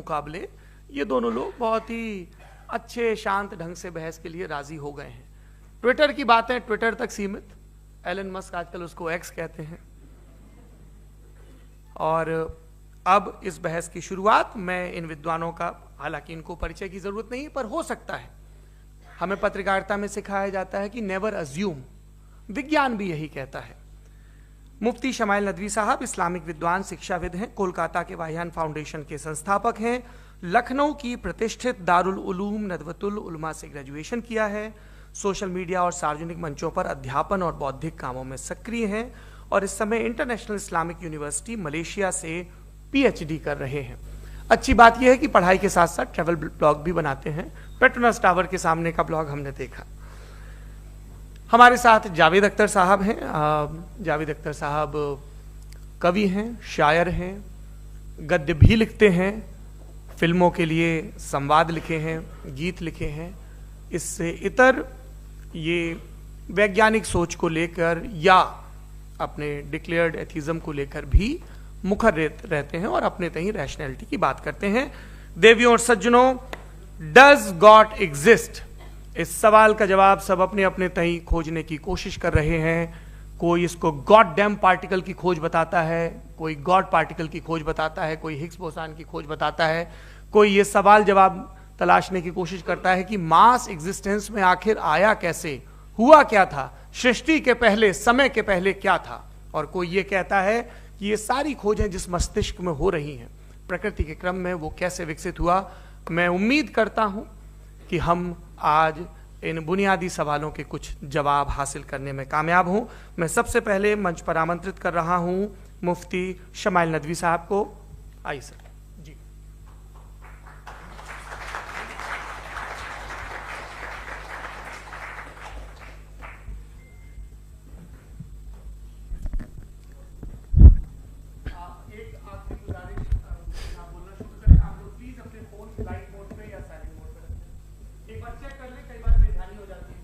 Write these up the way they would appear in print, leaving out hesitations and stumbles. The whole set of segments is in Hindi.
मुकाबले ये दोनों लोग बहुत ही अच्छे शांत ढंग से बहस के लिए राजी हो गए हैं। ट्विटर की बातें ट्विटर तक सीमित, एलन मस्क आजकल उसको एक्स कहते हैं। और अब इस बहस की शुरुआत मैं इन विद्वानों का, हालांकि इनको परिचय की जरूरत नहीं, पर हो सकता है, हमें पत्रकारिता में सिखाया जाता है कि नेवर अज्यूम, विज्ञान भी यही कहता है। मुफ्ती शमाइल नदवी साहब इस्लामिक विद्वान, शिक्षाविद हैं, कोलकाता के वाहियान फाउंडेशन के संस्थापक हैं, लखनऊ की प्रतिष्ठित दारुल उलूम नदवतुल उलमा से ग्रेजुएशन किया है, सोशल मीडिया और सार्वजनिक मंचों पर अध्यापन और बौद्धिक कामों में सक्रिय हैं और इस समय इंटरनेशनल इस्लामिक यूनिवर्सिटी मलेशिया से पीएचडी कर रहे हैं। अच्छी बात यह है कि पढ़ाई के साथ साथ ट्रैवल ब्लॉग भी बनाते हैं। पेट्रोनस टावर के सामने का ब्लॉग हमने देखा। हमारे साथ जावेद अख्तर साहब हैं। जावेद अख्तर साहब कवि हैं, शायर हैं, गद्य भी लिखते हैं, फिल्मों के लिए संवाद लिखे हैं, गीत लिखे हैं। इससे इतर ये वैज्ञानिक सोच को लेकर या अपने डिक्लेयर्ड एथिज्म को लेकर भी मुखर रहते हैं और अपने तहीं रैशनैलिटी की बात करते हैं। देवियों और सज्जनों, डज गॉड एग्जिस्ट? इस सवाल का जवाब सब अपने अपने तहीं खोजने की कोशिश कर रहे हैं। कोई इसको गॉड डैम पार्टिकल की खोज बताता है, कोई गॉड पार्टिकल की खोज बताता है, कोई हिग्स बोसान की खोज बताता है, कोई ये सवाल जवाब तलाशने की कोशिश करता है कि मास एग्जिस्टेंस में आखिर आया कैसे, हुआ क्या था, सृष्टि के पहले, समय के पहले क्या था। और कोई ये कहता है कि ये सारी खोजें जिस मस्तिष्क में हो रही हैं प्रकृति के क्रम में, वो कैसे विकसित हुआ। मैं उम्मीद करता हूं कि हम आज इन बुनियादी सवालों के कुछ जवाब हासिल करने में कामयाब हों। मैं सबसे पहले मंच पर आमंत्रित कर रहा हूं मुफ्ती शमाइल नदवी साहब को। आइए सर। जी, एक आखिरी गुजारिश, आप बोलना शुरू करें, आप लोग प्लीज अपने फोन फ्लाइट मोड पे या साइलेंट मोड पे रखें। एक बार चेक कर लें, कई बार बेध्यानी हो जाती है।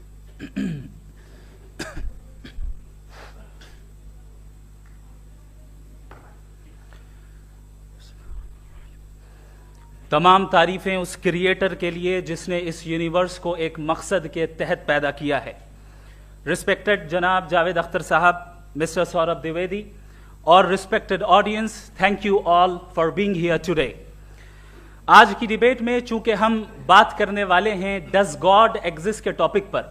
तमाम तारीफ़ें उस क्रिएटर के लिए जिसने इस यूनिवर्स को एक मकसद के तहत पैदा किया है। रिस्पेक्टेड जनाब जावेद अख्तर साहब, मिस्टर सौरभ द्विवेदी और respected audience, thank you all for being here today. आज की डिबेट में चूंकि हम बात करने वाले हैं डज गॉड एग्जिस्ट के टॉपिक पर,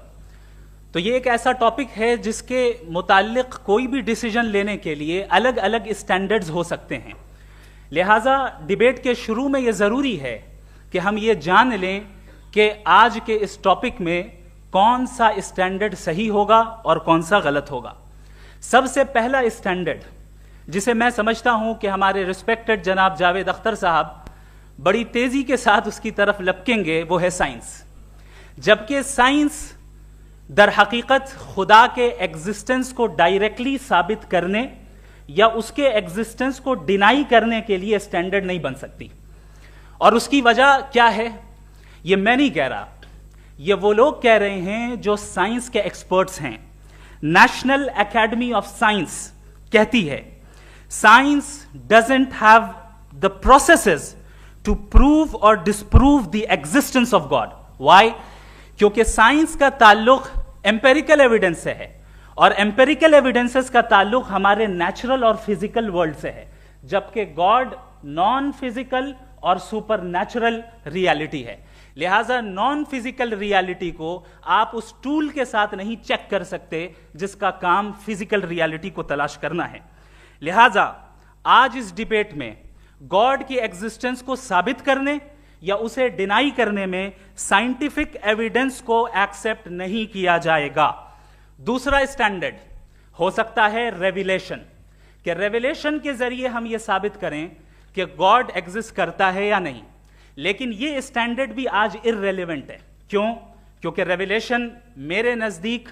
तो ये एक ऐसा टॉपिक है जिसके मुताल्लिक कोई भी डिसीजन लेने के लिए अलग अलग स्टैंडर्ड्स हो सकते हैं। लिहाजा डिबेट के शुरू में यह जरूरी है कि हम ये जान लें कि आज के इस टॉपिक में कौन सा स्टैंडर्ड सही होगा और कौन सा गलत होगा। सबसे पहला स्टैंडर्ड जिसे मैं समझता हूं कि हमारे रिस्पेक्टेड जनाब जावेद अख्तर साहब बड़ी तेजी के साथ उसकी तरफ लपकेंगे, वो है साइंस। जबकि साइंस दर हकीकत खुदा के एग्जिस्टेंस को डायरेक्टली साबित करने या उसके एग्जिस्टेंस को डिनाई करने के लिए स्टैंडर्ड नहीं बन सकती। और उसकी वजह क्या है, ये मैं नहीं कह रहा, ये वो लोग कह रहे हैं जो साइंस के एक्सपर्ट्स हैं। नेशनल एकेडमी ऑफ साइंस कहती है science doesn't have the processes to prove और disprove the existence of God. Why? क्योंकि साइंस का ताल्लुक एम्पेरिकल एविडेंस से है और एम्पेरिकल एविडेंसेस का ताल्लुक हमारे नेचुरल और फिजिकल वर्ल्ड से है, जबकि गॉड नॉन फिजिकल और सुपर नेचुरल रियलिटी है। लिहाजा नॉन फिजिकल रियलिटी को आप उस टूल के साथ नहीं चेक कर सकते जिसका काम फिजिकल रियलिटी को तलाश करना है। लिहाजा आज इस डिबेट में गॉड की एग्जिस्टेंस को साबित करने या उसे डिनाई करने में साइंटिफिक एविडेंस को एक्सेप्ट नहीं किया जाएगा। दूसरा स्टैंडर्ड हो सकता है रेविलेशन, कि रेविलेशन के जरिए हम यह साबित करें कि गॉड एग्जिस्ट करता है या नहीं। लेकिन यह स्टैंडर्ड भी आज इररेलेवेंट है। क्यों? क्योंकि रेविलेशन मेरे नजदीक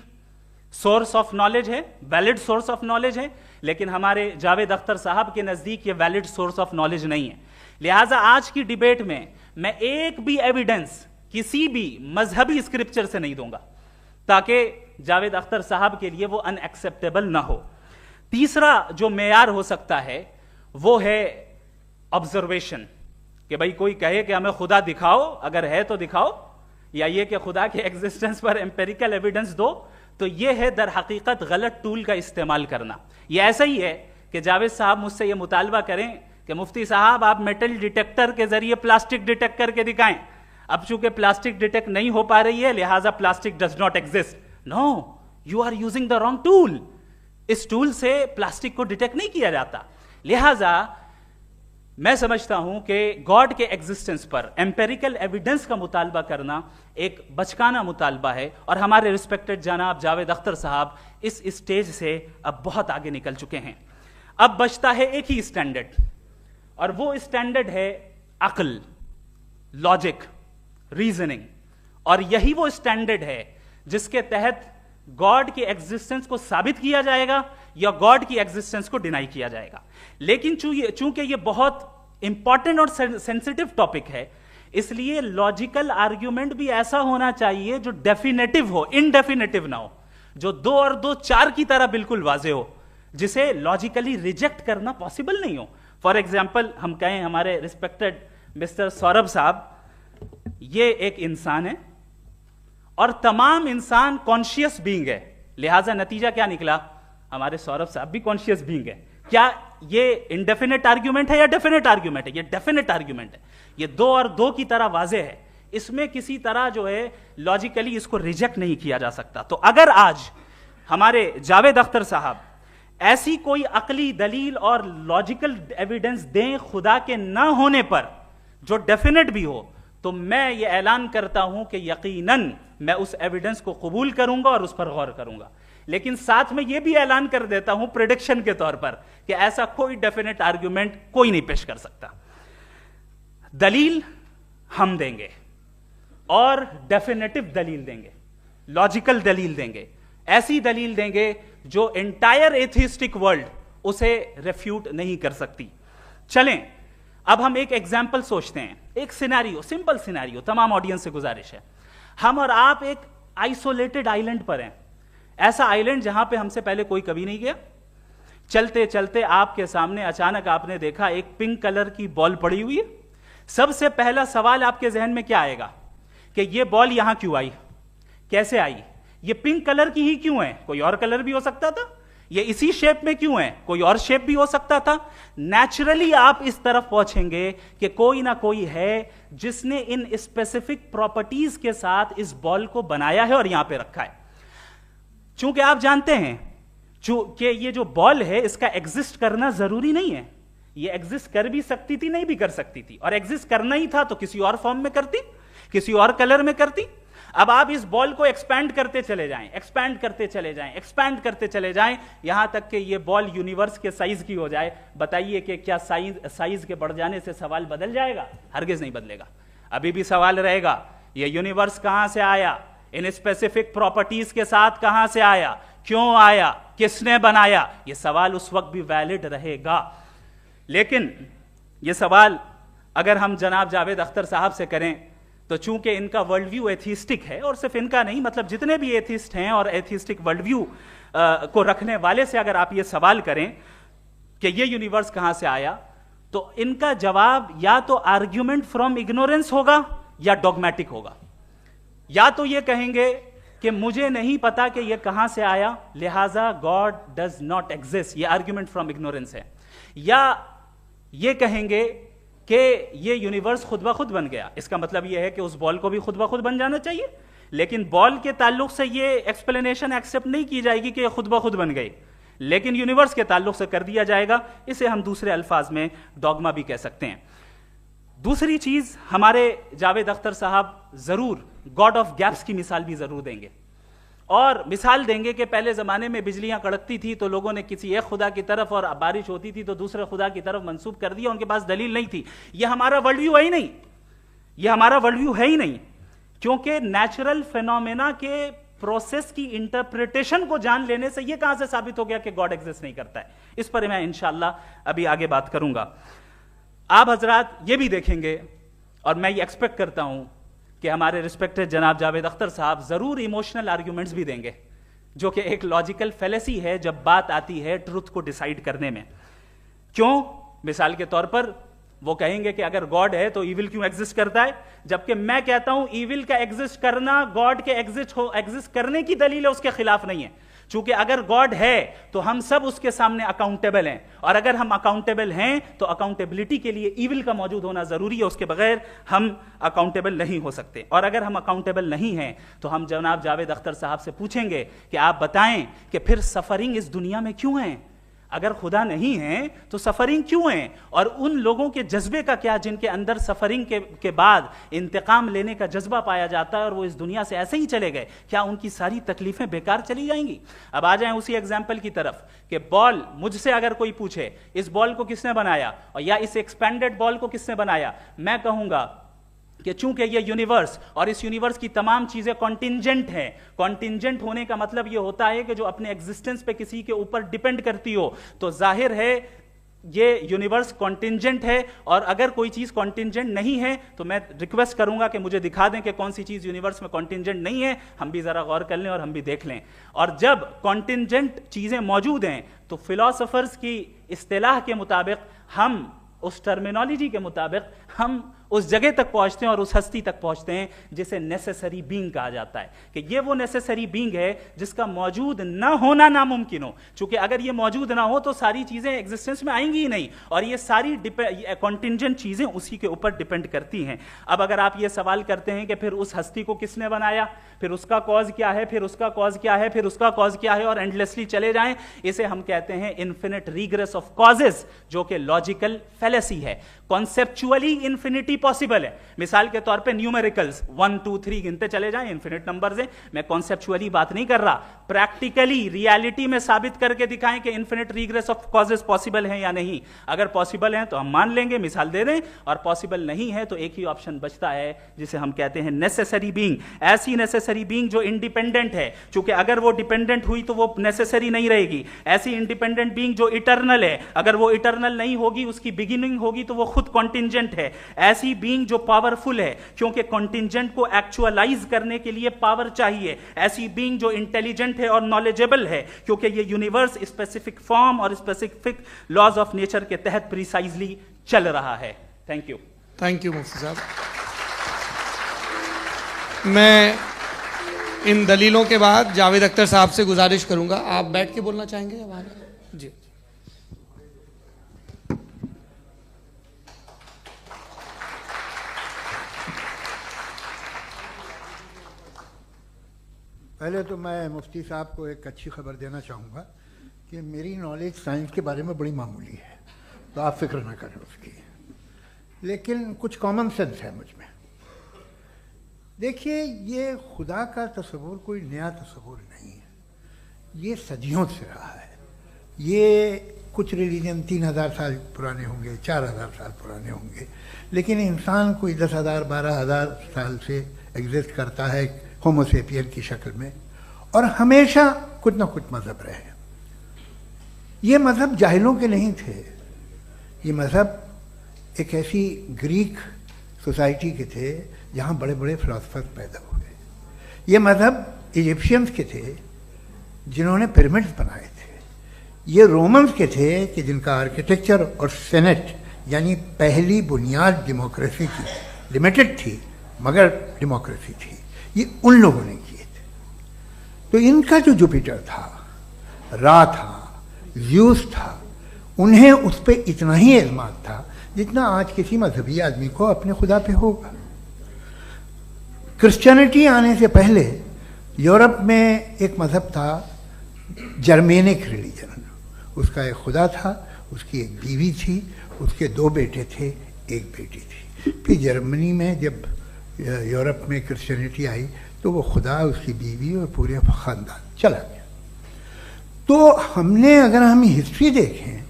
सोर्स ऑफ नॉलेज है, वैलिड सोर्स ऑफ नॉलेज है, लेकिन हमारे जावेद अख्तर साहब के नजदीक यह वैलिड सोर्स ऑफ नॉलेज नहीं है। लिहाजा आज की डिबेट में मैं एक भी एविडेंस किसी भी मजहबी स्क्रिप्चर से नहीं दूंगा ताकि जावेद अख्तर साहब के लिए वो अनएक्सेप्टेबल ना हो। तीसरा जो मेयार हो सकता है वो है ऑब्जर्वेशन। कि भाई कोई कहे कि हमें खुदा दिखाओ, अगर है तो दिखाओ, या ये कि खुदा के एग्जिस्टेंस पर एम्पेरिकल एविडेंस दो, तो ये है दर हकीकत गलत टूल का इस्तेमाल करना। ये ऐसा ही है कि जावेद साहब मुझसे ये मुतालबा करें कि मुफ्ती साहब आप मेटल डिटेक्टर के जरिए प्लास्टिक डिटेक्ट करके दिखाएं। अब चूंकि प्लास्टिक डिटेक्ट नहीं हो पा रही है, लिहाजा plastic does not exist. No, you are using the wrong tool. इस टूल से प्लास्टिक को डिटेक्ट नहीं किया जाता। लिहाजा मैं समझता हूं कि गॉड के एग्जिस्टेंस पर एम्पेरिकल एविडेंस का मुतालबा करना एक बचकाना मुतालबा है, और हमारे रिस्पेक्टेड जनाब जावेद अख्तर साहब इस स्टेज से अब बहुत आगे निकल चुके हैं। अब बचता है एक ही स्टैंडर्ड, और वो स्टैंडर्ड है अक्ल, लॉजिक, रीजनिंग। और यही वो स्टैंडर्ड है जिसके तहत गॉड की एग्जिस्टेंस को साबित किया जाएगा या गॉड की एग्जिस्टेंस को डिनाई किया जाएगा। लेकिन चूंकि ये बहुत इंपॉर्टेंट और सेंसिटिव टॉपिक है, इसलिए लॉजिकल आर्ग्यूमेंट भी ऐसा होना चाहिए जो डेफिनेटिव हो, इनडेफिनेटिव ना हो, जो 2 और 2 4 की तरह बिल्कुल वाजे हो, जिसे लॉजिकली रिजेक्ट करना पॉसिबल नहीं हो। फॉर एग्जाम्पल हम कहें हमारे रिस्पेक्टेड मिस्टर सौरभ साहब, ये एक इंसान है और तमाम इंसान कॉन्शियस बीइंग है, लिहाजा नतीजा क्या निकला, हमारे सौरभ साहब भी कॉन्शियस बीइंग है। क्या ये इनडेफिनेट आर्ग्यूमेंट है या डेफिनेट आर्ग्यूमेंट है? ये डेफिनेट आर्ग्यूमेंट है। ये 2 और 2 की तरह वाजे है, इसमें किसी तरह जो है लॉजिकली इसको रिजेक्ट नहीं किया जा सकता। तो अगर आज हमारे जावेद अख्तर साहब ऐसी कोई अकली दलील और लॉजिकल एविडेंस दें खुदा के ना होने पर जो डेफिनेट भी हो, तो मैं ये ऐलान करता हूं कि यकीनन मैं उस एविडेंस को कबूल करूंगा और उस पर गौर करूंगा। लेकिन साथ में यह भी ऐलान कर देता हूं प्रेडिक्शन के तौर पर कि ऐसा कोई डेफिनेट आर्ग्यूमेंट कोई नहीं पेश कर सकता। दलील हम देंगे और डेफिनेटिव दलील देंगे, लॉजिकल दलील देंगे, ऐसी दलील देंगे जो एंटायर एथिस्टिक वर्ल्ड उसे रेफ्यूट नहीं कर सकती। चलें अब हम एक एग्जाम्पल सोचते हैं, एक सिनेरियो, सिंपल सिनेरियो, तमाम ऑडियंस से गुजारिश है, हम और आप एक आइसोलेटेड आइलैंड पर हैं, ऐसा आइलैंड जहां पे हमसे पहले कोई कभी नहीं गया। चलते चलते आपके सामने अचानक आपने देखा एक पिंक कलर की बॉल पड़ी हुई है। सबसे पहला सवाल आपके जहन में क्या आएगा कि ये बॉल यहां क्यों आई, कैसे आई, ये पिंक कलर की ही क्यों है, कोई और कलर भी हो सकता था, ये इसी शेप में क्यों है, कोई और शेप भी हो सकता था। नेचुरली आप इस तरफ पहुंचेंगे कि कोई ना कोई है जिसने इन स्पेसिफिक प्रॉपर्टीज के साथ इस बॉल को बनाया है और यहां पे रखा है। चूंकि आप जानते हैं कि ये जो बॉल है इसका एग्जिस्ट करना जरूरी नहीं है, ये एग्जिस्ट कर भी सकती थी, नहीं भी कर सकती थी, और एग्जिस्ट करना ही था तो किसी और फॉर्म में करती, किसी और कलर में करती। अब आप इस बॉल को एक्सपैंड करते चले जाएं, एक्सपैंड करते चले जाएं, एक्सपैंड करते चले जाएं, यहां तक कि ये बॉल यूनिवर्स के साइज की हो जाए। बताइए कि क्या साइज के बढ़ जाने से सवाल बदल जाएगा? हरगिज नहीं बदलेगा। अभी भी सवाल रहेगा, ये यूनिवर्स कहां से आया, इन स्पेसिफिक प्रॉपर्टीज के साथ कहां से आया, क्यों आया, किसने बनाया, यह सवाल उस वक्त भी वैलिड रहेगा। लेकिन यह सवाल अगर हम जनाब जावेद अख्तर साहब से करें तो चूंकि इनका वर्ल्ड व्यू एथिस्टिक है, और सिर्फ इनका नहीं, मतलब जितने भी एथिस्ट हैं और एथिस्टिक वर्ल्ड व्यू को रखने वाले से अगर आप ये सवाल करें कि ये यूनिवर्स कहां से आया, तो इनका जवाब या तो आर्ग्यूमेंट फ्रॉम इग्नोरेंस होगा या डॉगमेटिक होगा। या तो ये कहेंगे कि मुझे नहीं पता कि ये कहां से आया, लिहाजा गॉड डज नॉट एग्जिस्ट, ये आर्ग्यूमेंट फ्रॉम इग्नोरेंस है, या ये कहेंगे कि ये यूनिवर्स खुद ब खुद बन गया। इसका मतलब ये है कि उस बॉल को भी खुद ब खुद बन जाना चाहिए, लेकिन बॉल के ताल्लुक से ये एक्सप्लेनेशन एक्सेप्ट नहीं की जाएगी कि ये खुद ब खुद बन गई, लेकिन यूनिवर्स के ताल्लुक से कर दिया जाएगा। इसे हम दूसरे अल्फाज में डॉगमा भी कह सकते हैं। दूसरी चीज, हमारे जावेद अख्तर साहब जरूर गॉड ऑफ गैप्स की मिसाल भी जरूर देंगे, और मिसाल देंगे कि पहले जमाने में बिजलियां कड़कती थी तो लोगों ने किसी एक खुदा की तरफ, और बारिश होती थी तो दूसरे खुदा की तरफ मंसूब कर दिया, उनके पास दलील नहीं थी। यह हमारा वर्ल्ड व्यू है ही नहीं, यह हमारा वर्ल्ड व्यू है ही नहीं, क्योंकि नेचुरल फिनोमेना के प्रोसेस की इंटरप्रिटेशन को जान लेने से यह कहां से साबित हो गया कि गॉड एग्जिस्ट नहीं करता है। इस पर मैं इंशाअल्लाह अभी आगे बात करूंगा। आप हजरात ये भी देखेंगे, और मैं ये एक्सपेक्ट करता हूं कि हमारे रिस्पेक्टेड जनाब जावेद अख्तर साहब जरूर इमोशनल आर्ग्यूमेंट्स भी देंगे, जो कि एक लॉजिकल फेलेसी है जब बात आती है ट्रुथ को डिसाइड करने में। क्यों? मिसाल के तौर पर वो कहेंगे कि अगर गॉड है तो ईविल क्यों एग्जिस्ट करता है, जबकि मैं कहता हूं ईविल का एग्जिस्ट करना गॉड के एग्जिस्ट करने की दलील है, उसके खिलाफ नहीं है। चूंकि अगर गॉड है तो हम सब उसके सामने अकाउंटेबल हैं, और अगर हम अकाउंटेबल हैं तो अकाउंटेबिलिटी के लिए ईविल का मौजूद होना जरूरी है, उसके बगैर हम अकाउंटेबल नहीं हो सकते। और अगर हम अकाउंटेबल नहीं हैं तो हम जनाब जावेद अख्तर साहब से पूछेंगे कि आप बताएं कि फिर सफरिंग इस दुनिया में क्यों है? अगर खुदा नहीं है तो सफरिंग क्यों है? और उन लोगों के जज्बे का क्या जिनके अंदर सफरिंग के बाद इंतकाम लेने का जज्बा पाया जाता है और वो इस दुनिया से ऐसे ही चले गए, क्या उनकी सारी तकलीफें बेकार चली जाएंगी? अब आ जाएं उसी एग्जाम्पल की तरफ कि बॉल, मुझसे अगर कोई पूछे इस बॉल को किसने बनाया और या इस एक्सपेंडेड बॉल को किसने बनाया, मैं कहूंगा कि चूंकि ये यूनिवर्स और इस यूनिवर्स की तमाम चीजें कॉन्टिंजेंट हैं, कॉन्टिंजेंट होने का मतलब ये होता है कि जो अपने एग्जिस्टेंस पे किसी के ऊपर डिपेंड करती हो, तो जाहिर है ये यूनिवर्स कॉन्टिंजेंट है। और अगर कोई चीज कॉन्टिंजेंट नहीं है तो मैं रिक्वेस्ट करूंगा कि मुझे दिखा दें कि कौन सी चीज यूनिवर्स में कॉन्टिंजेंट नहीं है, हम भी जरा गौर कर लें और हम भी देख लें। और जब कॉन्टिंजेंट चीजें मौजूद हैं तो फिलोसोफर्स की इस्तिलाह के मुताबिक, हम उस टर्मिनोलॉजी के मुताबिक हम उस जगह तक पहुंचते हैं और उस हस्ती तक पहुंचते हैं जिसे नेसेसरी बीइंग कहा जाता है, कि ये वो नेसेसरी बीइंग है जिसका मौजूद ना होना नामुमकिन हो। क्योंकि अगर ये मौजूद ना हो तो सारी चीजें एग्जिस्टेंस में आएंगी ही नहीं, और ये सारी कॉन्टिंजेंट चीजें उसी के ऊपर डिपेंड करती हैं। अब अगर आप ये सवाल करते हैं कि फिर उस हस्ती को किसने बनाया, फिर उसका कॉज क्या है, फिर उसका कॉज क्या है, फिर उसका कॉज क्या है, और एंडलेसली चले जाएं, इसे हम कहते हैं इन्फिनिट रीग्रेस ऑफ कॉजेस, जो कि लॉजिकल फैलेसी है। कॉन्सेप्चुअली इन्फिनिटी पॉसिबल है। मिसाल के तौर पे न्यूमेरिकल्स 1 2 3 गिनते चले जाएं, इन्फिनिट नंबर्स हैं। मैं कॉन्सेप्चुअली बात नहीं कर रहा, प्रैक्टिकली रियलिटी में साबित करके दिखाएं कि infinite regress of causes possible है या नहीं। अगर पॉसिबल है तो हम मान लेंगे, मिसाल दे दें, और पॉसिबल नहीं है तो एक ही ऑप्शन बचता है जिसे हम कहते हैं नेसेसरी बीइंग। ऐसी नेसेसरी बीइंग जो इंडिपेंडेंट है, क्योंकि अगर वो डिपेंडेंट हुई तो वो नेसेसरी नहीं रहेगी। ऐसी इंडिपेंडेंट बीइंग जो इटर्नल है, अगर वो इटर्नल नहीं होगी, उसकी बिगिनिंग होगी तो वो खुद कॉन्टिंजेंट है। ऐसी बीइंग जो पावरफुल है, क्योंकि कॉन्टिंजेंट को एक्चुअलाइज करने के लिए पावर चाहिए। ऐसी बीइंग जो इंटेलिजेंट है और नॉलेजेबल है, क्योंकि ये यूनिवर्स स्पेसिफिक फॉर्म और स्पेसिफिक लॉज ऑफ नेचर के तहत प्रिसाइजली चल रहा है। Thank you. थैंक यू मुफ्ती साहब। मैं इन दलीलों के बाद जावेद अख्तर साहब से गुजारिश करूंगा, आप बैठ के बोलना चाहेंगे या बाहर? जी। पहले तो मैं मुफ्ती साहब को एक अच्छी खबर देना चाहूँगा कि मेरी नॉलेज साइंस के बारे में बड़ी मामूली है, तो आप फिक्र ना करें उसकी, लेकिन कुछ कॉमन सेंस है मुझ में। देखिए, ये खुदा का तस्वुर कोई नया तस्वुर नहीं है, ये सदियों से रहा है। ये कुछ रिलीजन 3000 साल पुराने होंगे, 4000 साल पुराने होंगे, लेकिन इंसान कोई 10,000 12,000 साल से एग्जिस्ट करता है होमो सेपियन की शक्ल में, और हमेशा कुछ ना कुछ मज़हब रहे। ये मज़हब जाहिलों के नहीं थे, ये मज़हब एक ऐसी ग्रीक सोसाइटी के थे जहाँ बड़े बड़े फिलोसफर्स पैदा हुए। ये मज़हब इजिप्शियंस के थे जिन्होंने पिरामिड्स बनाए थे। ये रोमन्स के थे कि जिनका आर्किटेक्चर और सेनेट यानी पहली बुनियाद डेमोक्रेसी की, लिमिटेड थी मगर डेमोक्रेसी थी, ये उन लोगों ने किए थे। तो इनका जो जुपिटर था, रा था, ज़्यूस था, उन्हें उस पर इतना ही एतमाद था जितना आज किसी मजहबी आदमी को अपने खुदा पे होगा। क्रिश्चियनिटी आने से पहले यूरोप में एक मज़हब था जर्मेनिक रिलीजन, उसका एक खुदा था, उसकी एक बीवी थी, उसके 2 बेटे थे, एक बेटी थी। फिर जर्मनी में जब यूरोप में क्रिश्चियनिटी आई तो वो खुदा, उसकी बीवी और पूरे ख़ानदान चला गया। तो हमने, अगर हम हिस्ट्री देखें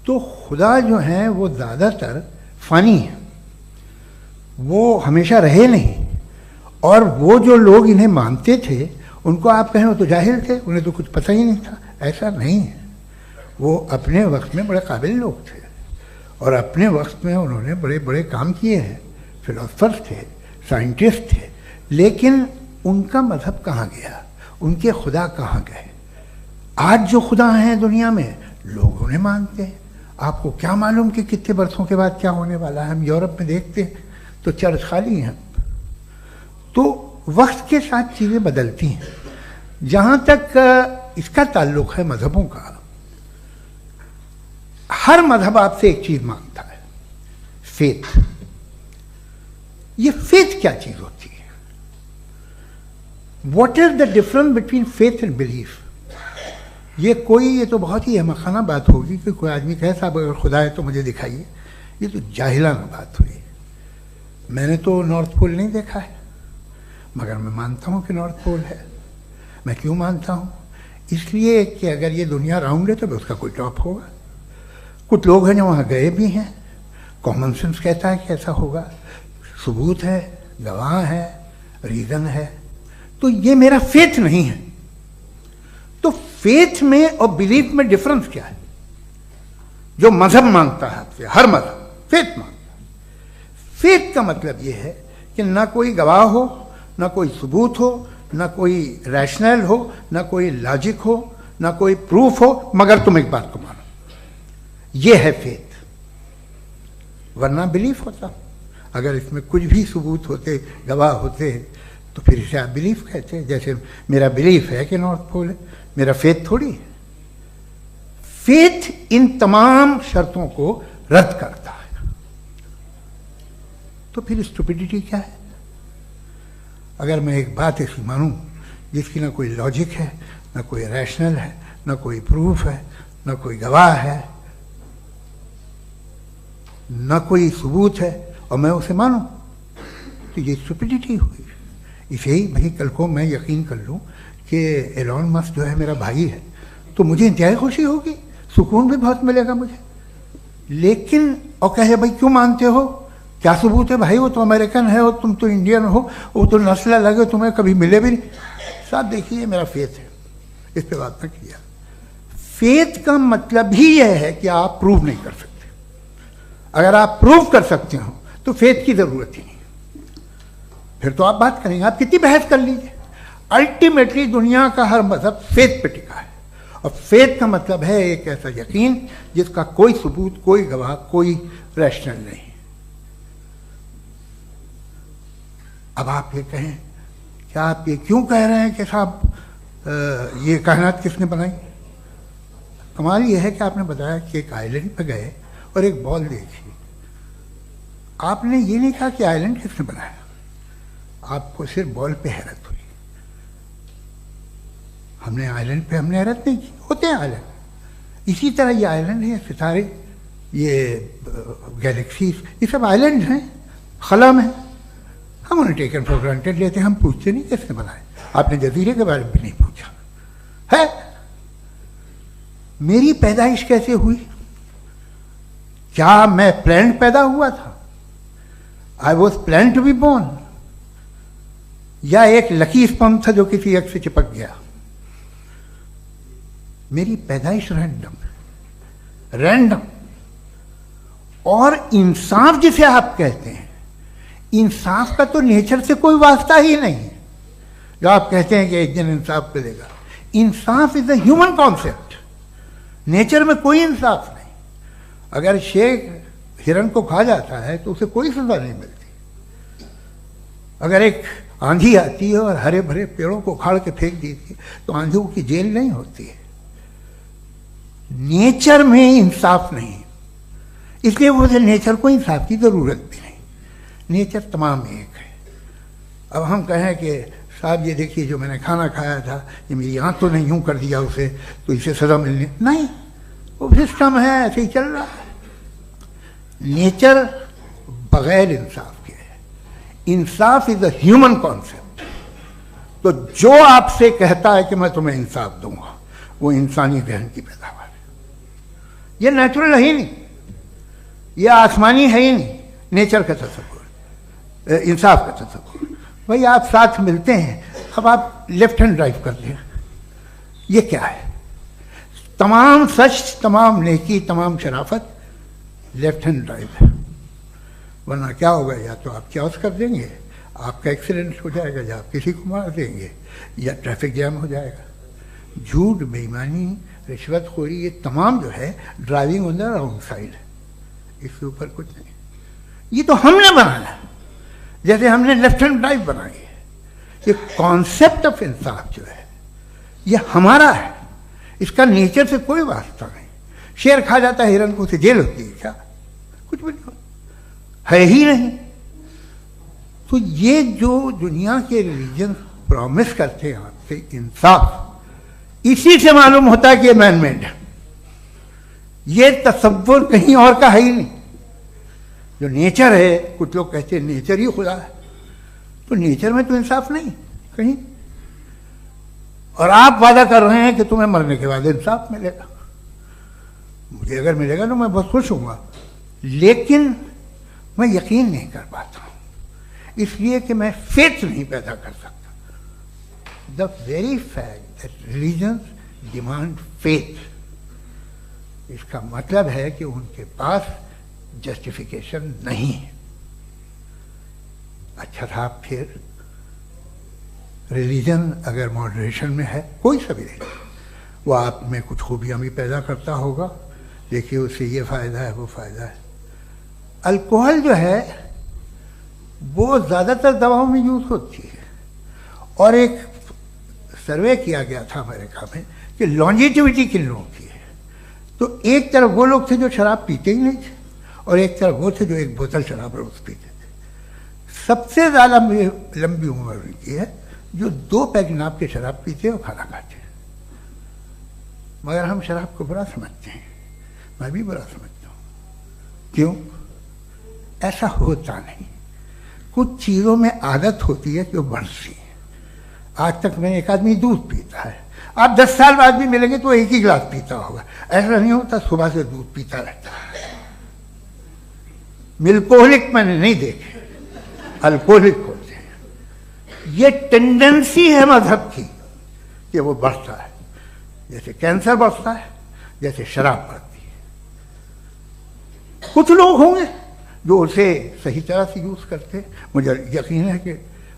तो खुदा जो हैं वो ज़्यादातर फ़नी हैं, वो हमेशा रहे नहीं। और वो जो लोग इन्हें मानते थे उनको आप कहें वो तो जाहिल थे, उन्हें तो कुछ पता ही नहीं था, ऐसा नहीं है। वो अपने वक्त में बड़े काबिल लोग थे और अपने वक्त में उन्होंने बड़े बड़े काम किए हैं, फिलोसफर्स थे, साइंटिस्ट थे, लेकिन उनका मज़हब कहाँ गया, उनके खुदा कहाँ गए? आज जो खुदा हैं दुनिया में लोग उन्हें मानते हैं, आपको क्या मालूम कि कितने बरसों के बाद क्या होने वाला है। हम यूरोप में देखते हैं तो चर्च खाली हैं। तो वक्त के साथ चीज़ें बदलती हैं। जहाँ तक इसका ताल्लुक है मजहबों का, हर मजहब आपसे एक चीज़ मांगता है, फेथ। ये फेथ क्या चीज़ होती है? What is the difference between faith and belief? ये तो बहुत ही अहमकाना बात होगी कि कोई आदमी कहे साहब अगर खुदा है तो मुझे दिखाइए। ये तो जाहिलाना बात हुई। मैंने तो नॉर्थ पोल नहीं देखा है, मगर मैं मानता हूँ कि नॉर्थ पोल है। मैं क्यों मानता हूँ? इसलिए कि अगर ये दुनिया राउंड है तो उसका कोई टॉप होगा। कुछ लोग हैं जो वहाँ गए भी हैं, कॉमन सेंस कहता है कि ऐसा होगा, सबूत है, गवाह है, रीज़न है। तो ये मेरा फेथ नहीं है। तो फेथ में और बिलीफ में डिफरेंस क्या है? जो मजहब मांगता है आपसे, हर मजहब फेथ मांगता है। फेथ का मतलब ये है कि ना कोई गवाह हो, ना कोई सबूत हो, ना कोई रैशनल हो, ना कोई लॉजिक हो, ना कोई प्रूफ हो, मगर तुम एक बात को मानो। ये है फेथ। वरना बिलीफ होता। अगर इसमें कुछ भी सबूत होते, गवाह होते, तो फिर इसे आप बिलीफ कहते हैं। जैसे मेरा बिलीफ है कि नॉर्थ पोल है, मेरा फेथ थोड़ी है। फेथ इन तमाम शर्तों को रद्द करता है। तो फिर स्टुपिडिटी क्या है? अगर मैं एक बात ऐसी मानूं जिसकी ना कोई लॉजिक है, ना कोई रैशनल है, ना कोई प्रूफ है, ना कोई गवाह है, ना कोई सबूत है, और मैं उसे मानूं, तो ये स्टुपिडिटी हुई। इसे ही भाई कल को मैं यकीन कर लूं कि एलॉन मस्क जो है मेरा भाई है, तो मुझे इंतहाई खुशी होगी, सुकून भी बहुत मिलेगा मुझे। लेकिन और कहे भाई क्यों मानते हो, क्या सबूत है भाई, वो तो अमेरिकन है और तुम तो इंडियन हो, वो तो नस्ल अलग है, तुम्हें कभी मिले भी नहीं। साहब देखिए मेरा फेथ है, इस पे बात ना किया। फेथ का मतलब ही यह है कि आप प्रूव नहीं कर सकते। अगर आप प्रूव कर सकते हो तो फेथ की जरूरत ही नहीं, फिर तो आप बात करेंगे, आप कितनी बहस कर लीजिए। अल्टीमेटली दुनिया का हर मजहब फेथ पे टिका है, और फेथ का मतलब है एक ऐसा यकीन जिसका कोई सबूत, कोई गवाह, कोई रैशनल नहीं। अब आप ये कहें, क्या आप ये क्यों कह रहे हैं कि साहब ये कायनात किसने बनाई? कमाल ये है कि आपने बताया कि एक आइलैंड पे गए और एक बॉल देखी। आपने ये नहीं कहा कि आइलैंड किसने बनाया, आपको सिर्फ बॉल पे हैरत हुई। हमने आइलैंड पे हमने हैरत नहीं की, होते हैं आइलैंड। इसी तरह ये आइलैंड है, सितारे, ये गैलेक्सीज, ये सब आइलैंड हैं, खला में। हम उन्हें टेकन फॉर ग्रांटेड लेते हैं, हम पूछते नहीं किसने बनाए। आपने जजीरे के बारे में भी नहीं पूछा है। मेरी पैदाइश कैसे हुई? क्या मैं प्लान पैदा हुआ था? I was plan to be born, या एक लकी स्पर्म था जो किसी एक से चिपक गया? मेरी पैदाइश रैंडम। और इंसाफ जिसे आप कहते हैं, इंसाफ का तो नेचर से कोई वास्ता ही नहीं है। जो आप कहते हैं कि एक दिन इंसाफ मिलेगा, इंसाफ is a human concept. Nature में कोई इंसाफ नहीं। अगर शेर हिरन को खा जाता है तो उसे कोई सजा नहीं मिलती। अगर एक आंधी आती है और हरे भरे पेड़ों को उखाड़ के फेंक देती है तो आंधियों की जेल नहीं होती है। नेचर में इंसाफ नहीं, इसलिए मुझे नेचर को इंसाफ की जरूरत भी नहीं। नेचर तमाम एक है। अब हम कहें कि साहब ये देखिए जो मैंने खाना खाया था, ये मेरी आंख तो नहीं यूं कर दिया उसे, तो इसे सजा मिलनी नहीं। वो सिस्टम है, ऐसे ही चल रहा है। नेचर बगैर इंसाफ के है। इंसाफ इज अ ह्यूमन कॉन्सेप्ट। तो जो आपसे कहता है कि मैं तुम्हें इंसाफ दूंगा, वो इंसानी जहन की पैदावार है। ये नेचुरल है ही नहीं, ये आसमानी है ही नहीं। नेचर का तसव्वुर, इंसाफ का तसव्वुर। भाई आप साथ मिलते हैं, अब आप लेफ्ट हैंड ड्राइव करते हैं, ये क्या है? तमाम सच, तमाम नेकी, तमाम शराफत लेफ्ट हैंड ड्राइव है। वरना क्या होगा, या तो आप क्रॉस कर देंगे, आपका एक्सीडेंट हो जाएगा, या आप किसी को मार देंगे, या ट्रैफिक जैम हो जाएगा। झूठ, बेईमानी, रिश्वतखोरी, ये तमाम जो है driving on the wrong side, इसके ऊपर कुछ नहीं। ये तो हमने बनाया, जैसे हमने लेफ्ट हैंड ड्राइव बनाई है। ये कॉन्सेप्ट ऑफ इंसाफ जो है ये हमारा है, इसका नेचर से कोई वास्ता नहीं। शेर खा जाता है हिरन को, उसे जेल होती है क्या? कुछ भी नहीं है ही नहीं। तो ये जो दुनिया के रिलीजन प्रॉमिस करते हैं आपसे इंसाफ, इसी से मालूम होता है कि मैन मेड है। ये तसव्वुर कहीं और का है ही नहीं। जो नेचर है, कुछ लोग कहते हैं नेचर ही खुदा है, तो नेचर में तो इंसाफ नहीं कहीं। और आप वादा कर रहे हैं कि तुम्हें मरने के बाद इंसाफ मिलेगा। मुझे अगर मिलेगा तो मैं बहुत खुश हूँगा, लेकिन मैं यकीन नहीं कर पाता हूँ, इसलिए कि मैं फेथ नहीं पैदा कर सकता। The very fact that religions demand faith, इसका मतलब है कि उनके पास जस्टिफिकेशन नहीं है। अच्छा था, फिर रिलीजन अगर मॉडरेशन में है, कोई सा भी रिलीजन, वो आप में कुछ खूबियां भी पैदा करता होगा। देखिए उससे ये फ़ायदा है, वो फ़ायदा है। अल्कोहल जो है वो ज़्यादातर दवाओं में यूज़ होती है, और एक सर्वे किया गया था अमेरिका में कि लॉन्जिटिविटी किन लोगों की है। तो एक तरफ वो लोग थे जो शराब पीते ही नहीं थे, और एक तरफ वो थे जो एक बोतल शराब रोज़ पीते थे। सबसे ज़्यादा लंबी उम्र उनकी है जो 2 पैक नाप के शराब पीते और खाना खाते हैं। मगर हम शराब को बुरा समझते हैं, मैं भी बुरा समझता हूँ। क्यों? ऐसा होता नहीं। कुछ चीज़ों में आदत होती है कि वो बढ़ती है। आज तक मैं एक आदमी दूध पीता है, आप 10 साल बाद भी मिलेंगे तो एक ही गिलास पीता होगा। ऐसा नहीं होता, सुबह से दूध पीता रहता है। मिल्कोहलिक मैंने नहीं देखे, अल्कोहलिक होते हैं। ये टेंडेंसी है मजहब की कि वो बढ़ता है, जैसे कैंसर बढ़ता है, जैसे शराब बढ़ती है। कुछ लोग होंगे जो उसे सही तरह से यूज़ करते। मुझे यकीन है कि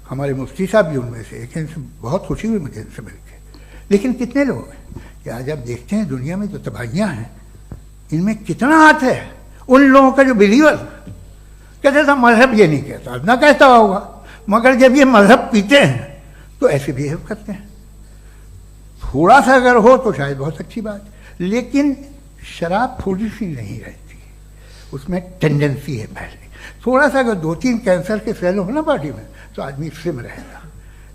हमारे मुफ्ती साहब भी उनमें से एक हैं, इनसे बहुत खुशी हुई मुझे इनसे मिलकर। लेकिन कितने लोग हैं कि आज आप देखते हैं दुनिया में जो तबाहियाँ हैं, इनमें कितना हाथ है उन लोगों का जो बिलीवर कहते था मजहब ये नहीं कहता, ना कहता होगा, मगर जब ये मजहब पीते हैं तो ऐसे बिहेव करते हैं। थोड़ा सा अगर हो तो शायद बहुत अच्छी बात, लेकिन शराब थोड़ी सी नहीं रहती, उसमें टेंडेंसी है। पहले थोड़ा सा अगर 2-3 कैंसर के सेल हो ना बॉडी में तो आदमी स्लिम रहेगा,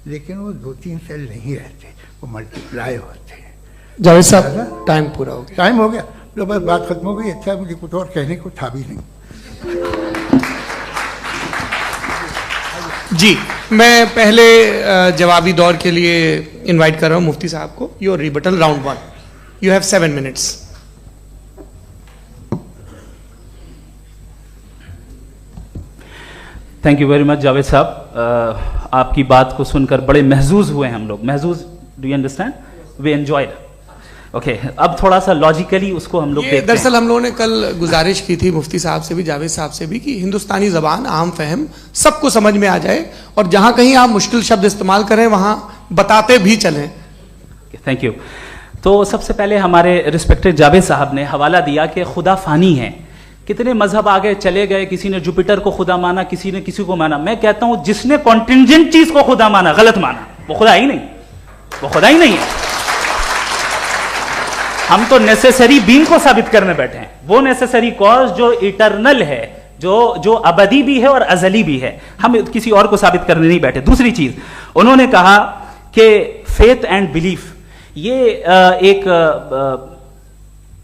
लेकिन वो 2-3 सेल नहीं रहते, वो मल्टीप्लाई होते हैं। जावेद साहब टाइम पूरा हो गया। टाइम हो गया तो बस बात खत्म हो गई। अच्छा, मुझे कुछ और कहने को था भी नहीं। जी, मैं पहले जवाबी दौर के लिए इनवाइट कर रहा हूं मुफ्ती साहब को। Your rebuttal round 1, you have 7 minutes. Thank you very much Javed साहब, आपकी बात को सुनकर बड़े महजूज हुए हम लोग। महजूज, do you understand? We enjoyed. Okay, अब थोड़ा सा लॉजिकली उसको हम लोग देखते हैं। दरअसल हम लोगों ने कल गुजारिश की थी मुफ्ती साहब से भी, जावेद साहब से भी, कि हिंदुस्तानी जबान आम फहम सबको समझ में आ जाए, और जहां कहीं आप मुश्किल शब्द इस्तेमाल करें वहां बताते भी चलें। Thank you. तो सबसे पहले हमारे रिस्पेक्टेड जावेद साहब ने हवाला दिया कि खुदा फानी है। कितने मजहब आगे चले गए, किसी ने जुपिटर को खुदा माना, किसी ने किसी को माना। मैं कहता हूं जिसने कॉन्टिंजेंट चीज को खुदा माना, गलत माना, वो खुदा ही नहीं, वो खुदा ही नहीं है। हम तो नेसेसरी बीइंग को साबित करने बैठे हैं, वो नेसेसरी कॉज जो इटरनल है, जो अबदी भी है और अजली भी है। हम किसी और को साबित करने नहीं बैठे। दूसरी चीज उन्होंने कहा कि फेथ एंड बिलीफ, ये एक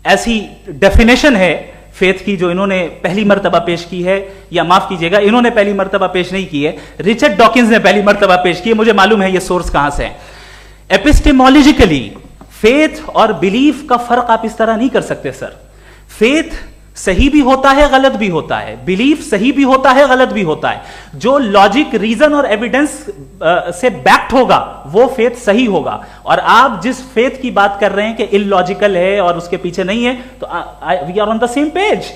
ऐसी डेफिनेशन है फेथ की जो इन्होंने पहली मर्तबा पेश की है, या माफ कीजिएगा इन्होंने पहली मर्तबा पेश नहीं की है, रिचर्ड डॉकिंस ने पहली मर्तबा पेश की है। मुझे मालूम है ये सोर्स कहां से है। एपिस्टेमोलॉजिकली फेथ और बिलीफ का फर्क आप इस तरह नहीं कर सकते सर। फेथ सही भी होता है, गलत भी होता है, बिलीफ सही भी होता है, गलत भी होता है। जो लॉजिक, रीजन और एविडेंस से बैक्ड होगा वो फेथ सही होगा। और आप जिस फेथ की बात कर रहे हैं कि इलॉजिकल है और उसके पीछे नहीं है, तो we are on the same page.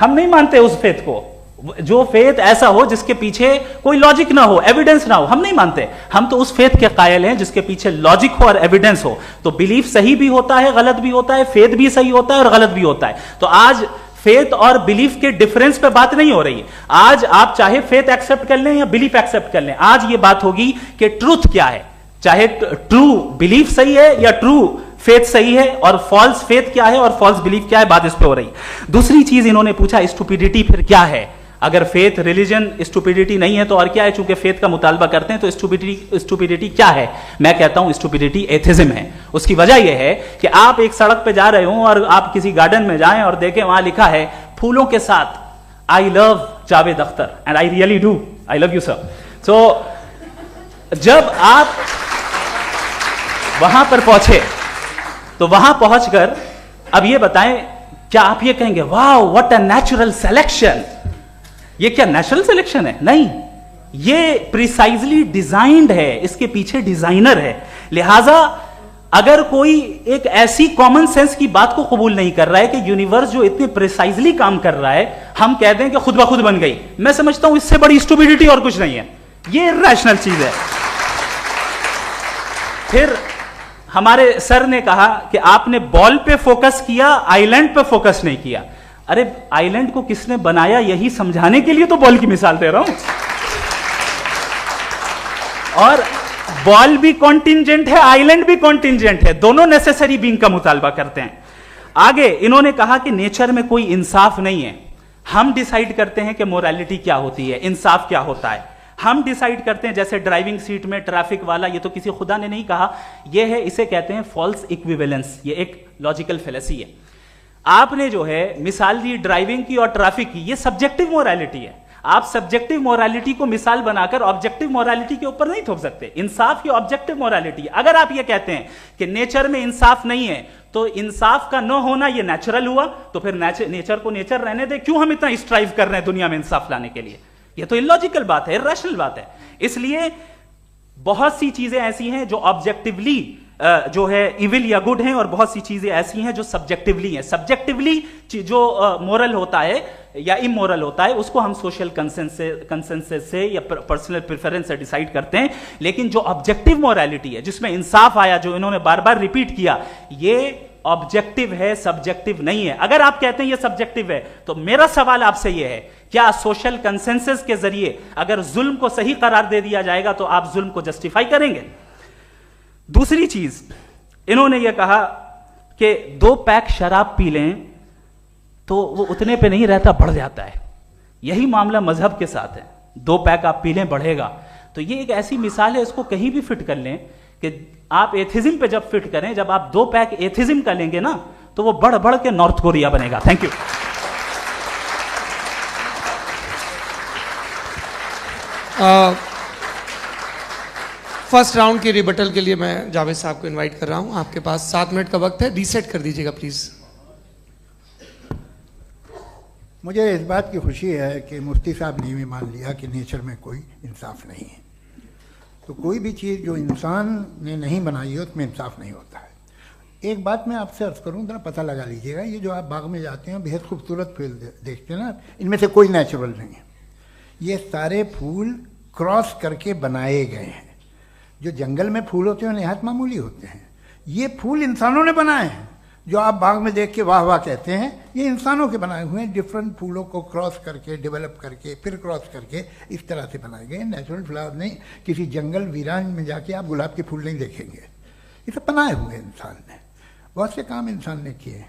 हम नहीं मानते उस फेथ को, जो फेथ ऐसा हो जिसके पीछे कोई लॉजिक ना हो, एविडेंस ना हो, हम नहीं मानते। हम तो उस फेथ के कायल हैं जिसके पीछे लॉजिक हो और एविडेंस हो। तो बिलीफ सही भी होता है, गलत भी होता है, फेथ भी सही होता है और गलत भी होता है। तो आज फेथ और बिलीफ के डिफरेंस पे बात नहीं हो रही है। आज आप चाहे फेथ एक्सेप्ट कर लें या बिलीफ एक्सेप्ट कर लें, आज ये बात होगी कि ट्रूथ क्या है, चाहे ट्रू बिलीफ सही है या ट्रू फेथ सही है, और फॉल्स फेथ क्या है और फॉल्स बिलीफ क्या है, बात इस पे हो रही। दूसरी चीज इन्होंने पूछा, स्टुपिडिटी फिर क्या है? अगर फेथ रिलीजन स्टुपिडिटी नहीं है तो और क्या है? चूंकि फेथ का मुतालबा करते हैं तो स्टुपिडिटी क्या है? मैं कहता हूं स्टुपिडिटी एथिज्म है। उसकी वजह यह है कि आप एक सड़क पे जा रहे हो और आप किसी गार्डन में जाएं और देखें वहां लिखा है फूलों के साथ, I love Javed Akhtar and I really do, I love you sir. So जब आप वहां पर पहुंचे तो वहां पहुंचकर अब ये बताएं, क्या आप ये कहेंगे wow what a natural selection? ये क्या नेचुरल सिलेक्शन है? नहीं, ये प्रिसाइजली डिजाइंड है, इसके पीछे डिजाइनर है। लिहाजा अगर कोई एक ऐसी कॉमन सेंस की बात को कबूल नहीं कर रहा है कि यूनिवर्स जो इतने प्रिसाइजली काम कर रहा है, हम कह दें कि खुद ब खुद बन गई, मैं समझता हूं इससे बड़ी स्टुपिडिटी और कुछ नहीं है। ये इर्रेशनल चीज है। फिर हमारे सर ने कहा कि आपने बॉल पे फोकस किया, आइलैंड पे फोकस नहीं किया। अरे आइलैंड को किसने बनाया यही समझाने के लिए तो बॉल की मिसाल दे रहा हूं। और बॉल भी कॉन्टिंजेंट है, आइलैंड भी कॉन्टिंजेंट है, दोनों नेसेसरी बीइंग का मुतालबा करते हैं। आगे इन्होंने कहा कि नेचर में कोई इंसाफ नहीं है। हम डिसाइड करते हैं कि मोरालिटी क्या होती है, इंसाफ क्या होता है। हम डिसाइड करते हैं, जैसे ड्राइविंग सीट में ट्रैफिक वाला, ये तो किसी खुदा ने नहीं कहा, ये है, इसे कहते हैं फॉल्स इक्विवेलेंस। ये एक लॉजिकल फेलेसी है। आपने जो है मिसाल दी ड्राइविंग की और ट्रैफिक की, ये सब्जेक्टिव मोरालिटी है। आप सब्जेक्टिव मोरालिटी को मिसाल बनाकर ऑब्जेक्टिव मोरालिटी के ऊपर नहीं थोप सकते। इंसाफ की ऑब्जेक्टिव मोरालिटी। अगर आप ये कहते हैं कि नेचर में इंसाफ नहीं है तो इंसाफ का न होना ये नेचुरल हुआ, तो फिर नेचर को नेचर रहने दे, क्यों हम इतना स्ट्राइव कर रहे हैं दुनिया में इंसाफ लाने के लिए? ये तो इलॉजिकल बात है, इर्रेशनल बात है। इसलिए बहुत सी चीजें ऐसी हैं जो ऑब्जेक्टिवली जो है इविल या गुड हैं, और बहुत सी चीजें ऐसी हैं जो सब्जेक्टिवली हैं। सब्जेक्टिवली जो मोरल होता है या इमोरल होता है उसको हम सोशल कंसेंसस से या पर्सनल प्रेफरेंस से डिसाइड करते हैं। लेकिन जो ऑब्जेक्टिव मोरालिटी है जिसमें इंसाफ आया, जो इन्होंने बार बार रिपीट किया, ये ऑब्जेक्टिव है, सब्जेक्टिव नहीं है। अगर आप कहते हैं ये सब्जेक्टिव है तो मेरा सवाल आपसे ये है, क्या सोशल कंसेंसस के जरिए अगर जुल्म को सही करार दे दिया जाएगा तो आप जुल्म को जस्टिफाई करेंगे? दूसरी चीज इन्होंने ये कहा कि 2 पैक शराब पी लें तो वो उतने पे नहीं रहता, बढ़ जाता है। यही मामला मजहब के साथ है। 2 पैक आप पी लें बढ़ेगा। तो ये एक ऐसी मिसाल है, इसको कहीं भी फिट कर लें कि आप एथिज्म पे जब फिट करें, जब आप 2 पैक एथिज्म का लेंगे ना तो वो बढ़ बढ़ के नॉर्थ कोरिया बनेगा। Thank you. फर्स्ट राउंड की रिबटल के लिए मैं जावेद साहब को इनवाइट कर रहा हूं। आपके पास 7 मिनट का वक्त है, रीसेट कर दीजिएगा प्लीज। मुझे इस बात की खुशी है कि मुफ्ती साहब ने भी मान लिया कि नेचर में कोई इंसाफ नहीं है। तो कोई भी चीज़ जो इंसान ने नहीं बनाई है उसमें इंसाफ नहीं होता है। एक बात मैं आपसे अर्ज़ करूँ, ज़रा पता लगा लीजिएगा, ये जो आप बाग में जाते हैं बेहद खूबसूरत फूल देखते हैं ना, इनमें से कोई नेचुरल नहीं है। ये सारे फूल क्रॉस करके बनाए गए हैं। जो जंगल में फूल होते हैं निहायत मामूली होते हैं। ये फूल इंसानों ने बनाए हैं। जो आप बाग में देख के वाह वाह कहते हैं, ये इंसानों के बनाए हुए हैं। डिफरेंट फूलों को क्रॉस करके, डेवलप करके, फिर क्रॉस करके इस तरह से बनाए गए। नेचुरल फ्लावर नहीं। किसी जंगल वीरान में जाके आप गुलाब के फूल नहीं देखेंगे। ये सब बनाए हुए इंसान ने, बहुत से काम इंसान ने किए।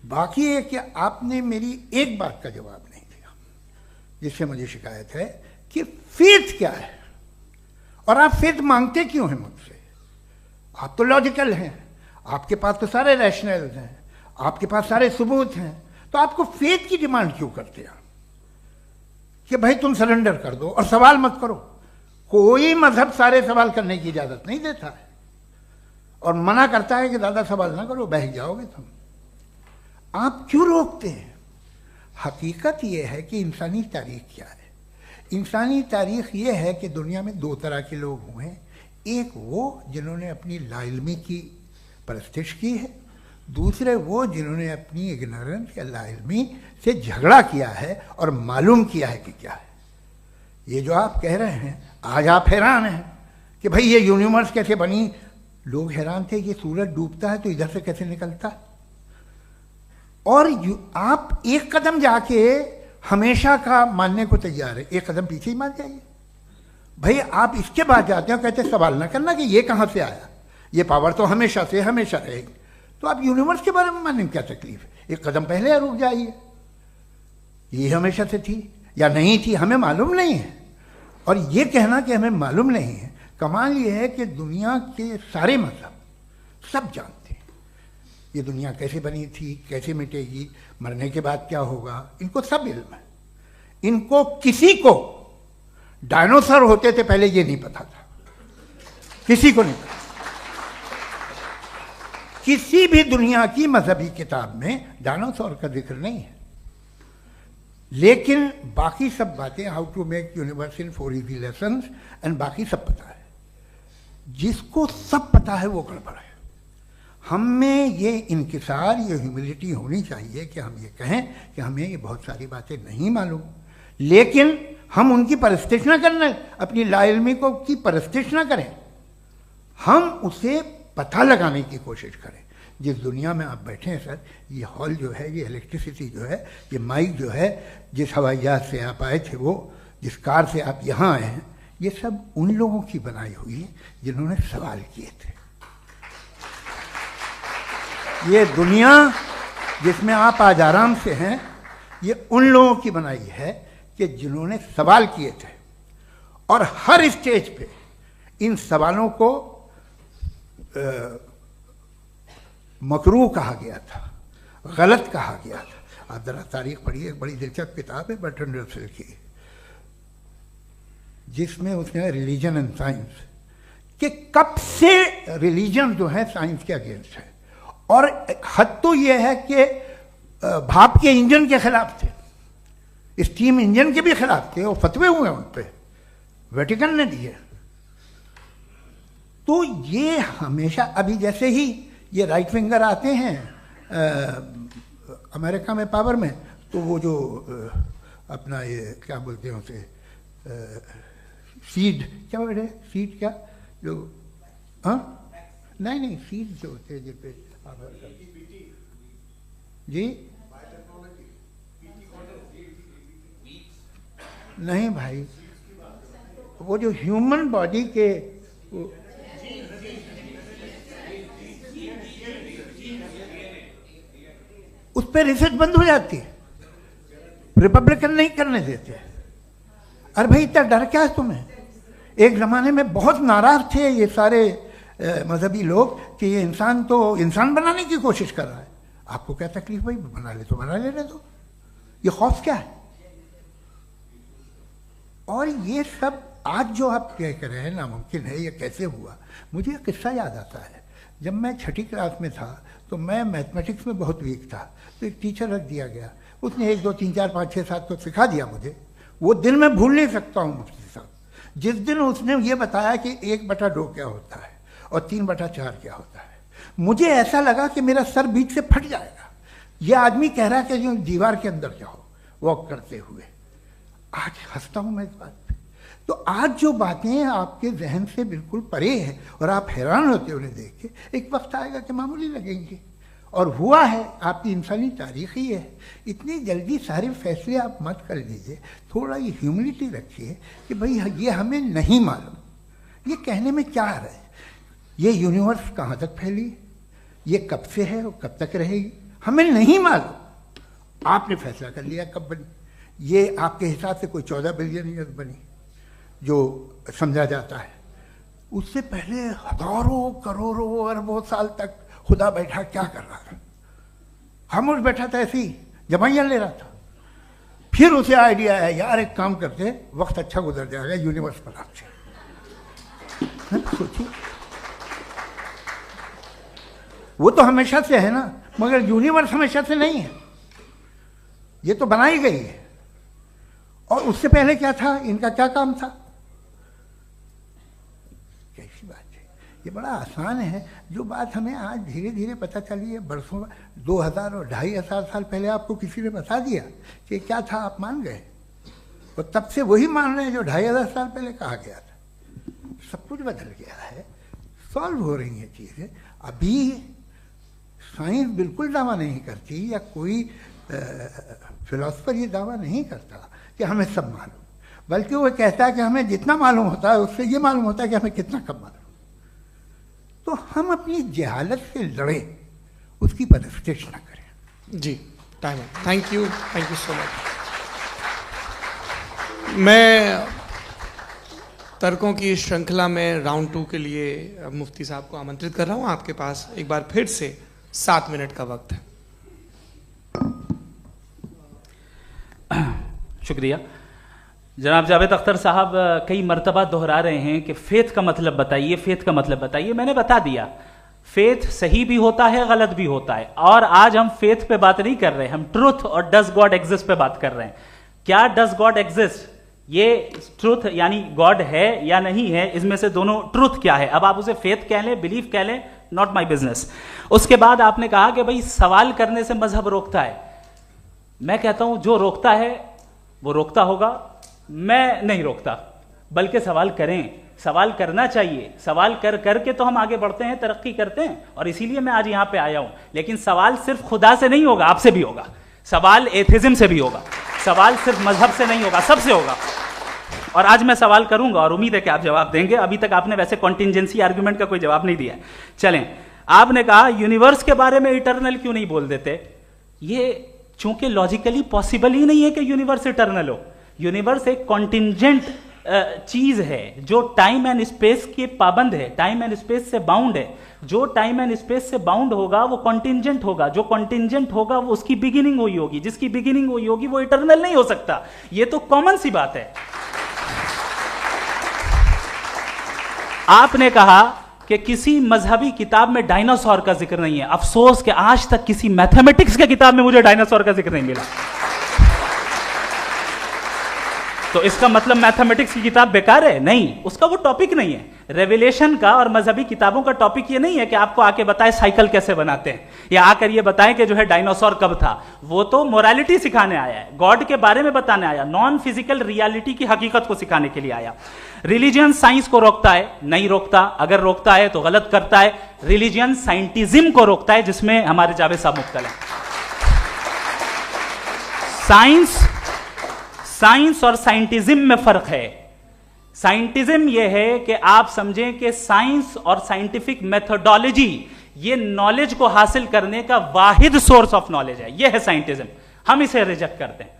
बाकी है कि आपने मेरी एक बात का जवाब नहीं दिया, जिससे मुझे शिकायत है कि फेथ क्या है और आप फेथ मांगते क्यों हैं मुझसे? आप तो लॉजिकल हैं, आपके पास तो सारे रैशनल हैं, आपके पास सारे सबूत हैं, तो आपको फेथ की डिमांड क्यों करते हैं कि भाई तुम सरेंडर कर दो और सवाल मत करो? कोई मजहब सारे सवाल करने की इजाजत नहीं देता है और मना करता है कि ज़्यादा सवाल ना करो, बह जाओगे तुम। आप क्यों रोकते हैं? हकीकत यह है कि इंसानी तारीख क्या है। इंसानी तारीख ये है कि दुनिया में 2 तरह के लोग हुए हैं। एक वो जिन्होंने अपनी लाइल्मी की परस्तिश की है, दूसरे वो जिन्होंने अपनी इग्नोरेंस या लाइल्मी से झगड़ा किया है और मालूम किया है कि क्या है। ये जो आप कह रहे हैं, आज आप हैरान हैं कि भाई ये यूनिवर्स कैसे बनी। लोग हैरान थे कि सूरज डूबता है तो इधर से कैसे निकलता है। और आप एक कदम जाके हमेशा का मानने को तैयार है, एक कदम पीछे ही मान जाइए। भाई आप इसके बाद जाते हो, कहते सवाल ना करना कि ये कहाँ से आया, ये पावर तो हमेशा से हमेशा रहेगी। तो आप यूनिवर्स के बारे में मानने में क्या तकलीफ है? एक कदम पहले रुक जाइए। ये हमेशा से थी या नहीं थी हमें मालूम नहीं है। और ये कहना कि हमें मालूम नहीं है, कमाल ये है कि दुनिया के सारे मजहब सब जानते हैं ये दुनिया कैसे बनी थी, कैसे मिटेगी, मरने के बाद क्या होगा, इनको सब इल्म है। इनको किसी को डायनासोर होते थे पहले ये नहीं पता था, किसी को नहीं पता। किसी भी दुनिया की मजहबी किताब में डायनासोर का जिक्र नहीं है। लेकिन बाकी सब बातें, how to make universe in 4 easy lessons and बाकी सब पता है। जिसको सब पता है वो गड़बड़ है। हम में ये इंकिसार, ये ह्यूमिलिटी होनी चाहिए कि हम ये कहें कि हमें ये बहुत सारी बातें नहीं मालूम, लेकिन हम उनकी परस्तिश ना करना, अपनी लाइल्मी को की परस्तिश ना करें, हम उसे पता लगाने की कोशिश करें। जिस दुनिया में आप बैठे हैं सर, ये हॉल जो है, ये इलेक्ट्रिसिटी जो है, ये माइक जो है, जिस हवाई जहाज से आप आए थे, वो जिस कार से आप यहाँ आए हैं, ये सब उन लोगों की बनाई हुई है जिन्होंने सवाल किए थे। ये दुनिया जिसमें आप आज आराम से हैं, ये उन लोगों की बनाई है कि जिन्होंने सवाल किए थे। और हर स्टेज पे इन सवालों को मकरूह कहा गया था, गलत कहा गया था। आप जरा तारीख पढ़िए, एक बड़ी दिलचस्प किताब है बर्ट्रैंड रसेल की, जिसमें उसने रिलीजन एंड साइंस कि कब से रिलीजन जो है साइंस के अगेंस्ट है। और हद तो यह है कि भाप के इंजन के खिलाफ थे, स्टीम इंजन के भी खिलाफ थे, और फतवे हुए उन पर, वेटिकन ने दिए। तो ये हमेशा, अभी जैसे ही ये राइट विंगर आते हैं अमेरिका में पावर में, तो वो जो अपना ये क्या बोलते हैं उसे, सीड क्या बोलते हैं, सीड क्या जो, हाँ नहीं सीड जो होते हैं जिन पे जी, नहीं भाई, वो जो ह्यूमन बॉडी के उस पर रिसर्च बंद हो जाती है, रिपब्लिकन नहीं करने देते। अरे भाई इतना डर क्या है तुम्हें? एक ज़माने में बहुत नाराज थे ये सारे मजहबी लोग कि ये इंसान तो इंसान बनाने की कोशिश कर रहा है। आपको क्या तकलीफ भाई, बना ले तो बना लेने दो, ये खौफ क्या है? और ये सब आज जो आप कह रहे हैं नामुमकिन है, ये कैसे हुआ? मुझे एक किस्सा याद आता है। जब मैं 6ठी क्लास में था तो मैं मैथमेटिक्स में बहुत वीक था, तो एक टीचर रख दिया गया, उसने 1 2 3 4 5 6 7 तो सिखा दिया मुझे। वो दिन मैं भूल नहीं सकता हूँ मुफ्ती साहब, जिस दिन उसने ये बताया कि 1/2 क्या होता है और 3/4 क्या होता है। मुझे ऐसा लगा कि मेरा सर बीच से फट जाएगा। ये आदमी कह रहा है कि जो दीवार के अंदर जाओ वॉक करते हुए। आज हंसता हूँ मैं इस बात पे। तो आज जो बातें आपके जहन से बिल्कुल परे हैं और आप हैरान होते हो उन्हें देख के, एक वक्त आएगा कि मामूली लगेंगे। और हुआ है, आपकी इंसानी तारीख ही है। इतनी जल्दी सारे फैसले आप मत कर लीजिए, थोड़ा ये ह्यूमिलिटी रखिए कि भाई ये हमें नहीं मालूम। ये कहने में क्या आ रहा है? ये यूनिवर्स कहाँ तक फैली, ये कब से है और कब तक रहेगी, हमें नहीं मालूम। आपने फैसला कर लिया कब बनी। ये आपके हिसाब से कोई 14 बिलियन ईयर बनी जो समझा जाता है। उससे पहले हजारों करोड़ों अरबों साल तक खुदा बैठा क्या कर रहा था? खामोश बैठा था, ऐसे ही जमाइयाँ ले रहा था। फिर उसे आइडिया आया, यार एक काम करते, वक्त अच्छा गुजर जाएगा, यूनिवर्स बनाते। सोचिए, वो तो हमेशा से है ना, मगर यूनिवर्स हमेशा से नहीं है, ये तो बनाई गई है। और उससे पहले क्या था, इनका क्या काम था? कैसी बात है, ये बड़ा आसान है। जो बात हमें आज धीरे धीरे पता चली है, बरसों 2000 और 2500 साल पहले आपको किसी ने बता दिया कि क्या था, आप मान गए, और तब से वही मान रहे हैं जो 2500 साल पहले कहा गया था। सब कुछ बदल गया है, सॉल्व हो रही हैं चीज़ें। अभी साइंस बिल्कुल दावा नहीं करती, या कोई फिलोसफर ये दावा नहीं करता कि हमें सब मालूम, बल्कि वो कहता है कि हमें जितना मालूम होता है उससे ये मालूम होता है कि हमें कितना कम मालूम। तो हम अपनी जहालत से लड़े, उसकी परस्तिश न करें। जी, time. Thank you so much. मैं तर्कों की श्रृंखला में राउंड 2 के लिए मुफ्ती साहब को आमंत्रित कर रहा हूं। आपके पास एक बार फिर से 7 मिनट का वक्त है। शुक्रिया। जनाब जावेद अख्तर साहब कई मर्तबा दोहरा रहे हैं कि फेथ का मतलब बताइए, फेथ का मतलब बताइए। मैंने बता दिया, फेथ सही भी होता है, गलत भी होता है। और आज हम फेथ पे बात नहीं कर रहे, हम ट्रुथ और डज गॉड एग्जिस्ट पे बात कर रहे हैं। क्या डज गॉड एग्जिस्ट, ये ट्रुथ यानी गॉड है या नहीं है, इसमें से दोनों ट्रुथ क्या है। अब आप उसे फेथ कह लें, बिलीफ कह लें, नॉट माई बिजनेस। उसके बाद आपने कहा कि भाई सवाल करने से मजहब रोकता है। मैं कहता हूं जो रोकता है वो रोकता होगा, मैं नहीं रोकता, बल्कि सवाल करें, सवाल करना चाहिए। सवाल कर करके तो हम आगे बढ़ते हैं, तरक्की करते हैं, और इसीलिए मैं आज यहां पे आया हूं। लेकिन सवाल सिर्फ खुदा से नहीं होगा, आपसे भी होगा। सवाल एथिज्म से भी होगा, सवाल सिर्फ मजहब से नहीं होगा, सबसे होगा। और आज मैं सवाल करूंगा और उम्मीद है कि आप जवाब देंगे। अभी तक आपने वैसे कॉन्टिंजेंसी आर्गुमेंट का कोई जवाब नहीं दिया। चलें, आपने कहा यूनिवर्स के बारे में इटर्नल क्यों नहीं बोल देते। ये चूंकि लॉजिकली पॉसिबल ही नहीं है कि यूनिवर्स इटर्नल हो। यूनिवर्स एक कॉन्टिंजेंट चीज है जो टाइम एंड स्पेस के पाबंद है, टाइम एंड स्पेस से बाउंड है। जो टाइम एंड स्पेस से बाउंड होगा वो कॉन्टिंजेंट होगा, जो कॉन्टिंजेंट होगा वो उसकी बिगिनिंग हुई होगी, जिसकी बिगिनिंग हुई होगी वो इटर्नल नहीं हो सकता। ये तो कॉमन सी बात है। आपने कहा कि किसी मजहबी किताब में डायनासोर का जिक्र नहीं है। अफसोस कि आज तक किसी मैथमेटिक्स के किताब में मुझे डायनासोर का जिक्र नहीं मिला। तो इसका मतलब मैथमेटिक्स की किताब बेकार है? नहीं, उसका वो टॉपिक नहीं है। रेवलेशन का और मजहबी किताबों का टॉपिक ये नहीं है कि आपको आके बताए साइकिल कैसे बनाते हैं, या आकर ये बताएं कि जो है डायनासोर कब था। वो तो मोरालिटी सिखाने आया है, गॉड के बारे में बताने आया, नॉन फिजिकल रियलिटी की हकीकत को सिखाने के लिए आया। रिलीजियन साइंस को रोकता है? नहीं रोकता। अगर रोकता है तो गलत करता है। रिलीजियन साइंटिज्म को रोकता है, जिसमें हमारे जावेद साहब मुख्तल हैं। साइंस और साइंटिज्म में फर्क है। साइंटिज्म यह है कि आप समझें कि साइंस और साइंटिफिक मेथोडोलॉजी ये नॉलेज को हासिल करने का वाहिद सोर्स ऑफ नॉलेज है। यह है साइंटिज्म। हम इसे रिजेक्ट करते हैं।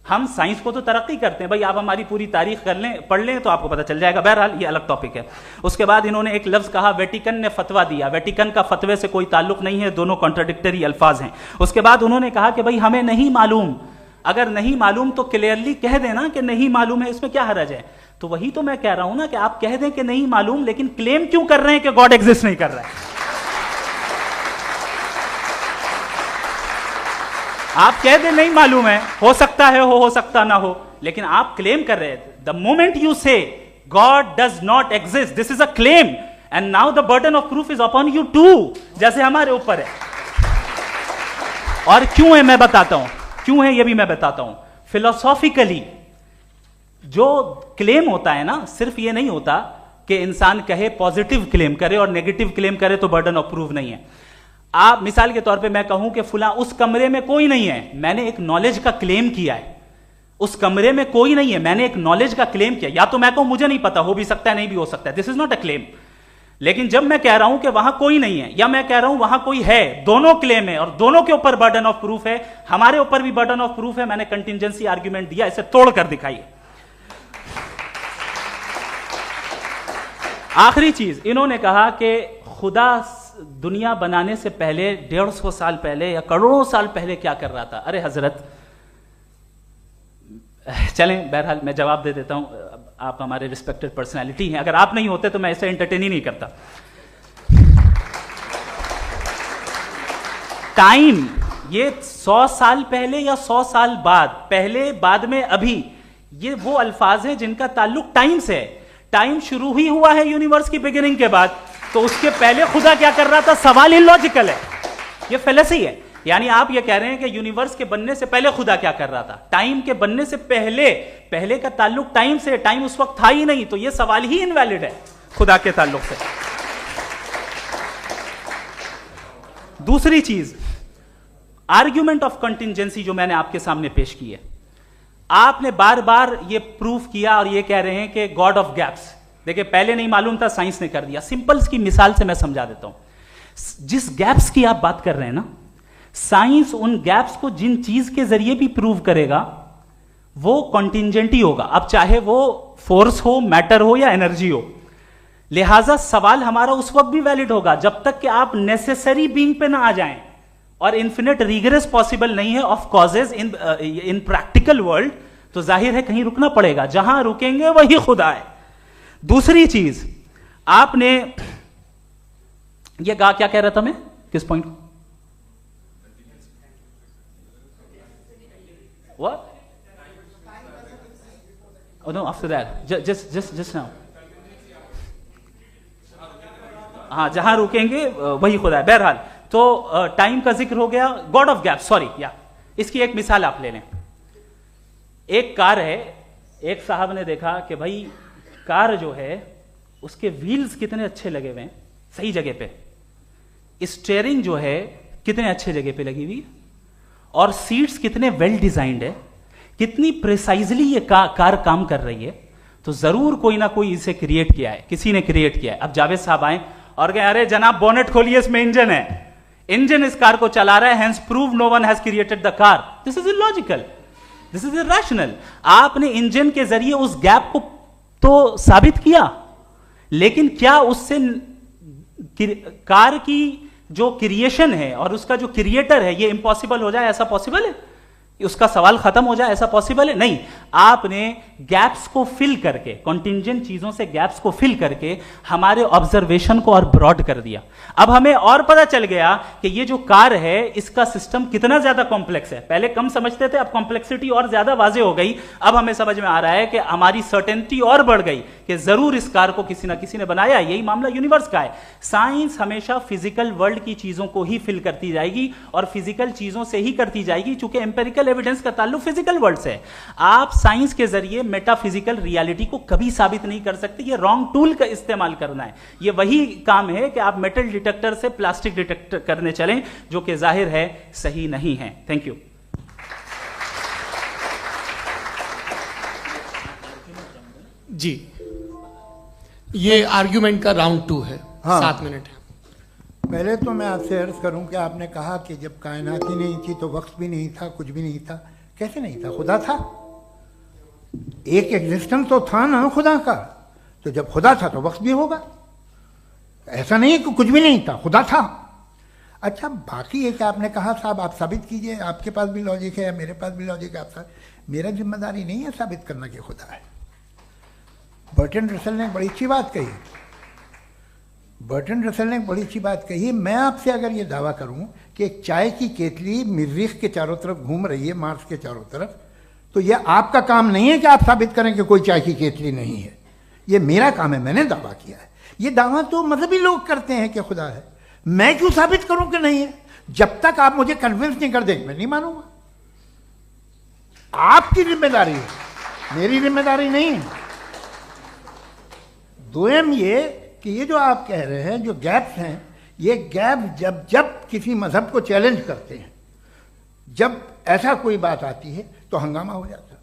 हम साइंस को तो तरक्की करते हैं, भाई आप हमारी पूरी तारीख कर लें, पढ़ लें तो आपको पता चल जाएगा। बहरहाल ये अलग टॉपिक है। उसके बाद इन्होंने एक लफ्ज कहा, वेटिकन ने फतवा दिया। वेटिकन का फतवे से कोई ताल्लुक नहीं है, दोनों कॉन्ट्राडिक्टरी अल्फाज हैं। उसके बाद उन्होंने कहा कि भाई हमें नहीं मालूम। अगर नहीं मालूम तो क्लियरली कह देना कि नहीं मालूम है, इसमें क्या हरज है। तो वही तो मैं कह रहा हूं ना कि आप कह दें कि नहीं मालूम, लेकिन क्लेम क्यों कर रहे हैं कि गॉड एग्जिस्ट नहीं कर रहा है। आप कह दें नहीं मालूम है, हो सकता है हो सकता ना हो, लेकिन आप क्लेम कर रहे हैं। The moment you say God does not exist, this is a claim, and now the burden of proof is upon you too, जैसे हमारे ऊपर है। और क्यों है मैं बताता हूं, क्यों है ये भी मैं बताता हूं। फिलोसॉफिकली जो क्लेम होता है ना, सिर्फ ये नहीं होता कि इंसान कहे पॉजिटिव क्लेम करे और नेगेटिव क्लेम करे तो बर्डन ऑफ प्रूफ नहीं है। आप मिसाल के तौर पे मैं कहूं कि फुला उस कमरे में कोई नहीं है, मैंने एक नॉलेज का क्लेम किया है। उस कमरे में कोई नहीं है, मैंने एक नॉलेज का क्लेम किया। या तो मैं कहूं मुझे नहीं पता, हो भी सकता है नहीं भी हो सकता है, this is not a claim. लेकिन जब मैं कह रहा हूं कि वहां कोई नहीं है, या मैं कह रहा हूं वहां कोई है, दोनों क्लेम है और दोनों के ऊपर बर्डन ऑफ प्रूफ है। हमारे ऊपर भी बर्डन ऑफ प्रूफ है। मैंने कंटिजेंसी आर्ग्यूमेंट दिया, इसे तोड़कर दिखाइए। आखिरी चीज, इन्होंने कहा कि खुदा दुनिया बनाने से पहले 150 साल पहले या करोड़ों साल पहले क्या कर रहा था। अरे हजरत, चलें बहरहाल मैं जवाब दे देता हूं। आप हमारे रिस्पेक्टेड पर्सनालिटी हैं, अगर आप नहीं होते तो मैं इसे एंटरटेन ही नहीं करता। टाइम, ये 100 साल पहले या 100 साल बाद, पहले बाद में अभी, ये वो अल्फाज हैं जिनका ताल्लुक टाइम से है। टाइम शुरू ही हुआ है यूनिवर्स की बिगिनिंग के बाद। तो उसके पहले खुदा क्या कर रहा था? सवाल इलॉजिकल है, ये फेलेसी है। यानी आप ये कह रहे हैं कि यूनिवर्स के बनने से पहले खुदा क्या कर रहा था? टाइम के बनने से पहले, पहले का ताल्लुक टाइम से, टाइम उस वक्त था ही नहीं, तो ये सवाल ही इनवैलिड है खुदा के ताल्लुक से। दूसरी चीज, आर्ग्यूमेंट ऑफ कंटिंजेंसी जो मैंने आपके सामने पेश की है, आपने बार बार ये प्रूफ किया और ये कह रहे हैं कि गॉड ऑफ गैप्स। देखिए, पहले नहीं मालूम था, साइंस ने कर दिया। सिंपल्स की मिसाल से मैं समझा देता हूं। जिस गैप्स की आप बात कर रहे हैं ना, साइंस उन गैप्स को जिन चीज के जरिए भी प्रूव करेगा वो कॉन्टिंजेंट ही होगा, अब चाहे वो फोर्स हो, मैटर हो या एनर्जी हो। लिहाजा सवाल हमारा उस वक्त भी वैलिड होगा जब तक कि आप नेसेसरी बीइंग पे ना आ जाएं, और इन्फिनिट रिग्रेस पॉसिबल नहीं है of causes in practical world, तो जाहिर है कहीं रुकना पड़ेगा, जहां रुकेंगे वही खुदा है। दूसरी चीज, आपने ये कहा, क्या कह रहा था मैं, किस पॉइंट को? What? Oh no, after that. Just now. हाँ, जहां रुकेंगे वही खुदा है। बहरहाल, तो टाइम का जिक्र हो गया, गॉड ऑफ गैप, सॉरी या इसकी एक मिसाल आप ले लें। एक कार है, एक साहब ने देखा कि भाई कार जो है उसके व्हील्स कितने अच्छे लगे हुए हैं सही जगह पे, स्टीयरिंग जो है कितने अच्छे जगह पे लगी हुई है, और सीट्स कितने वेल डिजाइंड है, कितनी प्रिसाइजली ये कार काम कर रही है, तो जरूर कोई ना कोई इसे क्रिएट किया है, किसी ने क्रिएट किया है। अब जावेद साहब आए और कहे, अरे जनाब बोनेट खोलिए, इसमें इंजन है, इंजन इस कार को चला रहा है, hence prove no one has created the car. This is illogical, this is irrational. आपने इंजन के जरिए उस गैप को तो साबित किया, लेकिन क्या उससे कार की जो क्रिएशन है और उसका जो क्रिएटर है ये इम्पॉसिबल हो जाए? ऐसा पॉसिबल है? उसका सवाल खत्म हो जाए, ऐसा पॉसिबल है? नहीं। आपने गैप्स को फिल करके, कॉन्टिंजेंट चीजों से गैप्स को फिल करके हमारे ऑब्जर्वेशन को और ब्रॉड कर दिया। अब हमें और पता चल गया कि ये जो कार है इसका सिस्टम कितना ज्यादा कॉम्प्लेक्स है। पहले कम समझते थे, अब कॉम्प्लेक्सिटी और ज्यादा वाजे हो गई। अब हमें समझ में आ रहा है कि हमारी सर्टेनिटी और बढ़ गई कि जरूर इस कार को किसी ना किसी ने बनाया। यही मामला यूनिवर्स का है। साइंस हमेशा फिजिकल वर्ल्ड की चीजों को ही फिल करती जाएगी और फिजिकल चीजों से ही करती जाएगी, चूंकि एम्पेरिकल एविडेंस का ताल्लुक फिजिकल वर्ल्ड से है। आप साइंस के जरिए मेटाफिजिकल रियलिटी को कभी साबित नहीं कर सकते। ये रॉन्ग टूल का इस्तेमाल करना है। ये वही काम है कि आप मेटल डिटेक्टर से प्लास्टिक डिटेक्टर करने चलें, जो कि जाहिर है सही नहीं है। Thank you. जी, ये आर्ग्यूमेंट का राउंड 2 है। हाँ। 7 मिनट है। पहले तो मैं आपसे अर्ज करूं कि आपने कहा कि जब कायनात ही नहीं थी तो वक्त भी नहीं था, कुछ भी नहीं था। कैसे नहीं था? खुदा था। एक एग्जिस्टेंस तो था ना खुदा का। तो जब खुदा था तो वक्त भी होगा। ऐसा नहीं है कि कुछ भी नहीं था, खुदा था। अच्छा, बाकी एक आपने कहा साहब आप साबित कीजिए, आपके पास भी लॉजिक है, मेरे पास भी लॉजिक है। आप मेरा जिम्मेदारी नहीं है साबित करना कि खुदा है। बर्टन रसल ने बड़ी अच्छी बात कही। बर्टन रसल ने बड़ी अच्छी बात कही। मैं आपसे अगर ये दावा करूं कि एक चाय की केतली मरीख के चारों तरफ घूम रही है, मार्स के चारों तरफ, तो यह आपका काम नहीं है कि आप साबित करें कि कोई चाय की केतली नहीं है। ये मेरा काम है, मैंने दावा किया है। ये दावा तो मजहबी लोग करते हैं कि खुदा है। मैं क्यों साबित करूं कि नहीं है? जब तक आप मुझे कन्विंस नहीं कर देंगे मैं नहीं मानूंगा। आपकी जिम्मेदारी है, मेरी जिम्मेदारी नहीं है। दोयम ये कि ये जो आप कह रहे हैं जो गैप्स हैं, ये गैप जब जब किसी मजहब को चैलेंज करते हैं, जब ऐसा कोई बात आती है तो हंगामा हो जाता है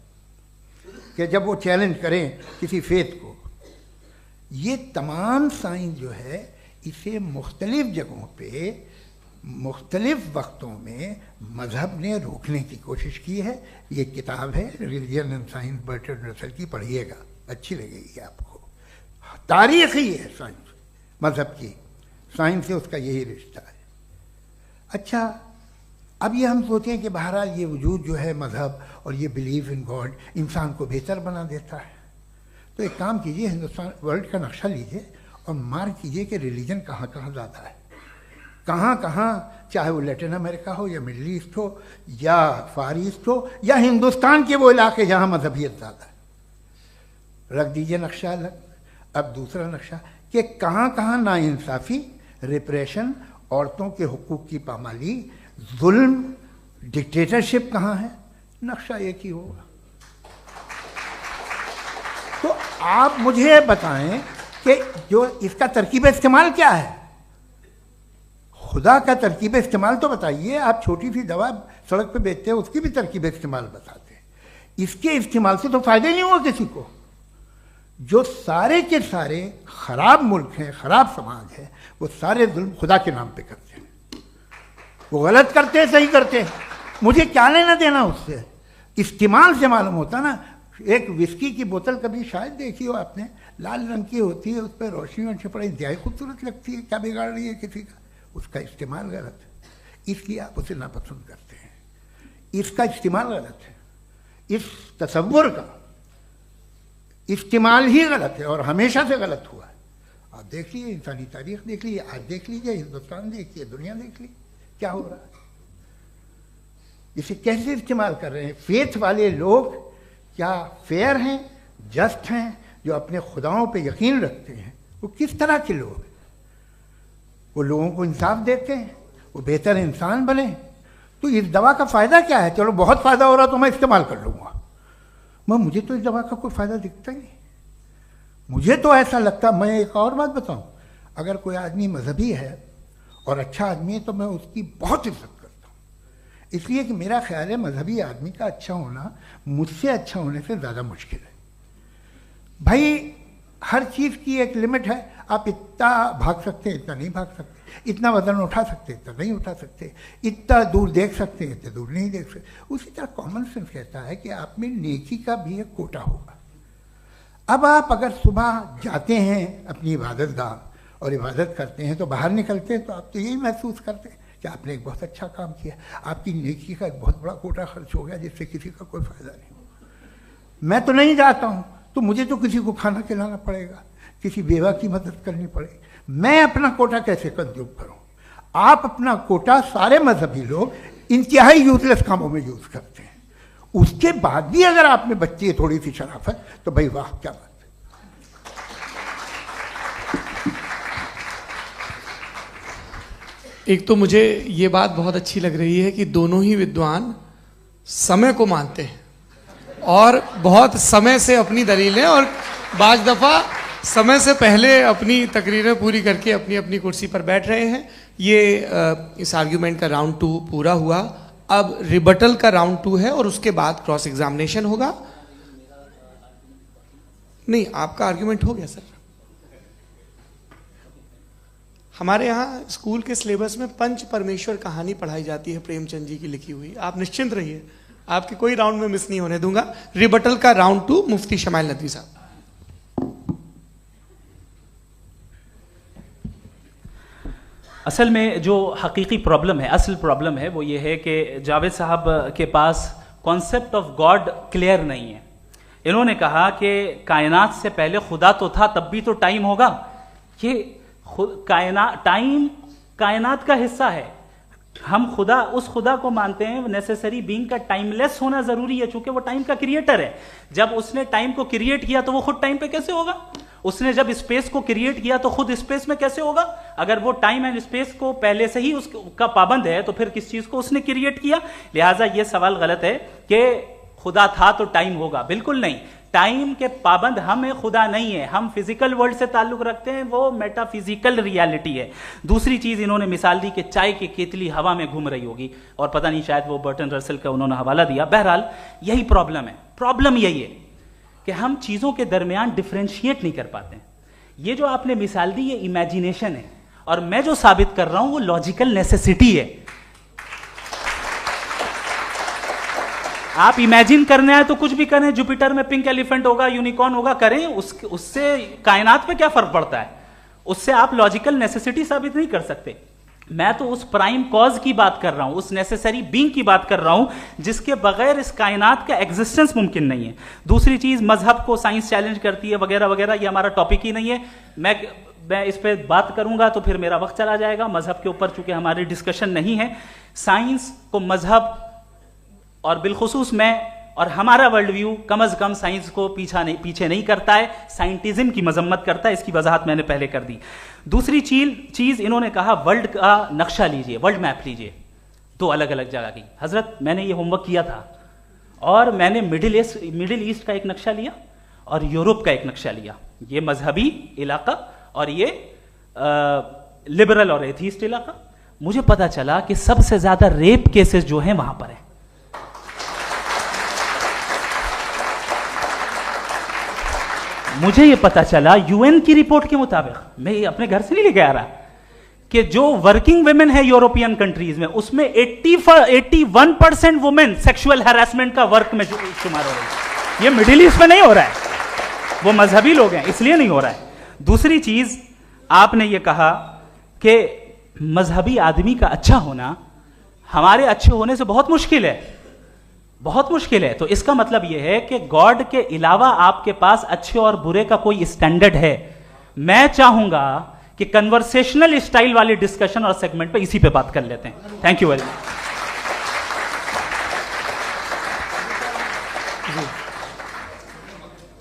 कि जब वो चैलेंज करें किसी फेथ को। ये तमाम साइंस जो है इसे मुख्तलिफ जगहों पे मुख्तलिफ वक्तों में मजहब ने रोकने की कोशिश की है। ये किताब है religion and science, Burton Russell की, पढ़िएगा, अच्छी लगेगी आपको। तारीख ही है साइंस, मजहब की साइंस से उसका यही रिश्ता है। अच्छा, अब ये हम सोचें कि बहरहाल ये वजूद जो है मजहब और ये बिलीव इन गॉड इंसान को बेहतर बना देता है। तो एक काम कीजिए, हिंदुस्तान वर्ल्ड का नक्शा लीजिए और मार्क कीजिए कि रिलीजन कहाँ कहाँ ज़्यादा है, कहाँ कहाँ, चाहे वो लैटिन अमेरिका हो या मिडल ईस्ट हो या फार ईस्ट हो या हिंदुस्तान के वो इलाके जहाँ मजहबियत ज़्यादा है। रख दीजिए नक्शा अलग। अब दूसरा नक्शा, कि कहाँ कहाँ नाइंसाफ़ी, रिप्रेशन, औरतों के हुकूक की पामाली, जुल्म, डिक्टेटरशिप कहाँ है, नक्शा एक ही होगा। तो आप मुझे बताएं कि जो इसका तरकीब इस्तेमाल क्या है, खुदा का तरकीब इस्तेमाल तो बताइए। आप छोटी सी दवा सड़क पे बेचते हैं, उसकी भी तरकीब इस्तेमाल बताते हैं। इसके इस्तेमाल से तो फायदे नहीं हुआ किसी को। जो सारे के सारे खराब मुल्क हैं, खराब समाज है, वो सारे जुल्म खुदा के नाम पे करते हैं। वो गलत करते हैं, सही करते हैं, मुझे क्या लेना देना उससे। इस्तेमाल से मालूम होता ना। एक विस्की की बोतल कभी शायद देखी हो आपने, लाल रंग की होती है, उस पर रोशनी और छपड़ा इंतहाई खूबसूरत लगती है, क्या बिगाड़ रही है किसी का। उसका इस्तेमाल गलत है, इसलिए आप उसे नापसंद करते हैं। इसका इस्तेमाल गलत है, इस तसव्वुर का इस्तेमाल ही गलत है और हमेशा से गलत हुआ है। आप देख लीजिए, इंसानी तारीख देख लीजिए, आज देख लीजिए, हिंदुस्तान देखिए, दुनिया देख लीजिए क्या हो रहा है। इसे कैसे इस्तेमाल कर रहे हैं फेथ वाले लोग। क्या फेयर हैं, जस्ट हैं, जो अपने खुदाओं पे यकीन रखते हैं, वो किस तरह के लोग हैं। वो लोगों को इंसाफ देते हैं, वो बेहतर इंसान बने। तो इस दवा का फ़ायदा क्या है। चलो बहुत फ़ायदा हो रहा तो मैं इस्तेमाल कर लूँगा, मुझे तो इस दवा का कोई फ़ायदा दिखता ही नहीं। मुझे तो ऐसा लगता, मैं एक और बात बताऊं, अगर कोई आदमी मजहबी है और अच्छा आदमी है तो मैं उसकी बहुत इज्जत करता हूँ, इसलिए कि मेरा ख्याल है मजहबी आदमी का अच्छा होना मुझसे अच्छा होने से ज़्यादा मुश्किल है। भाई हर चीज़ की एक लिमिट है। आप इतना भाग सकते हैं, इतना नहीं भाग सकते, इतना वजन उठा सकते, इतना नहीं उठा सकते, इतना दूर देख सकते हैं, इतना दूर नहीं देख सकते। उसी तरह कॉमन सेंस कहता है कि आप में नेकी का भी एक कोटा होगा। अब आप अगर सुबह जाते हैं अपनी इबादत गाह और इबादत करते हैं, तो बाहर निकलते हैं तो आप तो यही महसूस करते हैं कि आपने एक बहुत अच्छा काम किया, आपकी नेकी का एक बहुत बड़ा कोटा खर्च हो गया जिससे किसी का कोई फ़ायदा नहीं हो। मैं तो नहीं जाता हूँ तो मुझे तो किसी को खाना खिलाना पड़ेगा, किसी बेवा की मदद करनी पड़ेगी। मैं अपना कोटा कैसे कंज्यूम करूं। आप अपना कोटा, सारे मजहबी लोग इंतहाई यूजलेस कामों में यूज करते हैं। उसके बाद भी अगर आप में बच्ची है थोड़ी सी शराफत, तो भाई वाह क्या बात है। एक तो मुझे ये बात बहुत अच्छी लग रही है कि दोनों ही विद्वान समय को मानते हैं और बहुत समय से अपनी दलीलें और बाज दफा समय से पहले अपनी तकरीरें पूरी करके अपनी अपनी कुर्सी पर बैठ रहे हैं। ये इस आर्ग्यूमेंट का राउंड 2 पूरा हुआ। अब रिबटल का राउंड 2 है और उसके बाद क्रॉस एग्जामिनेशन होगा। नहीं, आपका आर्ग्यूमेंट हो गया सर। हमारे यहाँ स्कूल के सिलेबस में पंच परमेश्वर कहानी पढ़ाई जाती है, प्रेमचंद जी की लिखी हुई। आप निश्चिंत रहिए, आपके कोई राउंड में मिस नहीं होने दूंगा। रिबटल का राउंड 2, मुफ्ती शमाइल नदवी साहब। असल में जो हकीकी प्रॉब्लम है, असल प्रॉब्लम है, वो ये है कि जावेद साहब के पास कॉन्सेप्ट ऑफ गॉड क्लियर नहीं है। इन्होंने कहा कि कायनात से पहले खुदा तो था, तब भी तो टाइम होगा। ये टाइम कायनात का हिस्सा है। हम खुदा, उस खुदा को मानते हैं, नेसेसरी बीइंग का टाइमलेस होना जरूरी है, चूंकि वो टाइम का क्रिएटर है। जब उसने टाइम को क्रिएट किया तो वो खुद टाइम पे कैसे होगा। उसने जब स्पेस को क्रिएट किया तो खुद स्पेस में कैसे होगा। अगर वो टाइम एंड स्पेस को पहले से ही उसका पाबंद है तो फिर किस चीज को उसने क्रिएट किया। लिहाजा ये सवाल गलत है कि खुदा था तो टाइम होगा, बिल्कुल नहीं। टाइम के पाबंद हम है, खुदा नहीं है। हम फिजिकल वर्ल्ड से ताल्लुक रखते हैं, वो मेटाफिजिकल रियलिटी है। दूसरी चीज इन्होंने मिसाल दी कि चाय की केतली हवा में घूम रही होगी, और पता नहीं शायद वो बर्टन रसल का उन्होंने हवाला दिया। बहरहाल यही प्रॉब्लम है। प्रॉब्लम यही है कि हम चीजों के दरमियान डिफरेंशिएट नहीं कर पाते। ये जो आपने मिसाल दी ये इमेजिनेशन है, और मैं जो साबित कर रहा हूं वो लॉजिकल नेसेसिटी है। आप इमेजिन करने आए तो कुछ भी करें, जुपिटर में पिंक एलिफेंट होगा, यूनिकॉर्न होगा, करें, उससे कायनात पे क्या फर्क पड़ता है। उससे आप लॉजिकल नेसेसिटी साबित नहीं कर सकते। मैं तो उस प्राइम कॉज की बात कर रहा हूं, उस नेसेसरी बीइंग की बात कर रहा हूं जिसके बगैर इस कायनात का एग्जिस्टेंस मुमकिन नहीं है। दूसरी चीज, मजहब को साइंस चैलेंज करती है वगैरह वगैरह, ये हमारा टॉपिक ही नहीं है। मैं इस पे बात करूंगा तो फिर मेरा वक्त चला जाएगा। मजहब के ऊपर चूंकि हमारी डिस्कशन नहीं है, साइंस को मजहब और बिलखुसूस मैं और हमारा वर्ल्ड व्यू कम से कम साइंस को पीछे नहीं करता है, साइंटिज्म की मजम्मत करता है। इसकी वजाहत मैंने पहले कर दी। दूसरी चीज इन्होंने कहा वर्ल्ड का नक्शा लीजिए, वर्ल्ड मैप लीजिए, 2 अलग अलग जगह की। हजरत मैंने ये होमवर्क किया था और मैंने मिडिल ईस्ट का एक नक्शा लिया और यूरोप का एक नक्शा लिया, ये मजहबी इलाका और ये लिबरल और एथीस्ट इलाका। मुझे पता चला कि सबसे ज्यादा रेप केसेस जो हैं वहां पर है। मुझे ये पता चला यूएन की रिपोर्ट के मुताबिक, मैं ये अपने घर से नहीं लेके आ रहा, कि जो वर्किंग वुमेन है यूरोपियन कंट्रीज में, उसमें 81% वुमेन सेक्सुअल हैरेसमेंट का वर्क में शुमार हो रही है। ये मिडिल ईस्ट में नहीं हो रहा है, वो मजहबी लोग हैं इसलिए नहीं हो रहा है। दूसरी चीज आपने ये कहा कि मजहबी आदमी का अच्छा होना हमारे अच्छे होने से बहुत मुश्किल है, बहुत मुश्किल है। तो इसका मतलब यह है कि गॉड के अलावा आपके पास अच्छे और बुरे का कोई स्टैंडर्ड है। मैं चाहूंगा कि कन्वर्सेशनल स्टाइल वाली डिस्कशन और सेगमेंट पे इसी पे बात कर लेते हैं। Thank you very much.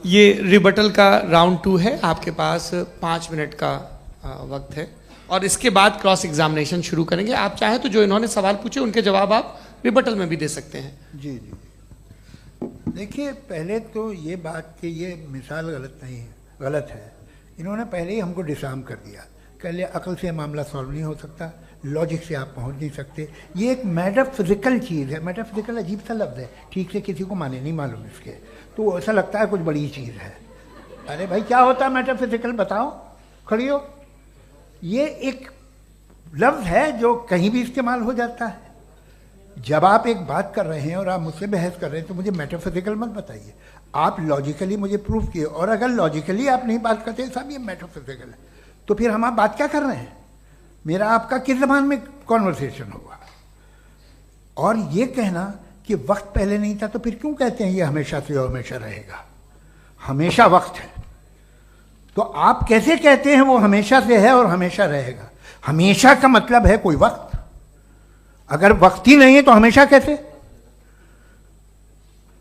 ये रिबटल का राउंड 2 है, आपके पास 5 मिनट का वक्त है और इसके बाद क्रॉस एग्जामिनेशन शुरू करेंगे। आप चाहे तो जो इन्होंने सवाल पूछे उनके जवाब आप रिबटल में भी दे सकते हैं। जी जी, देखिए पहले तो ये बात कि ये मिसाल गलत है। इन्होंने पहले ही हमको डिसार्म कर दिया, कह लिया अकल से मामला सॉल्व नहीं हो सकता, लॉजिक से आप पहुंच नहीं सकते, ये एक मेटाफिजिकल चीज़ है। मेटाफिजिकल अजीब सा लफ्ज़ है, ठीक से किसी को माने नहीं मालूम इसके, तो ऐसा लगता है कुछ बड़ी चीज़ है। अरे भाई क्या होता है मेटाफिजिकल, बताओ, खड़ी हो। ये एक लफ्ज़ है जो कहीं भी इस्तेमाल हो जाता है। जब आप एक बात कर रहे हैं और आप मुझसे बहस कर रहे हैं तो मुझे मेटाफिजिकल मत बताइए, आप लॉजिकली मुझे प्रूव किए। और अगर लॉजिकली आप नहीं बात करते साहब ये मेटाफिजिकल है, तो फिर हम आप बात क्या कर रहे हैं? मेरा आपका किस ज़बान में कॉन्वर्सेशन होगा? और ये कहना कि वक्त पहले नहीं था, तो फिर क्यों कहते हैं ये हमेशा से और हमेशा रहेगा? हमेशा वक्त है, तो आप कैसे कहते हैं वो हमेशा से है और हमेशा रहेगा? हमेशा का मतलब है कोई वक्त, अगर वक्त ही नहीं है तो हमेशा कैसे?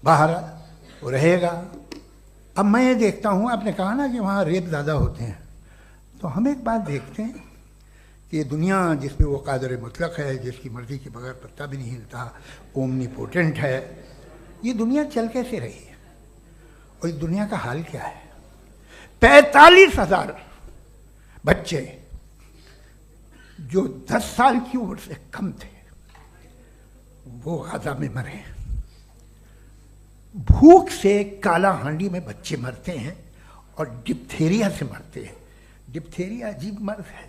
बाहर वो रहेगा। अब मैं ये देखता हूँ, आपने कहा ना कि वहाँ रेप ज़्यादा होते हैं, तो हम एक बात देखते हैं कि ये दुनिया जिसमें वो कादर मुतलक है, जिसकी मर्जी के बगैर पत्ता भी नहीं हिलता, ओमनीपोटेंट है, ये दुनिया चल कैसे रही है? और इस दुनिया का हाल क्या है? 45,000 बच्चे जो 10 साल की उम्र से कम थे वो गाजा में मरे। भूख से काला हांडी में बच्चे मरते हैं और डिप्थेरिया से मरते हैं। डिप्थेरिया अजीब मर्ज है,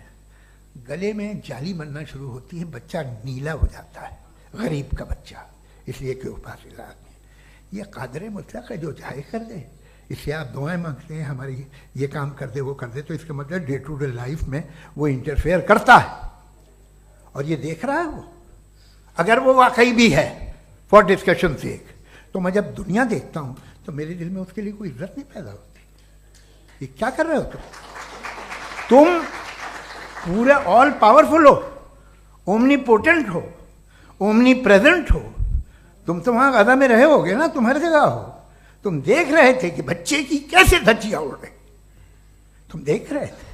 गले में जाली बनना शुरू होती है, बच्चा नीला हो जाता है, गरीब का बच्चा, इसलिए कि उपास इलाज में। ये कादर मुतलक है, जो चाहे कर दे। इससे आप दुआएं मांगते हैं हमारी ये काम कर दे वो कर दे, तो इसका मतलब डे टू डे लाइफ में वो इंटरफेयर करता है और ये देख रहा है वो। अगर वो वाकई भी है फॉर डिस्कशन सेक, तो मैं जब दुनिया देखता हूँ तो मेरे दिल में उसके लिए कोई इज्जत नहीं पैदा होती। ये क्या कर रहे हो तुम पूरे ऑल पावरफुल हो, ओमनीपोटेंट हो, ओमनी प्रेजेंट हो। तुम तो वहाँ गाजा में रहे होगे ना, तुम हर जगह हो। तुम देख रहे थे कि बच्चे की कैसे धज्जियाँ उड़ रही, तुम देख रहे थे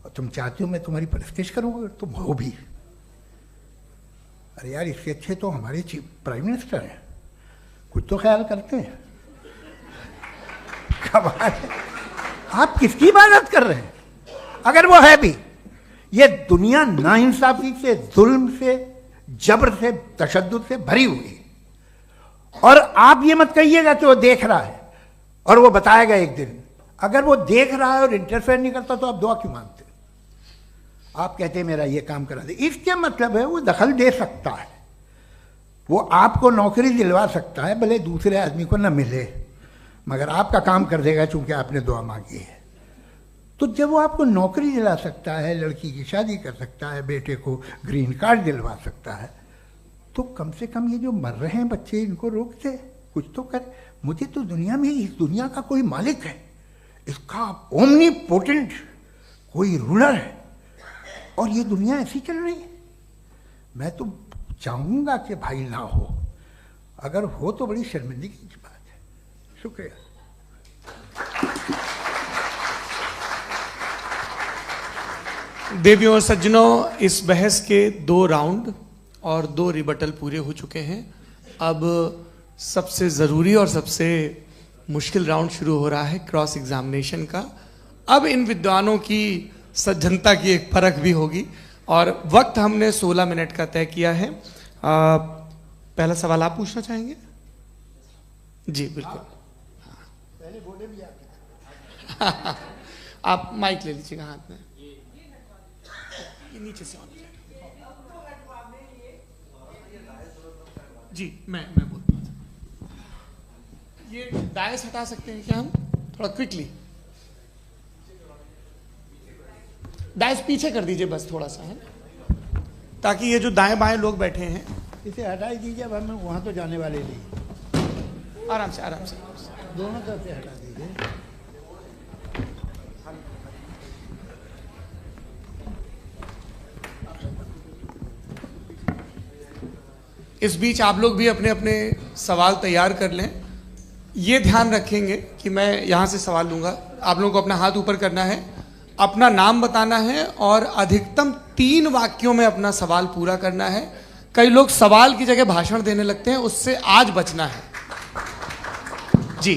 और तुम चाहते हो मैं तुम्हारी परस्तिश करूँगा, तुम हो भी। अरे यार, इससे अच्छे तो हमारे चीफ प्राइम मिनिस्टर हैं, कुछ तो ख्याल करते हैं। कमाल है, आप किसकी इबादत कर रहे हैं? अगर वो है भी, ये दुनिया नाइंसाफी से, जुल्म से, जबर से, तशद्दुद से भरी हुई है। और आप ये मत कहिएगा कि वो देख रहा है और वो बताएगा एक दिन। अगर वो देख रहा है और इंटरफेयर नहीं करता तो आप दुआ क्यों मांगते? आप कहते हैं मेरा ये काम करा दे, इसके मतलब है वो दखल दे सकता है, वो आपको नौकरी दिलवा सकता है, भले दूसरे आदमी को ना मिले, मगर आपका काम कर देगा चूंकि आपने दुआ मांगी है। तो जब वो आपको नौकरी दिला सकता है, लड़की की शादी कर सकता है, बेटे को ग्रीन कार्ड दिलवा सकता है, तो कम से कम ये जो मर रहे हैं बच्चे, इनको रोक दे, कुछ तो कर। मुझे तो दुनिया में, इस दुनिया का कोई मालिक है, इसका ओमनीपोटेंट कोई रूलर है, और ये दुनिया ऐसी चल रही है। मैं तो चाहूँगा कि भाई ना हो। अगर हो तो बड़ी शर्मिंदगी की बात है। शुक्रिया। देवियों और सज्जनों, इस बहस के 2 राउंड और 2 रिबटल पूरे हो चुके हैं। अब सबसे ज़रूरी और सबसे मुश्किल राउंड शुरू हो रहा है, क्रॉस एग्जामिनेशन का। अब इन विद्वानों की सज्जनता की एक परख भी होगी और वक्त हमने 16 मिनट का तय किया है। पहला सवाल आप पूछना चाहेंगे? जी बिल्कुल। पहले बोले भी आप माइक ले लीजिएगा हाथ में, ये नीचे से जी। मैं बोलता हूँ, ये डायस हटा सकते हैं क्या हम थोड़ा क्विकली? डायस पीछे कर दीजिए बस थोड़ा सा, है, ताकि ये जो दाएं बाएं लोग बैठे हैं इसे हटा ही दीजिए। अब हम वहाँ तो जाने वाले नहीं। आराम से आराम से दोनों तरफ से हटा दीजिए। इस बीच आप लोग भी अपने अपने सवाल तैयार कर लें। ये ध्यान रखेंगे कि मैं यहाँ से सवाल लूँगा, आप लोगों को अपना हाथ ऊपर करना है, अपना नाम बताना है और अधिकतम 3 वाक्यों में अपना सवाल पूरा करना है। कई लोग सवाल की जगह भाषण देने लगते हैं, उससे आज बचना है। जी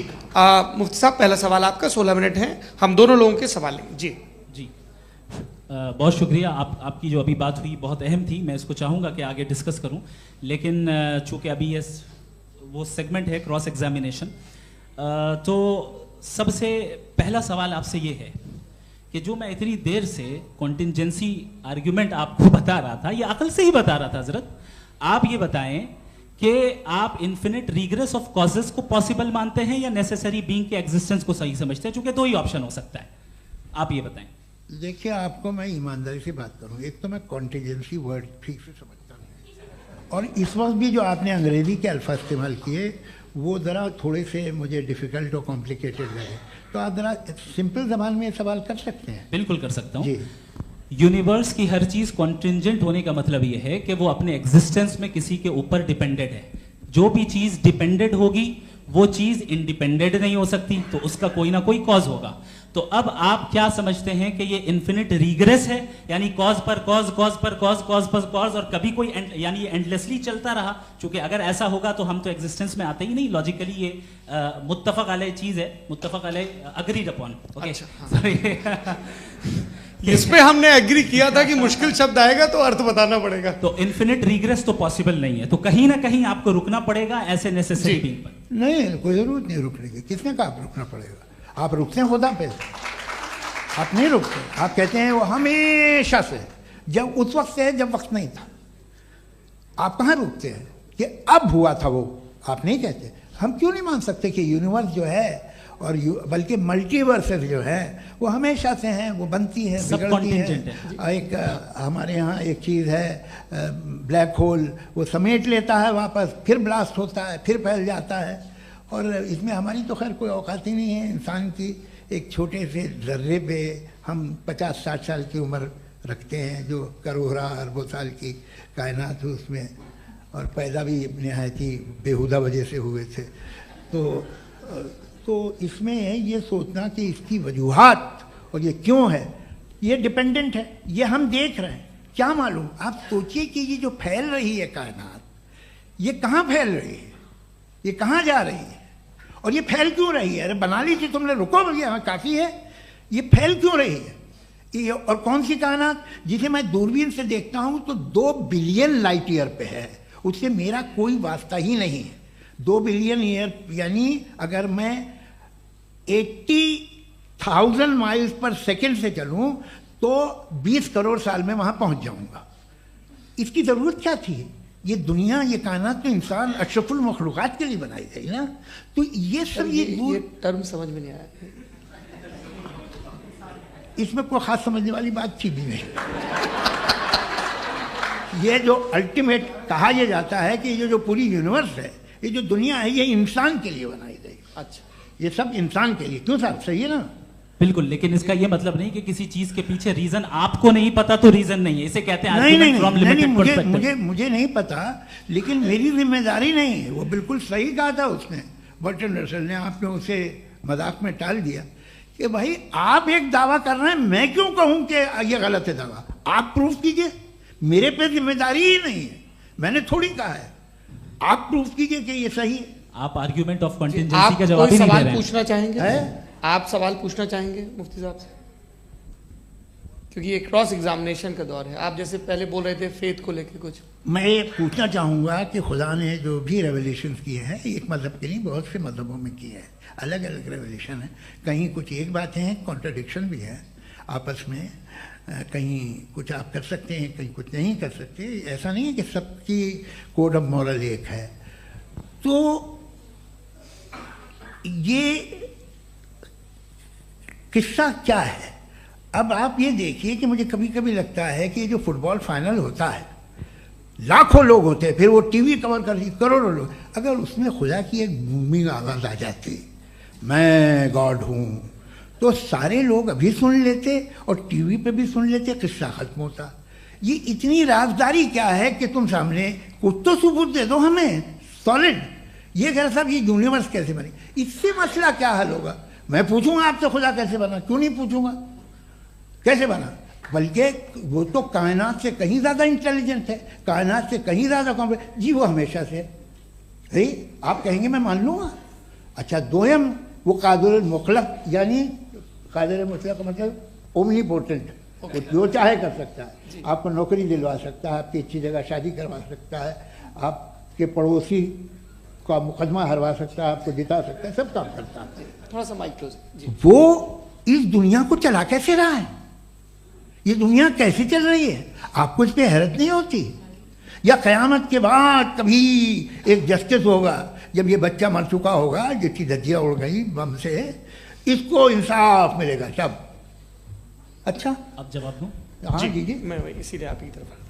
मुफ्ती साहब, पहला सवाल आपका, 16 मिनट हैं, हम दोनों लोगों के सवाल लेंगे। जी जी बहुत शुक्रिया। आपकी जो अभी बात हुई बहुत अहम थी, मैं इसको चाहूँगा कि आगे डिस्कस करूँ, लेकिन चूँकि अभी ये वो सेगमेंट है क्रॉस एग्जामिनेशन, तो सबसे पहला सवाल आपसे ये है कि जो मैं इतनी देर से कॉन्टिंजेंसी आर्ग्यूमेंट आपको बता रहा था, ये अकल से ही बता रहा था हजरत, आप ये बताएं कि आप इन्फिनिट रिग्रेस ऑफ कॉजेस को पॉसिबल मानते हैं या नेसेसरी बीइंग के एग्जिस्टेंस को सही समझते हैं? क्योंकि 2 ही ऑप्शन हो सकता है, आप ये बताएं। देखिए, आपको मैं ईमानदारी से बात करूं, एक तो मैं कॉन्टिजेंसी वर्ड ठीक से समझता नहीं, और इस वक्त भी जो आपने अंग्रेजी के अल्फाज इस्तेमाल किए वो ज़रा थोड़े से मुझे डिफ़िकल्ट और कॉम्प्लिकेटेड लगे, तो आप ज़रा सिंपल ज़बान में सवाल कर सकते हैं? बिल्कुल कर सकता हूँ जी। यूनिवर्स की हर चीज कॉन्टिंजेंट होने का मतलब यह है कि वो अपने एग्जिस्टेंस में किसी के ऊपर डिपेंडेंट है। जो भी चीज डिपेंडेंट होगी वो चीज इंडिपेंडेंट नहीं हो सकती, तो उसका कोई ना कोई कॉज होगा। तो अब आप क्या समझते हैं कि ये इन्फिनिट रिग्रेस है, यानी कॉज पर कॉज, कॉज पर कॉज, कॉज पर कॉज, और कभी कोई यानी ये एंडलेसली चलता रहा? क्योंकि अगर ऐसा होगा तो हम तो एग्जिस्टेंस में आते ही नहीं। लॉजिकली ये मुत्तफक अलैह चीज है, मुत्तफक अलैह अग्रीड अपॉन। ओके, इस पे हमने एग्री किया था कि मुश्किल शब्द आएगा तो अर्थ बताना पड़ेगा। तो इन्फिनिट रिग्रेस तो पॉसिबल नहीं है, तो कहीं ना कहीं आपको रुकना पड़ेगा ऐसे नेसेसरी बीइंग पर। नहीं, कोई जरूरत नहीं रुकने की। किसने कहा आप रुकना पड़ेगा? आप रुकते हैं खुदा पे, आप नहीं रुकते। आप कहते हैं वो हमेशा से, जब उस वक्त से है जब वक्त नहीं था। आप कहाँ रुकते हैं कि अब हुआ था वो? आप नहीं कहते। हम क्यों नहीं मान सकते कि यूनिवर्स जो है और बल्कि मल्टीवर्सेस जो है वो हमेशा से हैं, वो बनती है, बिगड़ती है। एक हमारे यहाँ एक चीज़ है ब्लैक होल, वो समेट लेता है वापस, फिर ब्लास्ट होता है, फिर फैल जाता है। और इसमें हमारी तो खैर कोई औकात ही नहीं है इंसान की। एक छोटे से ज़र्रे पे हम 50-60 साल की उम्र रखते हैं, जो करोड़ों अरबों साल की कायनात है उसमें, और पैदा भी नहायत ही बेहुदा वजह से हुए थे। तो इसमें ये सोचना कि इसकी वजूहात और ये क्यों है, ये डिपेंडेंट है, ये हम देख रहे हैं। क्या मालूम, आप सोचिए कि ये जो फैल रही है कायनात, ये कहाँ फैल रही है, ये कहाँ जा रही है, और ये फैल क्यों रही है? अरे बना ली थी तुमने, रुको भैया, काफ़ी है। ये फैल क्यों रही है? ये और कौन सी कायनात जिसे मैं दूरबीन से देखता हूँ तो 2 बिलियन लाइट ईयर पे है, उससे मेरा कोई वास्ता ही नहीं है। 2 बिलियन ईयर यानी अगर मैं 80,000 माइल्स पर सेकेंड से चलूं तो 20 करोड़ साल में वहां पहुंच जाऊंगा। इसकी जरूरत क्या थी? ये दुनिया, ये कायनात तो इंसान अशरफुल मखलूकात के लिए बनाई गई ना। तो ये सब ये टर्म समझ में नहीं आया, इसमें कोई खास समझने वाली बात थी भी नहीं। ये जो अल्टीमेट कहा यह जाता है कि ये जो पूरी यूनिवर्स है, ये जो दुनिया है, ये इंसान के लिए बनाई गई। अच्छा, ये सब इंसान के लिए। क्यों साहब, सही है ना? बिल्कुल, लेकिन इसका ये मतलब नहीं कि किसी चीज के पीछे रीजन आपको नहीं पता तो रीजन नहीं है, इसे कहते हैं नहीं, argument from limited perspective। मुझे नहीं पता, लेकिन मेरी जिम्मेदारी नहीं है। वो बिल्कुल सही कहा था उसने, बर्टन रसल ने, आपने उसे मजाक में टाल दिया कि भाई आप एक दावा कर रहे हैं, मैं क्यों कहूं कि ये गलत है दावा, आप प्रूफ कीजिए, मेरे पे जिम्मेदारी ही नहीं है, मैंने थोड़ी कहा है, आप प्रूफ कीजिए कि ये सही है। आप आर्ग्यूमेंट ऑफ कंटिजेंसी आप का जवाब कोई ही नहीं दे सवाल रहे हैं। पूछना चाहेंगे? है? आप सवाल पूछना चाहेंगे मुफ्ती साहब से? क्योंकि ये क्रॉस एग्जामिनेशन का दौर है। आप जैसे पहले बोल रहे थे फेथ को लेके कुछ। मैं ये पूछना चाहूँगा कि खुदा ने जो भी रेवलेशन किए हैं, एक मज़हब के नहीं बहुत से मज़हबों में किए हैं, अलग अलग रेवलेशन है, कहीं कुछ एक बातें हैं, कॉन्ट्रडिक्शन भी है आपस में, कहीं कुछ आप कर सकते हैं, कहीं कुछ नहीं कर सकते, ऐसा नहीं है कि सबकी कोड ऑफ मॉरल एक है। तो ये किस्सा क्या है? अब आप ये देखिए कि मुझे कभी कभी लगता है कि जो फुटबॉल फाइनल होता है, लाखों लोग होते हैं, फिर वो टीवी कवर कर रही करोड़ों लोग, अगर उसमें खुदा की एक बूमिंग आवाज़ आ जाती, मैं गॉड हूँ, तो सारे लोग अभी सुन लेते और टीवी पे भी सुन लेते, किस्सा खत्म होता। ये इतनी राजदारी क्या है कि तुम सामने कुछ तो सबूत दे दो हमें सॉलिड। ये कह साहब ये यूनिवर्स कैसे बनी, इससे मसला क्या हल होगा? मैं पूछूंगा आपसे खुदा कैसे बना? क्यों नहीं पूछूंगा कैसे बना? बल्कि वो तो कायनात से कहीं ज़्यादा इंटेलिजेंट है, कायनात से कहीं ज़्यादा कॉम्प्लेक्स। जी वो हमेशा से है, आप कहेंगे मैं मान लूँगा। अच्छा दोयम वो कादिर मुतलक, यानी कादिर मुतलक का मतलब ओमनीपोटेंट, वो जो चाहे कर सकता है, आपको नौकरी दिलवा सकता है, आपकी अच्छी जगह शादी करवा सकता है, आपके पड़ोसी का मुकदमा हरवा सकता है, आपको जिता सकता है, सब काम करता है। थोड़ा सा माइक क्लोज जी। वो इस दुनिया को चला कैसे रहा है? ये दुनिया कैसे चल रही है? आपको इस पर हैरत नहीं होती? या क़यामत के बाद कभी एक जस्टिस होगा, जब ये बच्चा मर चुका होगा जिसकी धज्जियाँ उड़ गई बम से, इसको इंसाफ मिलेगा तब? अच्छा अब जवाब दूं? हाँ जी, मैं वही इसीलिए आप की तरफ आता।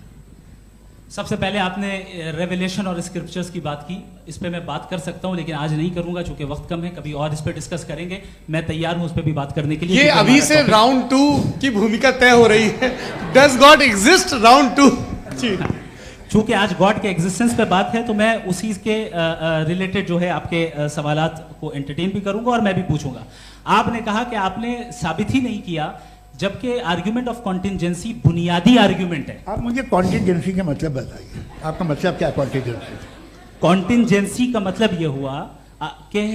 सबसे पहले आपने रेवलेशन और स्क्रिप्चर्स की बात की, इस पे मैं बात कर सकता हूं लेकिन आज नहीं करूंगा चूंकि वक्त कम है, कभी और इस पे डिस्कस करेंगे। मैं तैयार हूं उस पे भी बात करने के लिए। ये अभी से राउंड 2 की भूमिका तय हो रही है। Does God exist round 2? चूंकि आज गॉड के एग्जिस्टेंस पे बात है तो मैं उसी के रिलेटेड जो है आपके सवालात को एंटरटेन भी करूंगा और मैं भी पूछूंगा। आपने कहा कि आपने साबित ही नहीं किया, जबकि आर्ग्यूमेंट ऑफ कॉन्टिजेंसी बुनियादी आर्ग्यूमेंट है। आप मुझे कॉन्टिजेंसी का मतलब बताइए, आपका मतलब क्या कॉन्टिजेंसी? कॉन्टिजेंसी का मतलब यह हुआ कि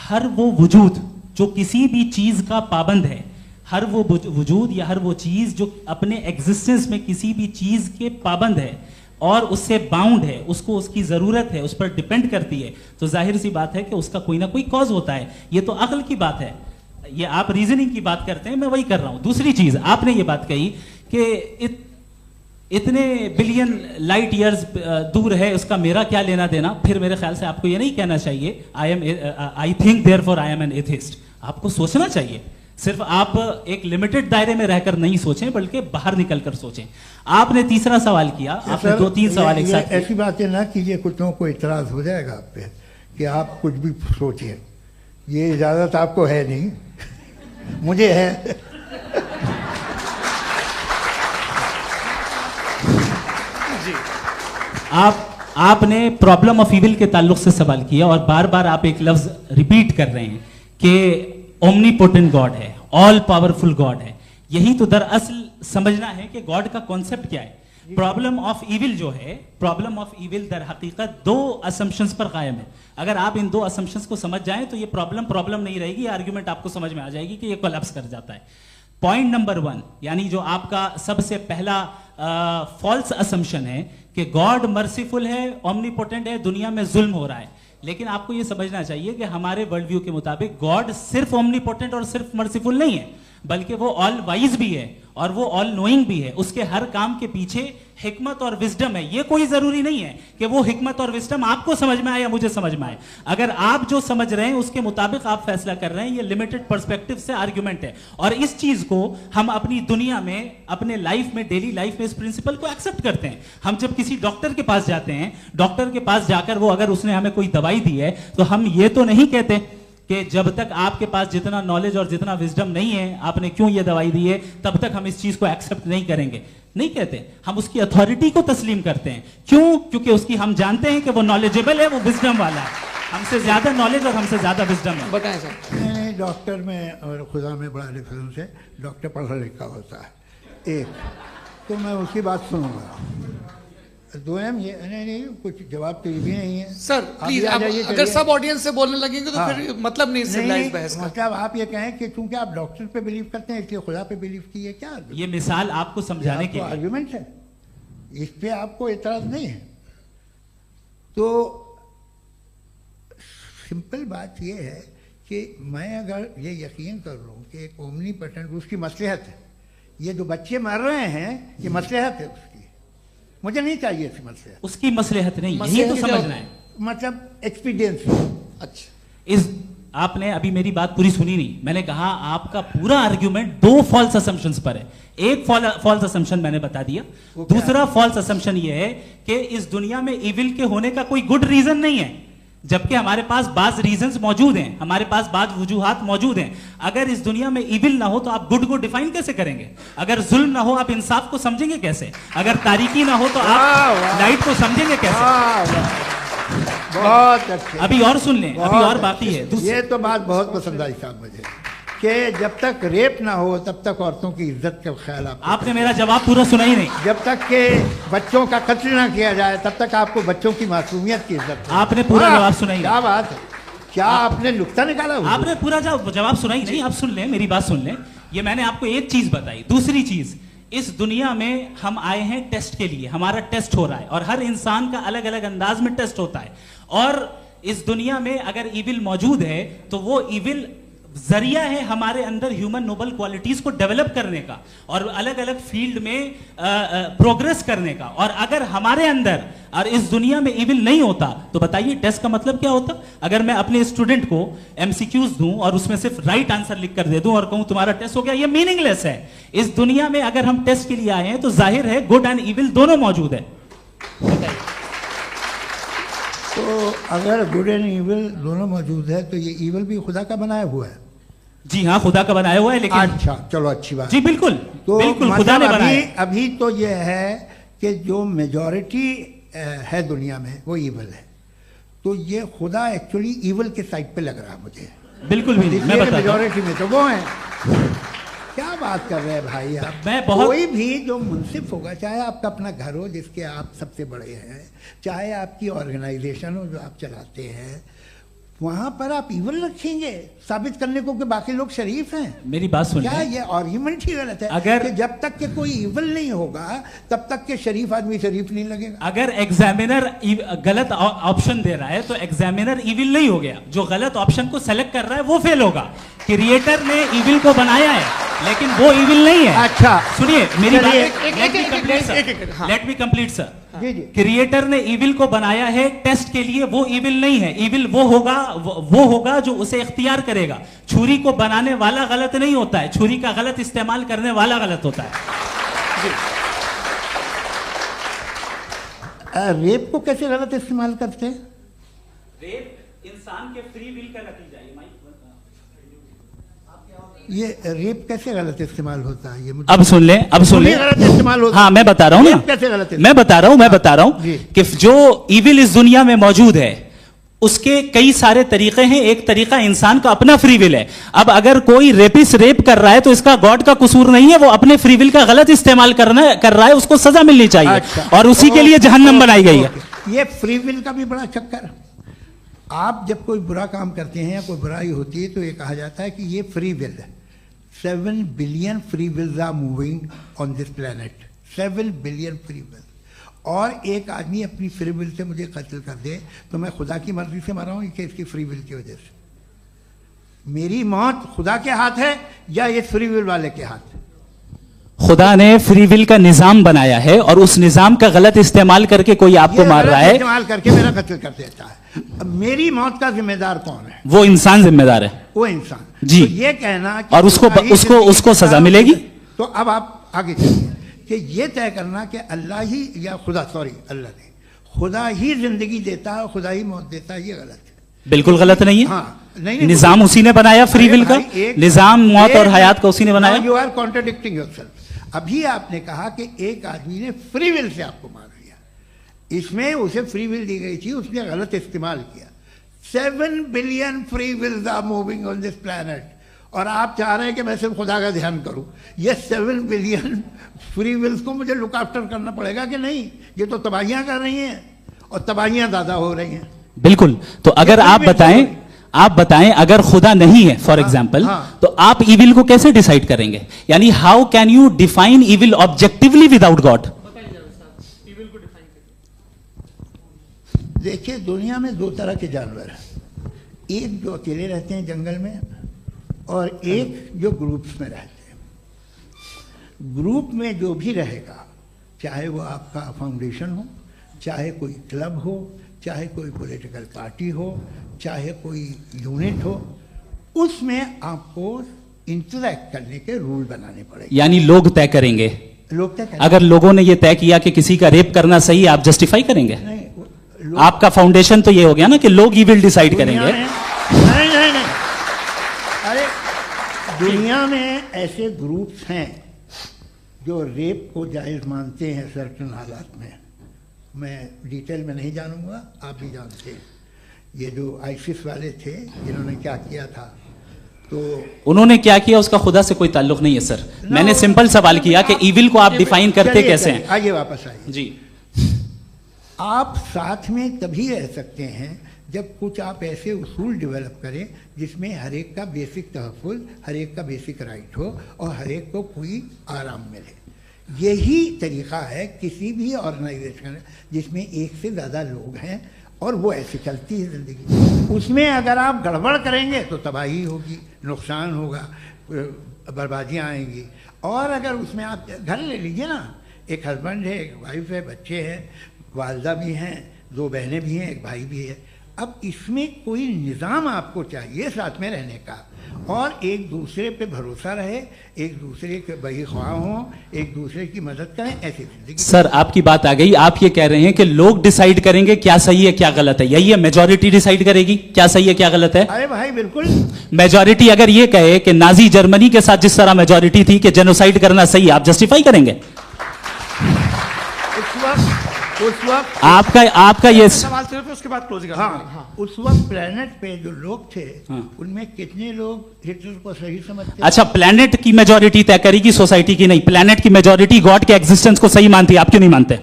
हर वो वजूद जो किसी भी चीज का पाबंद है, हर वो वजूद या हर वो चीज जो अपने एग्जिस्टेंस में किसी भी चीज के पाबंद है और उससे बाउंड है, उसको उसकी जरूरत है, उस पर डिपेंड करती है, तो जाहिर सी बात है कि उसका कोई ना कोई कॉज होता है। ये तो अक्ल की बात है, ये आप रीजनिंग की बात करते हैं, मैं वही कर रहा हूं। दूसरी चीज आपने ये बात कही कि इतने बिलियन लाइट ईयर्स दूर है, उसका मेरा क्या लेना देना। फिर मेरे ख्याल से आपको ये नहीं कहना चाहिए I think therefore I am an atheist. आपको सोचना चाहिए, सिर्फ आप एक लिमिटेड दायरे में रहकर नहीं सोचें बल्कि बाहर निकलकर सोचें। आपने तीसरा सवाल किया, आपने 2-3 सवाल एक साथ। ऐसी बातें ना कीजिए, कुछ लोगों को इतराज हो जाएगा आप पे कि आप कुछ भी सोचिए, ये इजाजत आपको है नहीं, मुझे है। आपने प्रॉब्लम ऑफ इविल के ताल्लुक से सवाल किया और बार बार आप एक लफ्ज रिपीट कर रहे हैं कि ओमनीपोटेंट गॉड है, ऑल पावरफुल गॉड है। यही तो दरअसल समझना है कि गॉड का कॉन्सेप्ट क्या है। प्रॉब्लम ऑफ इविल जो है, प्रॉब्लम ऑफ इविल दर हकीकत 2 असम्पशंस पर कायम है। अगर आप इन 2 असम्पशंस को समझ जाएं तो ये प्रॉब्लम नहीं रहेगी, आर्ग्यूमेंट आपको समझ में आ जाएगी कि ये कोलैप्स कर जाता है। पॉइंट नंबर 1, यानी जो आपका सबसे पहला फॉल्स असम्पशन है कि गॉड मर्सीफुल है, ओमनीपोटेंट है, दुनिया में जुल्म हो रहा है। लेकिन आपको यह समझना चाहिए कि हमारे वर्ल्ड व्यू के मुताबिक गॉड सिर्फ ओमनीपोटेंट और सिर्फ मर्सीफुल नहीं है, बल्कि वो ऑल वाइज भी है और वो ऑल नोइंग भी है। उसके हर काम के पीछे हिकमत और विजडम है। ये कोई जरूरी नहीं है कि वो हिकमत और विजडम आपको समझ में आए या मुझे समझ में आए। अगर आप जो समझ रहे हैं उसके मुताबिक आप फैसला कर रहे हैं, ये लिमिटेड पर्सपेक्टिव से आर्ग्यूमेंट है। और इस चीज को हम अपनी दुनिया में, अपने लाइफ में, डेली लाइफ में इस प्रिंसिपल को एक्सेप्ट करते हैं। हम जब किसी डॉक्टर के पास जाते हैं, डॉक्टर के पास जाकर वो अगर उसने हमें कोई दवाई दी है तो हम ये तो नहीं कहते कि जब तक आपके पास जितना नॉलेज और जितना विजडम नहीं है, आपने क्यों ये दवाई दी है, तब तक हम इस चीज को एक्सेप्ट नहीं करेंगे। नहीं कहते, हम उसकी अथॉरिटी को तस्लीम करते हैं। क्यों? क्योंकि उसकी हम जानते हैं कि वो नॉलेजेबल है, वो विजडम वाला है, हमसे ज्यादा नॉलेज और हमसे ज्यादा विजडम है। बताएं सर। नहीं, डॉक्टर में और खुदा में बड़ा डिफरेंस है। डॉक्टर पढ़ा लिखा होता है एक, तो मैं उसकी बात सुनूंगा। दोयम ये नहीं कुछ जवाब तो ये भी नहीं है सर। प्लीज, आ जाइए, अगर चलिए। सब ऑडियंस से बोलने लगेंगे तो हाँ। फिर मतलब नहीं सिविलाइज्ड बहस का। मतलब आप ये कहें कि चूंकि आप डॉक्टर पे बिलीव करते हैं इसलिए खुदा पे बिलीव कीजिए, क्या ये मिसाल आपको समझाने के लिए। आर्ग्यूमेंट है, इस पे आपको एतराज नहीं है। तो सिंपल बात ये है कि मैं अगर ये यकीन कर लूँ कि एक ओमनीपोटेंट उसकी मसलहत है, ये जो बच्चे मर रहे हैं ये मसलहत है उसकी, मुझे नहीं चाहिए इसकी मसलहत। उसकी मसलहत नहीं, यही तो समझना है। मतलब एक्सपीरियंस। अच्छा, इस आपने अभी मेरी बात पूरी सुनी नहीं। मैंने कहा आपका पूरा आर्ग्यूमेंट दो फॉल्स असम्पशंस पर है। एक फॉल्स असम्पशन मैंने बता दिया, दूसरा फॉल्स असम्पशन ये है कि इस दुनिया में इविल के होने का कोई गुड रीजन नहीं है, जबकि हमारे पास बाज रीजंस मौजूद हैं, हमारे पास बाज वजूहात मौजूद हैं। अगर इस दुनिया में इविल ना हो तो आप गुड को डिफाइन कैसे करेंगे? अगर जुल्म ना हो आप इंसाफ को समझेंगे कैसे? अगर तारीकी ना हो तो आप लाइट को समझेंगे कैसे? बहुत अच्छे। अभी और सुन लें, अभी और बाकी है। ये तो बात बहुत पसंद आई साहब मुझे कि जब तक रेप ना हो तब तक औरतों की इज्जत का ख्याल आपने मेरा जवाब पूरा सुना ही नहीं। जब तक के बच्चों का कत्ल ना किया जाए तब तक आपको बच्चों की मासूमियत की इज्जत है। आपने पूरा जवाब सुना ही नहीं। क्या बात है, क्या आपने नुक्ता निकाला हुआ? आपने पूरा जवाब सुना ही नहीं। आप सुन लें, मेरी बात सुन लें। ये मैंने आपको एक चीज बताई। दूसरी चीज, इस दुनिया में हम आए हैं टेस्ट के लिए, हमारा टेस्ट हो रहा है और हर इंसान का अलग अलग अंदाज में टेस्ट होता है। और इस दुनिया में अगर इविल मौजूद है तो वो इविल जरिया है हमारे अंदर ह्यूमन नोबल क्वालिटीज को डेवलप करने का और अलग अलग फील्ड में प्रोग्रेस करने का। और अगर हमारे अंदर और इस दुनिया में इविल नहीं होता तो बताइए टेस्ट का मतलब क्या होता? अगर मैं अपने स्टूडेंट को एमसीक्यूज दूं और उसमें सिर्फ राइट आंसर लिख कर दे दूं और कहूं तुम्हारा टेस्ट हो गया, ये मीनिंगलेस है। इस दुनिया में अगर हम टेस्ट के लिए आए हैं तो जाहिर है गुड एंड इविल दोनों मौजूद है। तो अगर गुड एंड इविल दोनों मौजूद है तो ये इविल भी खुदा का बनाया हुआ है। जी हाँ, खुदा का बनाया हुआ है। लेकिन अच्छा, चलो अच्छी बात। जी बिल्कुल, तो बिल्कुल खुदा ने बनाया। अभी तो ये है कि जो मेजॉरिटी है दुनिया में वो इविल है, तो ये खुदा एक्चुअली इविल के साइड पे लग रहा है मुझे। बिल्कुल भी नहीं, मैं बताता हूं। मेजॉरिटी में तो वो है। क्या बात कर रहे हैं भाई आप? मैं बहुत कोई भी जो मुंसिफ होगा, चाहे आपका अपना घर हो जिसके आप सबसे बड़े हैं, चाहे आपकी ऑर्गेनाइजेशन हो जो आप चलाते हैं, वहां पर आप इविल रखेंगे साबित करने को कि बाकी लोग शरीफ हैं। मेरी बात सुन क्या ये आर्ग्यूमेंट ही गलत है? अगर कि जब तक के कोई इविल नहीं होगा तब तक के शरीफ आदमी शरीफ नहीं लगेगा। अगर एग्जामिनर गलत ऑप्शन दे रहा है तो एग्जामिनर इविल नहीं हो गया, जो गलत ऑप्शन को सेलेक्ट कर रहा है वो फेल होगा। क्रिएटर ने इविल को बनाया है लेकिन वो इविल नहीं है। अच्छा सुनिए मेरी बात, एक लेट मी कंप्लीट सर। जी जी। क्रिएटर ने इविल को बनाया है टेस्ट के लिए, वो इविल नहीं है। इविल वो होगा जो उसे इख्तियार करेगा। छुरी को बनाने वाला गलत नहीं होता है, छुरी का गलत इस्तेमाल करने वाला गलत होता है। रेप को कैसे गलत इस्तेमाल करते हैं? रेप इंसान के फ्री विल का नतीजा है। ये रेप कैसे गलत इस्तेमाल होता है? ये मुझे अब सुन लें, अब सुन लें। गलत इस्तेमाल होता है। हाँ मैं बता रहा हूँ ना, कैसे गलत? मैं बता रहा हूँ जी। कि जो इविल इस दुनिया में मौजूद है उसके कई सारे तरीके हैं। एक तरीका इंसान का अपना फ्री विल है। अब अगर कोई रेपिस्ट रेप कर रहा है तो इसका गॉड का कसूर नहीं है, वो अपने फ्री विल का गलत इस्तेमाल कर रहा है, उसको सजा मिलनी चाहिए। अच्छा। और उसी के लिए जहन्नम बनाई गई है। ये फ्री विल का भी बड़ा चक्कर। आप जब कोई बुरा काम करते हैं या कोई बुराई होती है तो ये कहा जाता है कि ये फ्री विल है। 7 billion free wills are moving on this planet. 7 billion free will. और एक आदमी अपनी फ्री विल से मुझे कत्ल कर दे तो मैं खुदा की मर्जी से मरा हूं कि इसकी फ्री विल की वजह से? मेरी मौत खुदा के हाथ है या ये फ्री विल वाले के हाथ? खुदा ने फ्री विल का निजाम बनाया है और उस निजाम का गलत इस्तेमाल करके कोई आपको मार रहा है, इस्तेमाल करके मेरा कत्ल कर देता है। अब मेरी मौत का जिम्मेदार कौन है? वो इंसान जिम्मेदार है। वो इंसान। जी। तो ये कहना कि और उसको सजा मिलेगी। तो अब आप आगे चलिए कि ये तय करना कि अल्लाह ही या खुदा, सॉरी अल्लाह नहीं, खुदा ही जिंदगी देता है, खुदा ही मौत देता है, ये गलत है। बिल्कुल गलत नहीं है। हाँ, नहीं, निजाम उसी ने बनाया फ्री विल का, निजाम मौत और हयात का उसी ने बनाया। You are contradicting yourself. अभी आपने कहा कि एक आदमी ने फ्री विल से आपको मार दिया, इसमें उसे फ्री विल दी गई थी, उसने गलत इस्तेमाल किया। 7 billion free wills are moving on this planet, और आप चाह रहे हैं कि मैं सिर्फ खुदा का ध्यान करूं। ये 7 बिलियन फ्री विल्स को मुझे लुक आफ्टर करना पड़ेगा कि नहीं? ये तो तबाहियां कर रही हैं, और तबाहियां ज़्यादा हो रही हैं। बिल्कुल। तो अगर आप बताएं अगर खुदा नहीं है फॉर एग्जाम्पल, तो आप इविल को कैसे डिसाइड करेंगे? यानी how can you define evil objectively without God? देखिए, दुनिया में 2 तरह के जानवर हैं, एक जो अकेले रहते हैं जंगल में, और एक जो ग्रुप्स में रहते हैं। ग्रुप में जो भी रहेगा, चाहे वो आपका फाउंडेशन हो, चाहे कोई क्लब हो, चाहे कोई पॉलिटिकल पार्टी हो, चाहे कोई यूनिट हो, उसमें आपको इंटरैक्ट करने के रूल बनाने पड़ेंगे। यानी लोग तय करेंगे। लोग तय करेंगे। अगर लोगों ने ये तय किया कि किसी का रेप करना सही, आप जस्टिफाई करेंगे? नहीं, आपका फाउंडेशन तो ये हो गया ना कि लोग ही विल डिसाइड करेंगे। नहीं, अरे दुनिया में ऐसे ग्रुप्स हैं जो रेप को जायज़ मानते हैं सर्टेन हालात में। मैं डिटेल में नहीं जानूंगा, आप भी जानते हैं। ये जो आईसिस वाले थे, इन्होंने क्या किया था, तो उन्होंने क्या किया उसका खुदा से कोई ताल्लुक नहीं है सर। मैंने सिंपल सवाल किया कि इविल को आप डिफाइन करते कैसे हैं? आइए वापस आइए जी। आप साथ में तभी रह सकते हैं जब कुछ आप ऐसे उसूल डेवलप करें जिसमें हर एक का बेसिक तहफ़्फ़ुज़, हर एक का बेसिक राइट हो, और हर एक को कोई आराम मिले। यही तरीक़ा है किसी भी ऑर्गेनाइजेशन जिसमें एक से ज़्यादा लोग हैं और वो ऐसे चलती है ज़िंदगी। उसमें अगर आप गड़बड़ करेंगे तो तबाही होगी, नुकसान होगा, बर्बादियाँ आएंगी। और अगर उसमें आप घर ले लीजिए ना, एक हस्बैंड है, एक वाइफ है, बच्चे हैं, वालदा भी हैं, 2 बहनें भी हैं, एक भाई भी है। अब इसमें कोई निज़ाम आपको चाहिए साथ में रहने का, और एक दूसरे पे भरोसा रहे, एक दूसरे के बहीख्वाह हों, एक दूसरे की मदद करें, ऐसी जिंदगी। सर आपकी बात आ गई, आप ये कह रहे हैं कि लोग डिसाइड करेंगे क्या सही है क्या गलत है, यही है? मेजॉरिटी डिसाइड करेगी क्या सही है क्या गलत है? अरे भाई बिल्कुल। मेजॉरिटी अगर ये कहे कि नाजी जर्मनी के साथ जिस तरह मेजॉरिटी थी कि जेनोसाइड करना सही, आप जस्टिफाई करेंगे? उस वक्त आपका ये सवाल सिर्फ उसके बाद क्लोजिंग। हाँ, उस वक्त प्लेनेट पे जो लोग थे, उनमें कितने लोग हिटलर को सही समझते? अच्छा, प्लेनेट की मेजॉरिटी तय करेगी सोसाइटी की नहीं? प्लेनेट की मेजॉरिटी गॉड के एग्जिस्टेंस को सही मानती है, आप क्यों नहीं मानते?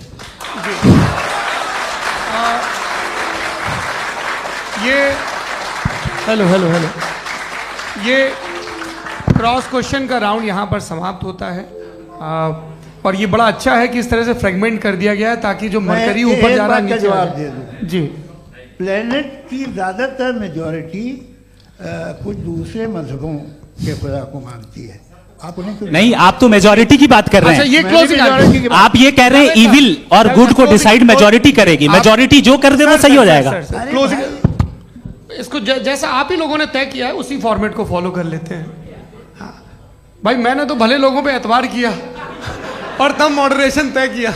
हेलो ये क्रॉस क्वेश्चन का राउंड यहाँ पर समाप्त होता है। और ये बड़ा अच्छा है कि इस तरह से फ्रेगमेंट कर दिया गया है ताकि जो मरकरी ऊपर जा रहा है जवाब दे दूं। जी। प्लेनेट की ज़्यादातर मेजॉरिटी कुछ दूसरे मजहबों के खुदा को मानती है। आप उन्हें क्यों नहीं? आप तो मेजॉरिटी की बात कर रहे हैं। अच्छा, ये क्लोजिंग आप ये कह रहे हैं इविल और गुड को डिसाइड मेजॉरिटी करेगी, मेजॉरिटी जो कर दे वो सही हो जाएगा। क्लोजिंग इसको जैसा आप ही लोगों ने तय किया है उसी फॉर्मेट को फॉलो कर लेते हैं। भाई मैंने तो भले लोगों पे एतबार किया और तब मॉडरेशन तय किया।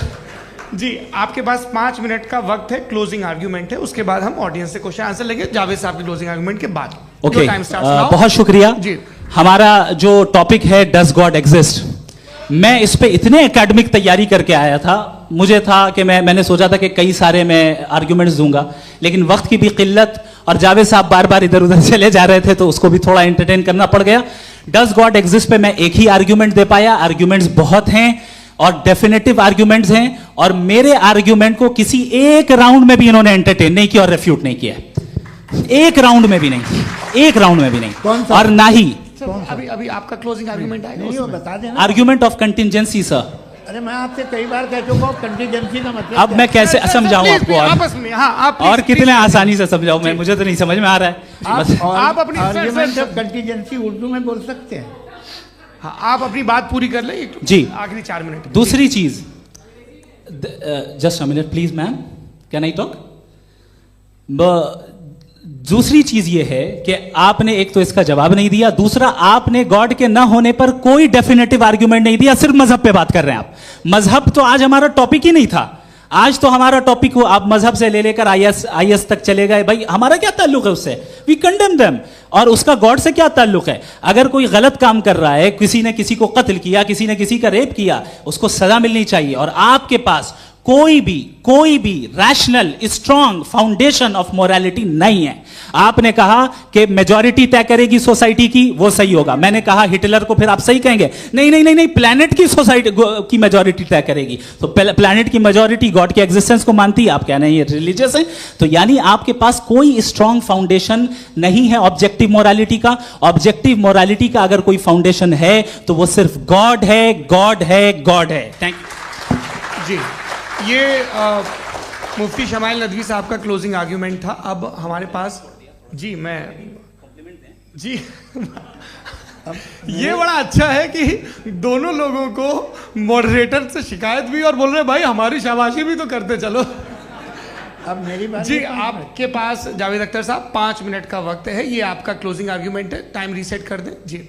जी, आपके पास 5 मिनट का वक्त है, क्लोजिंग आर्ग्यूमेंट है, उसके बाद हम ऑडियंस से क्वेश्चन आंसर लेंगे जावेद साहब के क्लोजिंग आर्ग्यूमेंट के बाद। ओके, बहुत शुक्रिया जी। हमारा जो टॉपिक है डज गॉड एग्जिस्ट, मैं इस पे इतने एकेडमिक तैयारी करके आया था, मुझे था कि मैंने सोचा था कि कई सारे मैं आर्ग्यूमेंट्स दूंगा, लेकिन वक्त की भी किल्लत और जावेद साहब बार बार इधर उधर चले जा रहे थे तो उसको भी थोड़ा एंटरटेन करना पड़ गया। डज गॉड एग्जिस्ट पे मैं एक ही आर्ग्यूमेंट दे पाया, आर्ग्यूमेंट्स बहुत हैं और डेफिनेटिव आर्ग्यूमेंट्स हैं, और मेरे आर्ग्यूमेंट को किसी एक राउंड में भी इन्होंने एंटरटेन नहीं किया और रेफ्यूट नहीं किया, एक राउंड में भी नहीं, एक राउंड में भी नहीं, और ना ही अभी आपका क्लोजिंग आर्ग्यूमेंट आएगा, नहीं, वो बता देना। Argument of contingency sir. अरे मैं आपसे कई बार कह चुका हूं कंटिजेंसी का मतलब अब मैं कैसे समझाऊं आपको? आपस में हाँ, आप और कितने आसानी से समझाऊं मैं, मुझे तो नहीं समझ में आ रहा है। आप अपनी आर्ग्यूमेंट ऑफ कंटिजेंसी उर्दू में बोल सकते हैं। हाँ, आप अपनी बात पूरी कर ले जी, आखिरी 4 मिनट। दूसरी चीज, just a minute please ma'am, can I talk? दूसरी चीज ये है कि आपने एक तो इसका जवाब नहीं दिया, दूसरा आपने गॉड के ना होने पर कोई डेफिनेटिव आर्ग्यूमेंट नहीं दिया, सिर्फ मजहब पे बात कर रहे हैं आप। मजहब तो आज हमारा टॉपिक ही नहीं था, आज तो हमारा टॉपिक हो, आप मजहब से ले लेकर आईएस तक चले गए, भाई हमारा क्या ताल्लुक है उससे? We condemn them. और उसका गॉड से क्या ताल्लुक है? अगर कोई गलत काम कर रहा है, किसी ने किसी को कत्ल किया, किसी ने किसी का रेप किया, उसको सजा मिलनी चाहिए। और आपके पास कोई भी rational strong foundation of morality नहीं है। आपने कहा कि मेजॉरिटी तय करेगी सोसाइटी की, वो सही होगा। मैंने कहा हिटलर को फिर आप सही कहेंगे? नहीं नहीं नहीं नहीं, प्लैनेट की सोसाइटी की मेजॉरिटी तय करेगी। तो प्लैनेट की मेजॉरिटी गॉड के एग्जिस्टेंस को मानती है, आप कह रहे हैं ये रिलीजियस है। तो यानी आपके पास कोई स्ट्रॉन्ग फाउंडेशन नहीं है ऑब्जेक्टिव मोरालिटी का। ऑब्जेक्टिव मोरालिटी का अगर कोई फाउंडेशन है तो वो सिर्फ गॉड है, गॉड है, गॉड है। थैंक यू जी। ये मुफ्ती शमाइल नदवी साहब का क्लोजिंग आर्ग्यूमेंट था। अब हमारे पास जी ये बड़ा अच्छा है कि दोनों लोगों को मॉडरेटर से शिकायत भी और बोल रहे भाई हमारी शाबाशी भी तो करते चलो। अब मेरी बात जी, आपके पास जावेद अख्तर साहब 5 मिनट का वक्त है। ये आपका क्लोजिंग आर्ग्यूमेंट है, टाइम रीसेट कर दें जी।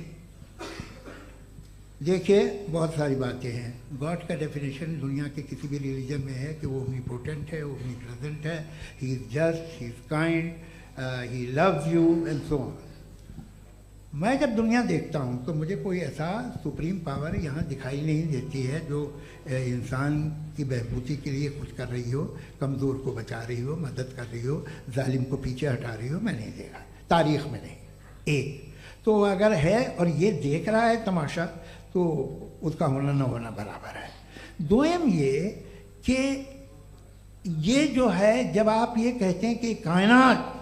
देखिए, बहुत सारी बातें हैं। गॉड का डेफिनेशन दुनिया के किसी भी रिलीजन में है कि वो ओमनीपोटेंट है, ओमनीप्रेजेंट है, he is just, he is kind, he loves you and so on. मैं जब दुनिया देखता हूँ तो मुझे कोई ऐसा सुप्रीम पावर यहाँ दिखाई नहीं देती है जो इंसान की बहबूदी के लिए कुछ कर रही हो, कमज़ोर को बचा रही हो, मदद कर रही हो, जालिम को पीछे हटा रही हो। मैं नहीं देखा, तारीख़ में नहीं। एक तो अगर है और ये देख रहा है तमाशा, तो उसका होना न होना बराबर है। दोयम ये कि ये जो है, जब आप ये कहते हैं कि कायनात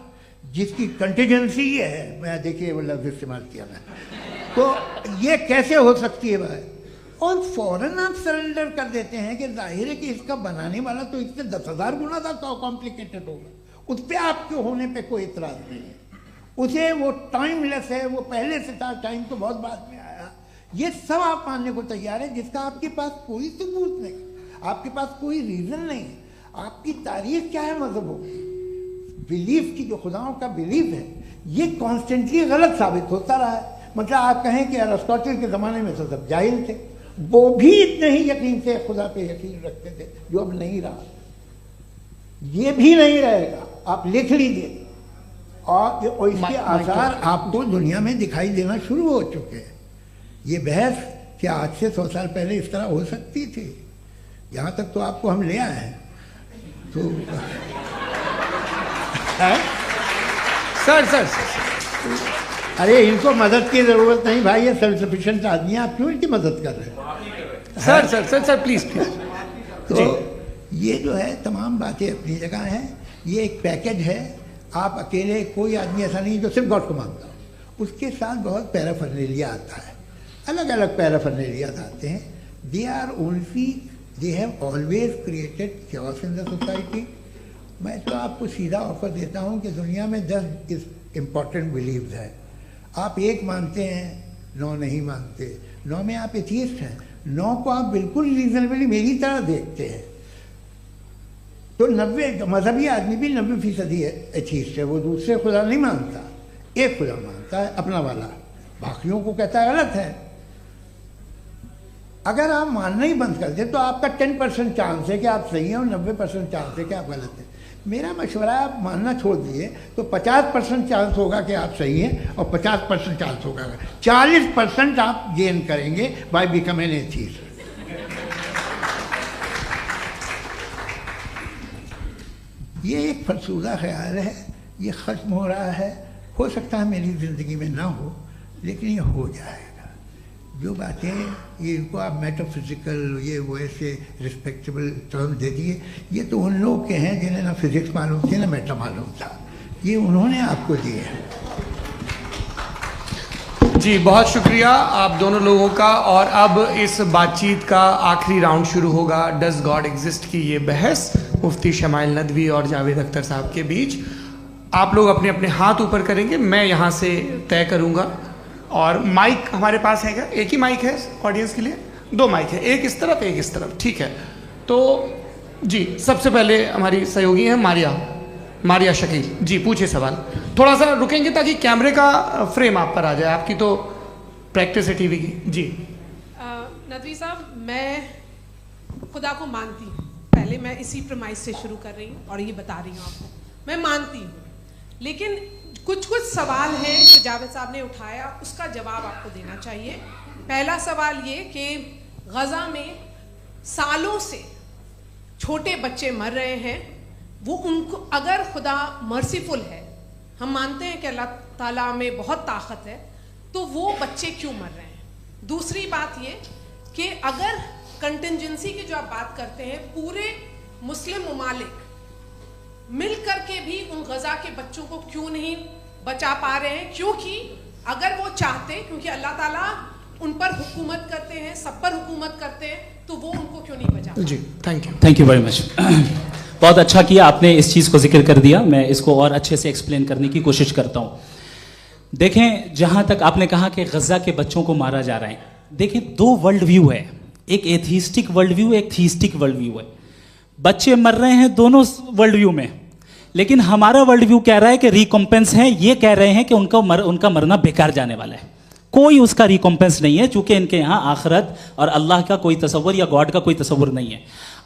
जिसकी कंटिजेंसी है, मैं देखिए वो लफ्ज़ इस्तेमाल किया मैं, तो ये कैसे हो सकती है भाई? और फौरन आप सरेंडर कर देते हैं कि जाहिर है कि इसका बनाने वाला तो इससे 10,000 गुना था तो कॉम्प्लिकेटेड होगा। उस पर आपके होने पे कोई इतराज़ नहीं है। उसे वो टाइमलेस है, वो पहले से था, टाइम तो बहुत बाद में आया। ये सब आप मानने को तैयार है जिसका आपके पास कोई सबूत नहीं, आपके पास कोई रीज़न नहीं है। आपकी तारीख क्या है मजहब होगी, बिलीफ की, जो खुदाओं का बिलीफ है, ये कॉन्स्टेंटली गलत साबित होता रहा है। मतलब आप कहें कि अरिस्टोटल के ज़माने में तो सब जाहिल थे, वो भी इतने ही यकीन से खुदा पे यकीन रखते थे, जो अब नहीं रहा, ये भी नहीं रहेगा। आप लिख लीजिए, और इसके आसार आपको दुनिया में दिखाई देना शुरू हो चुके हैं। ये बहस क्या आज से 100 साल पहले इस तरह हो सकती थी? यहाँ तक तो आपको हम ले आए हैं। तो सर अरे इनको मदद की ज़रूरत नहीं भाई, ये सेल्फ सफिशिएंट आदमी है, आप क्यों इनकी मदद कर रहे हैं? Sir please. तो ये जो है तमाम बातें अपनी जगह हैं। ये एक पैकेज है। आप अकेले, कोई आदमी ऐसा नहीं जो सिर्फ गॉड को मानता हो, उसके साथ बहुत पैराफर्नेलिया आता है, अलग अलग पैराफर्नेलिया आते हैं। They have always created chaos in the society. मैं तो आपको सीधा ऑफर देता हूँ कि दुनिया में 10 इम्पॉर्टेंट बिलीव्स हैं। आप एक मानते हैं, 9 नहीं मानते, 9 में आप एथियस्ट हैं, 9 को आप बिल्कुल रीजनेबली मेरी तरह देखते हैं। तो 90 मजहबी आदमी भी 90% एथियस्ट है, वो दूसरे खुदा नहीं मानता, एक खुदा मानता है अपना वाला, बाकियों को कहता है गलत है। अगर आप मानना ही बंद कर दें तो आपका 10% चांस है कि आप सही हैं और 90% चांस है कि आप गलत हैं। मेरा मशवरा है, आप मानना छोड़ दिए तो 50% चांस होगा कि आप सही हैं और 50% चांस होगा, 40% आप गेन करेंगे बाय बिकमिंग एन एथियस्ट। ये एक फरसूदा ख्याल है, ये ख़त्म हो रहा है। हो सकता है मेरी ज़िंदगी में ना हो, लेकिन ये हो जाएगा। जो बातें ये इनको आप मेटाफिजिकल, ये वो ऐसे रिस्पेक्टेबल टर्म दे दिए, ये तो उन लोग के हैं जिन्हें ना फिजिक्स मालूम थी ना मेटा मालूम था, ये उन्होंने आपको दिए हैं। जी बहुत शुक्रिया आप दोनों लोगों का। और अब इस बातचीत का आखिरी राउंड शुरू होगा, डज गॉड एग्जिस्ट की ये बहस मुफ्ती शमाइल नदवी और जावेद अख्तर साहब के बीच। आप लोग अपने अपने हाथ ऊपर करेंगे, मैं यहाँ से तय करूँगा। और माइक हमारे पास है क्या? एक ही माइक है ऑडियंस के लिए? 2 माइक है, एक इस तरफ एक इस तरफ, ठीक है। तो जी सबसे पहले हमारी सहयोगी हैं मारिया शकील जी, पूछिए सवाल। थोड़ा सा रुकेंगे ताकि कैमरे का फ्रेम आप पर आ जाए, आपकी तो प्रैक्टिस है टीवी की। जी नदवी साहब, मैं खुदा को मानती हूँ, पहले पहले मैं इसी प्रमाइस से शुरू कर रही हूँ और ये बता रही हूँ आपको, मैं मानती हूँ, लेकिन कुछ सवाल हैं जो जावेद साहब ने उठाया, उसका जवाब आपको देना चाहिए। पहला सवाल ये कि गज़ा में सालों से छोटे बच्चे मर रहे हैं, वो उनको अगर खुदा मर्सीफुल है, हम मानते हैं कि अल्लाह ताला में बहुत ताकत है, तो वो बच्चे क्यों मर रहे हैं? दूसरी बात ये कि अगर कंटिजेंसी की जो आप बात करते हैं, पूरे मुस्लिम ममालिक मिल करके भी उन गज़ा के बच्चों को क्यों नहीं बचा पा रहे हैं? क्योंकि अगर वो चाहते, क्योंकि अल्लाह ताला उन पर हुकूमत करते हैं, सब पर हुकूमत करते हैं, तो वो उनको क्यों नहीं बचा? जी, थैंक यू वेरी मच। बहुत अच्छा किया आपने इस चीज़ को जिक्र कर दिया, मैं इसको और अच्छे से एक्सप्लेन करने की कोशिश करता हूँ। देखें, जहाँ तक आपने कहा कि गज़ा के बच्चों को मारा जा रहा है, देखिए दो वर्ल्ड व्यू है, एक एथीस्टिक वर्ल्ड व्यू, एक थीस्टिक वर्ल्ड व्यू है। बच्चे मर रहे हैं दोनों वर्ल्ड व्यू में, लेकिन हमारा वर्ल्ड व्यू कह रहा है कि रिकॉम्पेंस है, ये कह रहे हैं कि उनका मरना बेकार जाने वाला है, कोई उसका रिकॉम्पेंस नहीं है, चूंकि इनके यहाँ आखिरत और अल्लाह का कोई तसव्वुर या गॉड का कोई तसव्वुर नहीं है।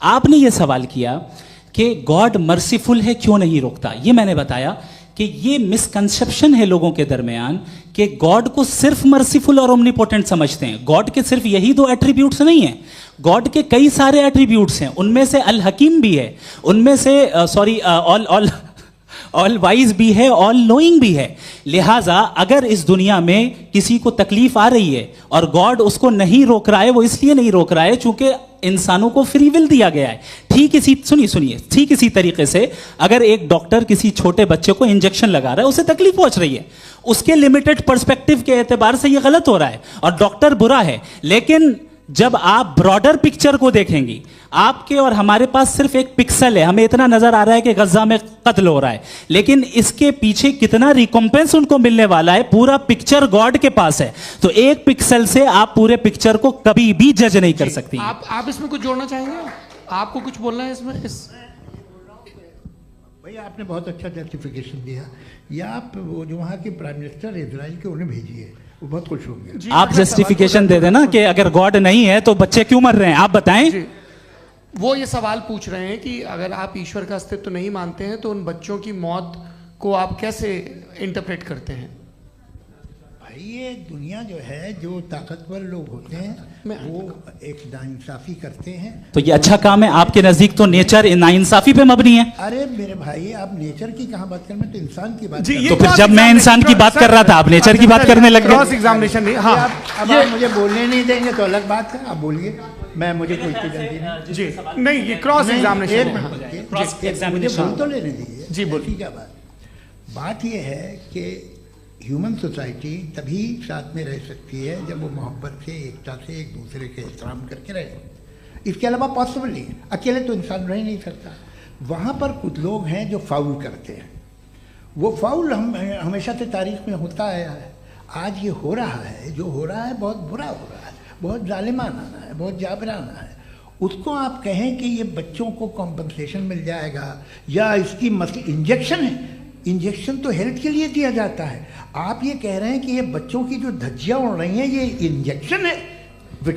आपने ये सवाल किया कि गॉड मर्सीफुल है, क्यों नहीं रोकता? ये मैंने बताया कि ये मिसकंसेप्शन है लोगों के दरमियान कि गॉड को सिर्फ मर्सीफुल और ओमनीपोटेंट समझते हैं। गॉड के सिर्फ यही दो एट्रीब्यूट्स नहीं हैं, गॉड के कई सारे एट्रीब्यूट्स हैं, उनमें से अल हकीम भी है, उनमें से ऑल वाइज भी है, ऑल नोइंग भी है। लिहाजा अगर इस दुनिया में किसी को तकलीफ आ रही है और गॉड उसको नहीं रोक रहा है, वो इसलिए नहीं रोक रहा है चूंकि इंसानों को फ्री विल दिया गया है। ठीक इसी तरीके से अगर एक डॉक्टर किसी छोटे बच्चे को इंजेक्शन लगा रहा है, उसे तकलीफ पहुंच रही है, उसके लिमिटेड पर्सपेक्टिव के एतबार से यह गलत हो रहा है और डॉक्टर बुरा है। लेकिन जब आप ब्रॉडर पिक्चर को देखेंगी, आपके और हमारे पास सिर्फ एक पिक्सल है, हमें इतना नजर आ रहा है कि गजा में कत्ल हो रहा है, लेकिन इसके पीछे कितना रिकॉम्पेंस उनको मिलने वाला है, पूरा पिक्चर गॉड के पास है। तो एक पिक्सल से आप पूरे पिक्चर को कभी भी जज नहीं कर सकती। आप इसमें कुछ जोड़ना चाहेंगे? आपको कुछ बोलना है इसमें? भैया आपने बहुत अच्छा जस्टिफिकेशन दिया। या आप वो जो वहाँ के प्राइम मिनिस्टर इजराइल के उन्हें भेजिए, वो बहुत खुश होंगे। आप जस्टिफिकेशन दे देना कि अगर गॉड नहीं है तो बच्चे क्यों मर रहे हैं, आप बताएं। वो ये सवाल पूछ रहे हैं कि अगर आप ईश्वर का अस्तित्व नहीं मानते हैं तो उन बच्चों की मौत को आप कैसे इंटरप्रेट करते हैं? भाई ये दुनिया जो है, जो ताकतवर लोग होते हैं वो एक नाइंसाफी करते हैं। तो ये अच्छा काम है आपके नजदीक, तो नेचर नाइंसाफी पे मबनी है। अरे मेरे भाई, आप नेचर की कहाँ बात कर रहे हैं, तो इंसान की बात। तो फिर जब मैं इंसान की बात कर रहा था, आप नेचर की बात करने लग गए। क्रॉस एग्जामिनेशन नहीं। हाँ, अब आप मुझे बोलने नहीं देंगे तो अलग बात है, आप बोलिए, मुझे कोई जल्दी नहीं। जी नहीं, ये क्रॉस एग्जामिनेशन मुझे बोल तो लेने दीजिए। जी बोलिए। क्या बात ये है कि ह्यूमन सोसाइटी तभी साथ में रह सकती है जब वो मोहब्बत से, एकता से, एक दूसरे के एहतराम करके रहे। इसके अलावा पॉसिबल नहीं है, अकेले तो इंसान रह नहीं सकता। वहाँ पर कुछ लोग हैं जो फाउल करते हैं, वो फाउल हमेशा से तारीख में होता आया है। आज ये हो रहा है, जो हो रहा है बहुत बुरा हो रहा है, बहुत जालिमाना है, बहुत जाबराना है। उसको आप कहें कि ये बच्चों को कॉम्पनसेशन मिल जाएगा या इसकी इंजेक्शन है, इंजेक्शन तो हेल्थ के लिए दिया जाता है। आप ये कह रहे हैं कि ये बच्चों की जो धज्जियां उड़ रही हैं ये इंजेक्शन है,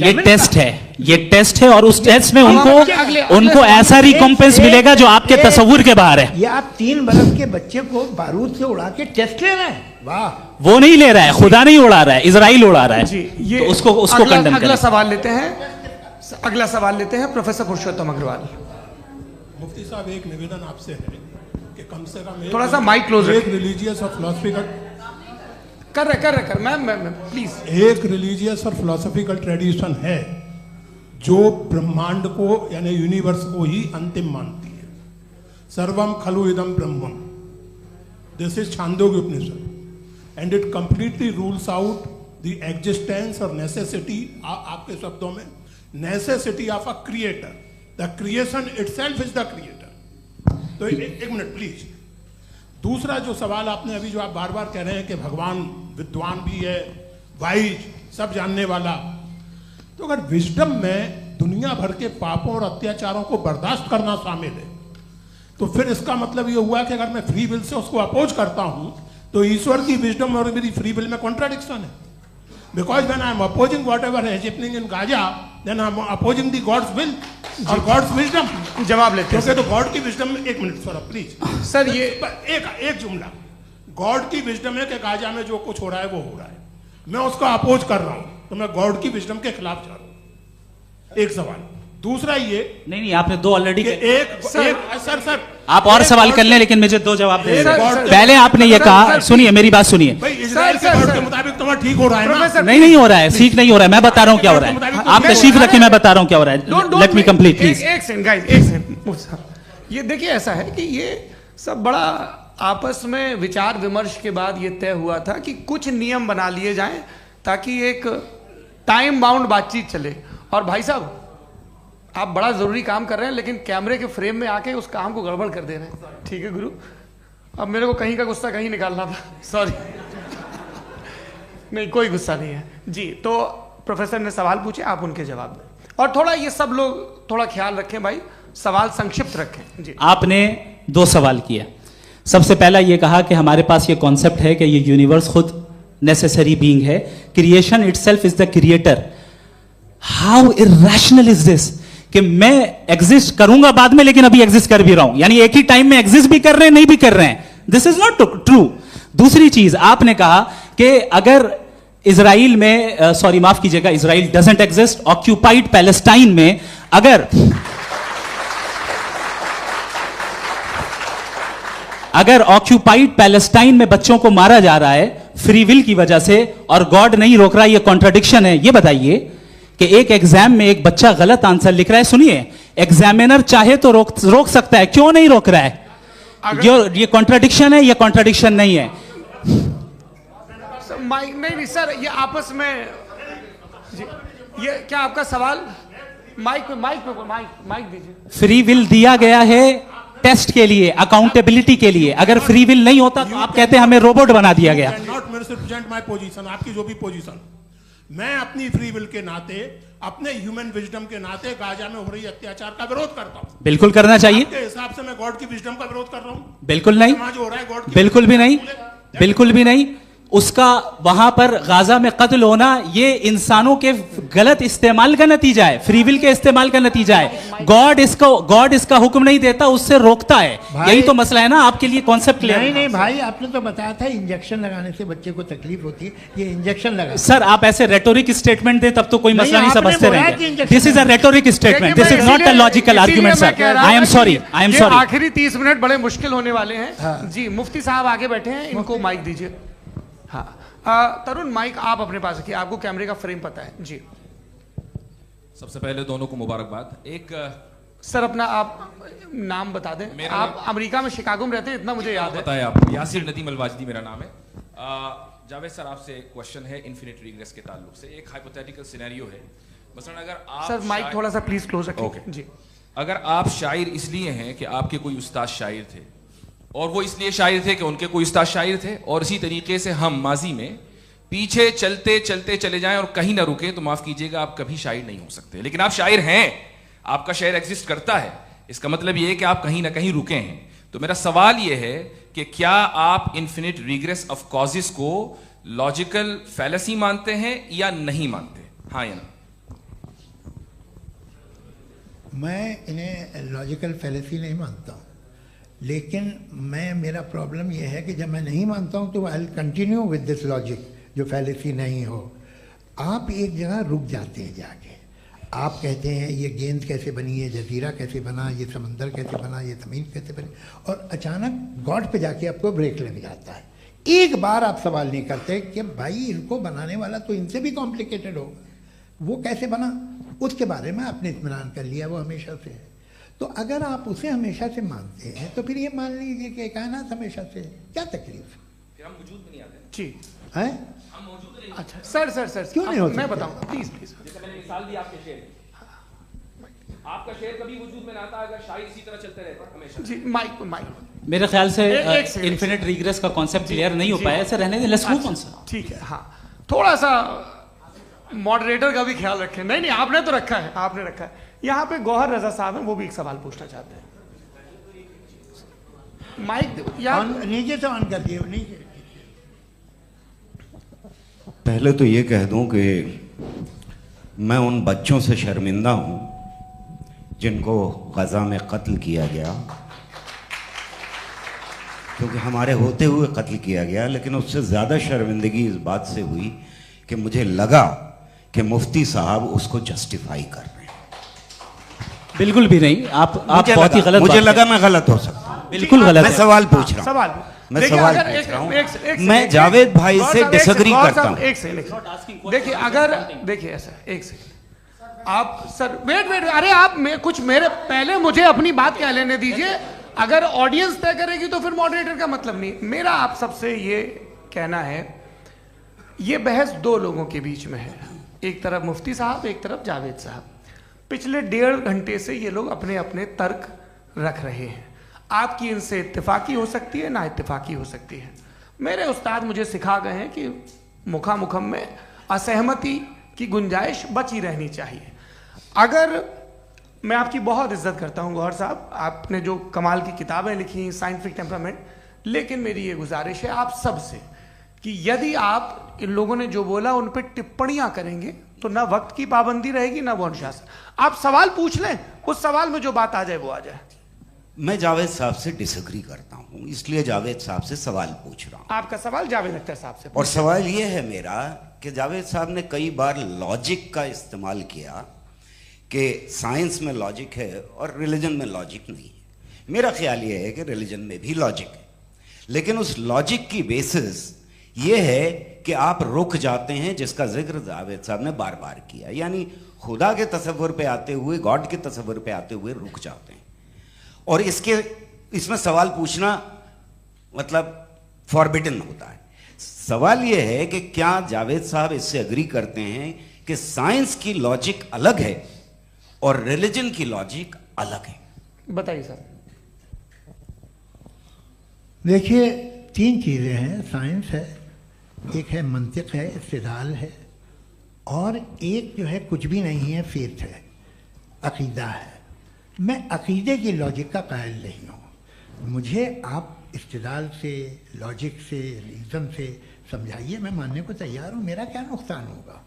ये टेस्ट है, ये टेस्ट है और उस टेस्ट में उनको ऐसा रिकॉम्पेंस मिलेगा जो आपके तस्वुर के बाहर है। ये आप 3 बरस के बच्चे को बारूद से उड़ा के टेस्ट ले रहे हैं। वाह, वो नहीं ले रहा है, खुदा नहीं उड़ा रहा है, इजराइल उड़ा रहा है। जी, ये तो उसको कंडेम करें। अगला सवाल लेते हैं प्रोफेसर पुरुषोत्तम अग्रवाल। मुफ्ती साहब, एक निवेदन आपसे है कि कम से कम थोड़ा सा माइक क्लोज, एक रिलीजियस और फिलोसफिकल कर मैं प्लीज। एक रिलीजियस और फिलोसफिकल ट्रेडिशन है जो ब्रह्मांड को यानी यूनिवर्स को ही अंतिम मानती है। सर्वम खलु इदम ब्रह्मम, this is Chandogya Upanishad, and it completely rules out the existence और नेसेसिटी, आपके शब्दों में necessity of a creator. The creation itself is the creator. तो एक मिनट प्लीज। दूसरा जो सवाल आपने अभी, जो आप बार बार कह रहे हैं कि भगवान विद्वान भी है, वाइज, सब जानने वाला, तो अगर विजडम में दुनिया भर के पापों और अत्याचारों को बर्दाश्त करना शामिल है, तो फिर इसका मतलब ये हुआ कि अगर मैं फ्री विल से उसको अपोज करता हूं तो ईश्वर की विजडम और मेरी फ्री विल में कॉन्ट्राडिक्शन है। Because when I am opposing whatever is happening in Gaza, then I am opposing the God's will. और गॉड्स विजडम जवाब लेते हैं क्योंकि तो गॉड की विजडम में, एक मिनट सर प्लीज सर, ये एक जुमला, गॉड की विजडम है कि गाजा में जो कुछ हो रहा है वो हो रहा है, मैं उसका अपोज कर रहा हूं, तो मैं गॉड की विजडम के खिलाफ जा रहा हूं। एक सवाल। दूसरा ये नहीं आपने दो ऑलरेडी। सर आप और सवाल कर लें, लेकिन मुझे दो जवाब दे। सर, पहले आपने ये कहा, सुनिए मेरी बात सुनिए। भाई इजराइल के गॉड के मुताबिक तुम्हारा ठीक हो रहा है ना? नहीं हो रहा है, ठीक नहीं हो रहा है, मैं बता रहा हूँ क्या हो रहा है। आप तशरीफ रखें, मैं बता रहा हूँ क्या हो रहा है। Let me complete please. एक सेकंड गाइस, एक सेकंड। ये देखिए, ऐसा है कि ये सब बड़ा आपस में विचार विमर्श के बाद ये तय हुआ था कि कुछ नियम बना लिए जाएं ताकि एक टाइम बाउंड बातचीत चले। और भाई साहब, आप बड़ा जरूरी काम कर रहे हैं, लेकिन कैमरे के फ्रेम में आके उस काम को गड़बड़ कर दे रहे हैं। ठीक है गुरु, अब मेरे को कहीं का गुस्सा कहीं निकालना था, सॉरी। नहीं, कोई गुस्सा नहीं है जी। तो प्रोफेसर ने सवाल पूछे, आप उनके जवाब दें, और थोड़ा ये सब लोग थोड़ा ख्याल रखें भाई, सवाल संक्षिप्त रखें जी। आपने दो सवाल किया। सबसे पहला ये कहा कि हमारे पास ये कॉन्सेप्ट है कि ये यूनिवर्स खुद नेसेसरी बीइंग है, creation itself is the creator. How irrational is this कि मैं एग्जिस्ट करूंगा बाद में, लेकिन अभी एग्जिस्ट कर भी रहा हूं, यानी एक ही टाइम में एग्जिस्ट भी कर रहे हैं, नहीं भी कर रहे हैं। This is not true. दूसरी चीज, आपने कहा कि अगर इजराइल में, सॉरी माफ कीजिएगा, Israel doesn't exist, occupied Palestine में अगर ऑक्यूपाइड पैलेस्टाइन में बच्चों को मारा जा रहा है फ्री विल की वजह से और गॉड नहीं रोक रहा, ये कॉन्ट्राडिक्शन है। ये बताइए कि एक एग्जाम में एक बच्चा गलत आंसर लिख रहा है, सुनिए, एग्जामिनर चाहे तो रोक सकता है, क्यों नहीं रोक रहा है? ये कॉन्ट्राडिक्शन है, ये कॉन्ट्राडिक्शन नहीं है। माइक नहीं सर, ये आपस में जी, ये क्या आपका सवाल? माइक दीजिए। फ्री विल दिया गया है टेस्ट के लिए, अकाउंटेबिलिटी के लिए। अगर फ्री विल नहीं होता तो आप कहते हैं हमें रोबोट बना दिया गया। नॉट मिसरिप्रेजेंट माय पोजीशन, आपकी जो भी पोजीशन, मैं अपनी फ्री विल के नाते, अपने ह्यूमन विजडम के नाते गाजा में हो रही अत्याचार का विरोध करता हूं। बिल्कुल करना चाहिए। आपके हिसाब से मैं गॉड की विजडम का विरोध कर रहा हूं? बिल्कुल नहीं, जो हो रहा है गॉड की, बिल्कुल भी नहीं, बिल्कुल भी नहीं। उसका वहां पर गाजा में कत्ल होना ये इंसानों के गलत इस्तेमाल का नतीजा है, फ्री विल के इस्तेमाल का नतीजा है। गॉड इसका हुक्म नहीं देता, उससे रोकता है। यही तो मसला है ना, आपके लिए कॉन्सेप्ट क्लियर नहीं नहीं भाई, आपने तो बताया था इंजेक्शन लगाने से बच्चे को तकलीफ होती है, ये इंजेक्शन लगा। सर आप ऐसे रेटोरिक स्टेटमेंट दे तब तो कोई मसला नहीं समझते रहेंगे। This is a rhetoric statement, this is not a logical argument sir. I am sorry, I am sorry. आखिरी 30 मिनट बड़े मुश्किल होने वाले हैं जी। मुफ्ती साहब आगे बैठे हैं, इनको माइक दीजिए। हाँ तरुण, माइक आप अपने पास रखिए, आपको कैमरे का फ्रेम पता है जी। सबसे पहले दोनों को मुबारकबाद। एक सर अपना आप नाम बता दें। आप अमेरिका में शिकागो में रहते हैं, इतना मुझे याद है। बताया आपको, यासिर नदीम अलवाजदी मेरा नाम है। जावेद सर, आपसे एक क्वेश्चन है इन्फिनिट रिग्रेस के ताल्लुक से। एक हाइपोथेटिकल सिनेरियो है, मसलन अगर आप सर माइक थोड़ा सा प्लीज क्लोज रखिए जी। अगर आप शायर इसलिए हैं कि आपके कोई उस्ताद शायर थे, और वो इसलिए शायर थे कि उनके कोई उस्ताद शायर थे, और इसी तरीके से हम माजी में पीछे चलते चलते चले जाएं और कहीं ना रुके, तो माफ कीजिएगा आप कभी शायर नहीं हो सकते। लेकिन आप शायर हैं, आपका शायर एग्जिस्ट करता है, इसका मतलब ये है कि आप कहीं ना कहीं रुके हैं। तो मेरा सवाल ये है कि क्या आप इन्फिनिट रिग्रेस ऑफ कॉजेस को लॉजिकल फैलेसी मानते हैं या नहीं मानते? हाँ या ना? मैं इन्हें लॉजिकल फैलेसी नहीं मानता हूँ, लेकिन मेरा प्रॉब्लम यह है कि जब मैं नहीं मानता हूँ तो I will continue with this logic जो फैलेसी नहीं हो। आप एक जगह रुक जाते हैं जाके, आप कहते हैं ये गेंद कैसे बनी, ये जजीरा कैसे बना, ये समंदर कैसे बना, ये ज़मीन कैसे बनी, और अचानक गॉड पे जाके आपको ब्रेक लग जाता है। एक बार आप सवाल नहीं करते कि भाई इनको बनाने वाला तो इनसे भी कॉम्प्लिकेटेड होगा, वो कैसे बना, उसके बारे में आपने इत्मीनान कर लिया, वो हमेशा से है। तो अगर आप उसे हमेशा से मानते हैं तो फिर ये मान लीजिए कि कायनात हमेशा से है, क्या तकलीफ? फिर हम वजूद में नहीं आते जी है? हम मौजूद नहीं। अच्छा सर क्यों नहीं होता? मैं बताऊंगा प्लीज। जैसे मैंने मिसाल दी आपके शेर, आपका शेर कभी वजूद में ना आता अगर शायर इसी तरह चलते रहते हमेशा जी। माइक मेरे ख्याल से एक सेकंड। इन्फिनिट रिग्रेस का कॉन्सेप्ट क्लियर नहीं हो पाया, ऐसे रहने दें, लेट्स मूव ऑन सर। ठीक है। हाँ थोड़ा सा मॉडरेटर का भी ख्याल रखें। नहीं आपने तो रखा है, आपने रखा है। यहाँ पे गौहर रजा साहब हैं, वो भी एक सवाल पूछना चाहते हैं। माइक नीचे से ऑन कर दिए नीचे। पहले तो ये कह दूं कि मैं उन बच्चों से शर्मिंदा हूं जिनको गज़ा में कत्ल किया गया, क्योंकि हमारे होते हुए कत्ल किया गया, लेकिन उससे ज़्यादा शर्मिंदगी इस बात से हुई कि मुझे लगा कि मुफ्ती साहब उसको जस्टिफाई कर रहे हैं। बिल्कुल भी नहीं, आप बहुत ही गलत, मुझे लगा मैं गलत हो सकता हूं। बिल्कुल गलत। मैं सवाल पूछ रहा हूं, सवाल मैं सवाल पूछ रहा हूं। मैं जावेद भाई से डिसएग्री करता हूं। एक सेकंड देखिए, अगर देखिए ऐसा, एक सेकंड आप सर, वेट, अरे आप कुछ मेरे पहले मुझे अपनी बात कह लेने दीजिए। अगर ऑडियंस तय करेगी तो फिर मॉडरेटर का मतलब नहीं। मेरा आप सबसे ये कहना है, ये बहस दो लोगों के बीच में है, एक तरफ मुफ्ती साहब, एक तरफ जावेद साहब। पिछले 1.5 घंटे से ये लोग अपने अपने तर्क रख रहे हैं। आपकी इनसे इत्तेफाकी हो सकती है, ना इत्तेफाकी हो सकती है। मेरे उस्ताद मुझे सिखा गए हैं कि मुखामुखम में असहमति की गुंजाइश बची रहनी चाहिए। अगर मैं आपकी बहुत इज्जत करता हूं गौहर साहब, आपने जो कमाल की किताबें लिखी, साइंटिफिक टेम्परामेंट, लेकिन मेरी ये गुजारिश है आप सबसे कि यदि आप इन लोगों ने जो बोला उन पर टिप्पणियां करेंगे तो ना वक्त की पाबंदी रहेगी, ना वो अनुशासन। आप सवाल पूछ लें, उस सवाल में जो बात आ जाए वो आ जाए। मैं जावेद साहब से डिसएग्री करता हूं, इसलिए जावेद साहब से सवाल पूछ रहा हूं। आपका सवाल जावेद अख्तर साहब से, और सवाल यह है मेरा कि जावेद साहब ने कई बार लॉजिक का इस्तेमाल किया कि साइंस में लॉजिक है और रिलीजन में लॉजिक नहीं है। मेरा ख्याल यह है कि रिलीजन में भी लॉजिक है, लेकिन उस लॉजिक की बेसिस ये है कि आप रुक जाते हैं, जिसका जिक्र जावेद साहब ने बार बार किया, यानी खुदा के तसव्वुर पे आते हुए, गॉड के तसव्वुर पे आते हुए रुक जाते हैं। और इसमें सवाल पूछना मतलब फॉरबिडन होता है। सवाल यह है कि क्या जावेद साहब इससे एग्री करते हैं कि साइंस की लॉजिक अलग है और रिलीजन की लॉजिक अलग है? बताइए सर। देखिए, 3 चीज़ें हैं, साइंस है, एक है मंतिक है, इस्तिदलाल है, और एक जो है कुछ भी नहीं है, फेथ है, अकीदा है। मैं अकीदे की लॉजिक का कायल नहीं हूँ। मुझे आप इस्तिदलाल से, लॉजिक से, रीज़न से समझाइए, मैं मानने को तैयार हूँ, मेरा क्या नुकसान होगा।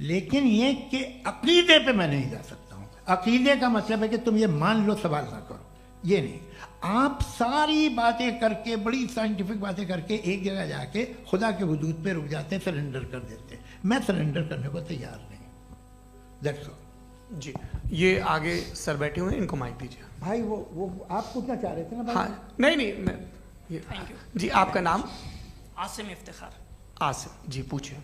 लेकिन ये कि अकीदे पे मैं नहीं जा सकता हूँ। अकीदे का मतलब है कि तुम ये मान लो, सवाल ना करो, ये नहीं। आप सारी बातें करके, बड़ी साइंटिफिक बातें करके एक जगह जाके खुदा के हुदूद पे रुक जाते हैं, सरेंडर कर देते हैं। मैं सरेंडर करने को तैयार नहीं। That's all. जी, ये आगे सर बैठे हुए हैं, इनको माइक दीजिए। भाई वो आप पूछना चाह रहे थे ना भाई? हाँ, नहीं मैं ये, थैंक यू जी। आपका नाम? आसिम इफ्तिखार। आसिम जी, पूछिए।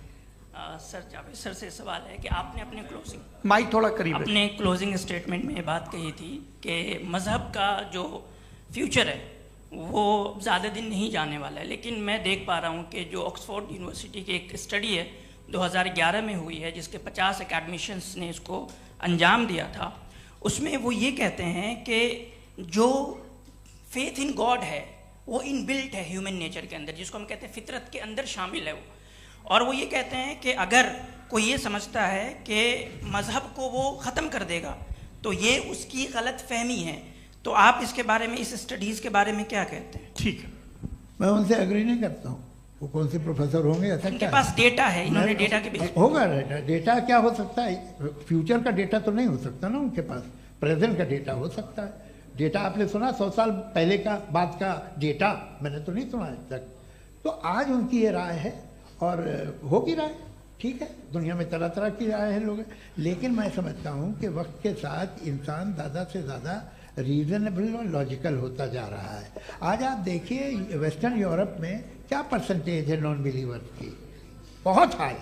सर, जावेद सर से सवाल है कि आपने अपने क्लोजिंग, माइक थोड़ा करीब है। अपने क्लोजिंग स्टेटमेंट में ये बात कही थी कि मज़हब का जो फ्यूचर है वो ज़्यादा दिन नहीं जाने वाला है। लेकिन मैं देख पा रहा हूँ कि जो ऑक्सफोर्ड यूनिवर्सिटी की एक स्टडी है 2011 में हुई है, जिसके 50 एकेडमिशियंस ने इसको अंजाम दिया था, उसमें वो ये कहते हैं कि जो फेथ इन गॉड है वो इनबिल्ट है ह्यूमन नेचर के अंदर, जिसको हम कहते हैं फितरत के अंदर शामिल है वो। और वो ये कहते हैं कि अगर कोई ये समझता है कि मज़हब को वो ख़त्म कर देगा तो ये उसकी गलत फहमी है। तो आप इसके बारे में, इस स्टडीज़ के बारे में क्या कहते हैं? ठीक है, मैं उनसे एग्री नहीं करता हूँ। वो कौन से प्रोफेसर होंगे? ऐसा उनके क्या पास डेटा है, इन्होंने डेटा के बेस होगा। डेटा क्या हो सकता है? फ्यूचर का डेटा तो नहीं हो सकता ना उनके पास, प्रेजेंट का डेटा हो सकता है। डेटा आपने सुना 100 साल पहले का बाद का डेटा? मैंने तो नहीं सुना आज तक। तो आज उनकी ये राय है और होगी राय, ठीक है। दुनिया में तरह तरह की राय है लोग, लेकिन मैं समझता हूँ कि वक्त के साथ इंसान ज़्यादा से ज़्यादा रीजनेबल और लॉजिकल होता जा रहा है। आज आप देखिए वेस्टर्न यूरोप में क्या परसेंटेज है नॉन बिलीवर्स की, बहुत हाई।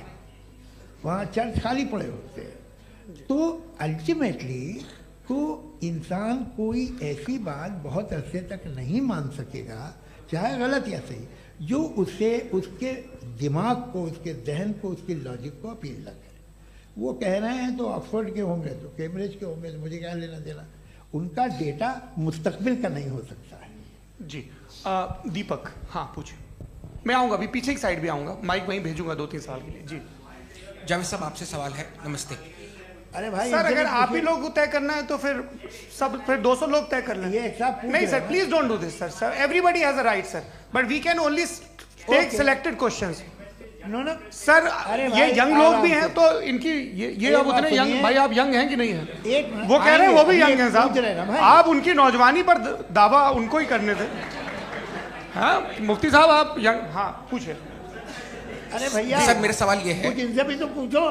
वहाँ चर्च खाली पड़े होते हैं। तो अल्टीमेटली तो इंसान कोई ऐसी बात बहुत अरसे तक नहीं मान सकेगा, चाहे गलत या सही, जो उसे, उसके दिमाग को, उसके जहन को, उसकी लॉजिक को अपील न करे। वो कह रहे हैं तो ऑक्सफोर्ड के होंगे तो कैम्ब्रिज के होंगे, तो मुझे क्या लेना देना। उनका डेटा मुस्तकबिल का नहीं हो सकता है। जी। दीपक, हाँ पूछिए। मैं आऊँगा अभी, पीछे की साइड भी आऊँगा, माइक वहीं भेजूंगा 2-3 साल के लिए। जी जावेद साहब, आपसे सवाल है। नमस्ते। अरे भाई सर, अगर आप ही लोग तय करना है तो फिर 200 लोग तय कर लें। ये सब नहीं sir, please don't do this sir. Everybody has a right sir, but we can only take selected questions. No sir अरे ये भाई, यंग लोग आराम भी से। हैं तो इनकी ये अब बात उतने यंग, सुनिए। भाई आप यंग हैं कि नहीं हैं? एक मिनट, वो कह रहे हैं वो भी आएंगे, यंग हैं पूछ रहे हैं ना साहब, भाई। आप उनकी नौजवानी पर दावा उनको ही करने थे। हाँ मुफ्ती साहब आप यंग, हाँ पूछे। अरे भैया सर मेरा सवाल ये है कुछ इनसे भी तो पूछो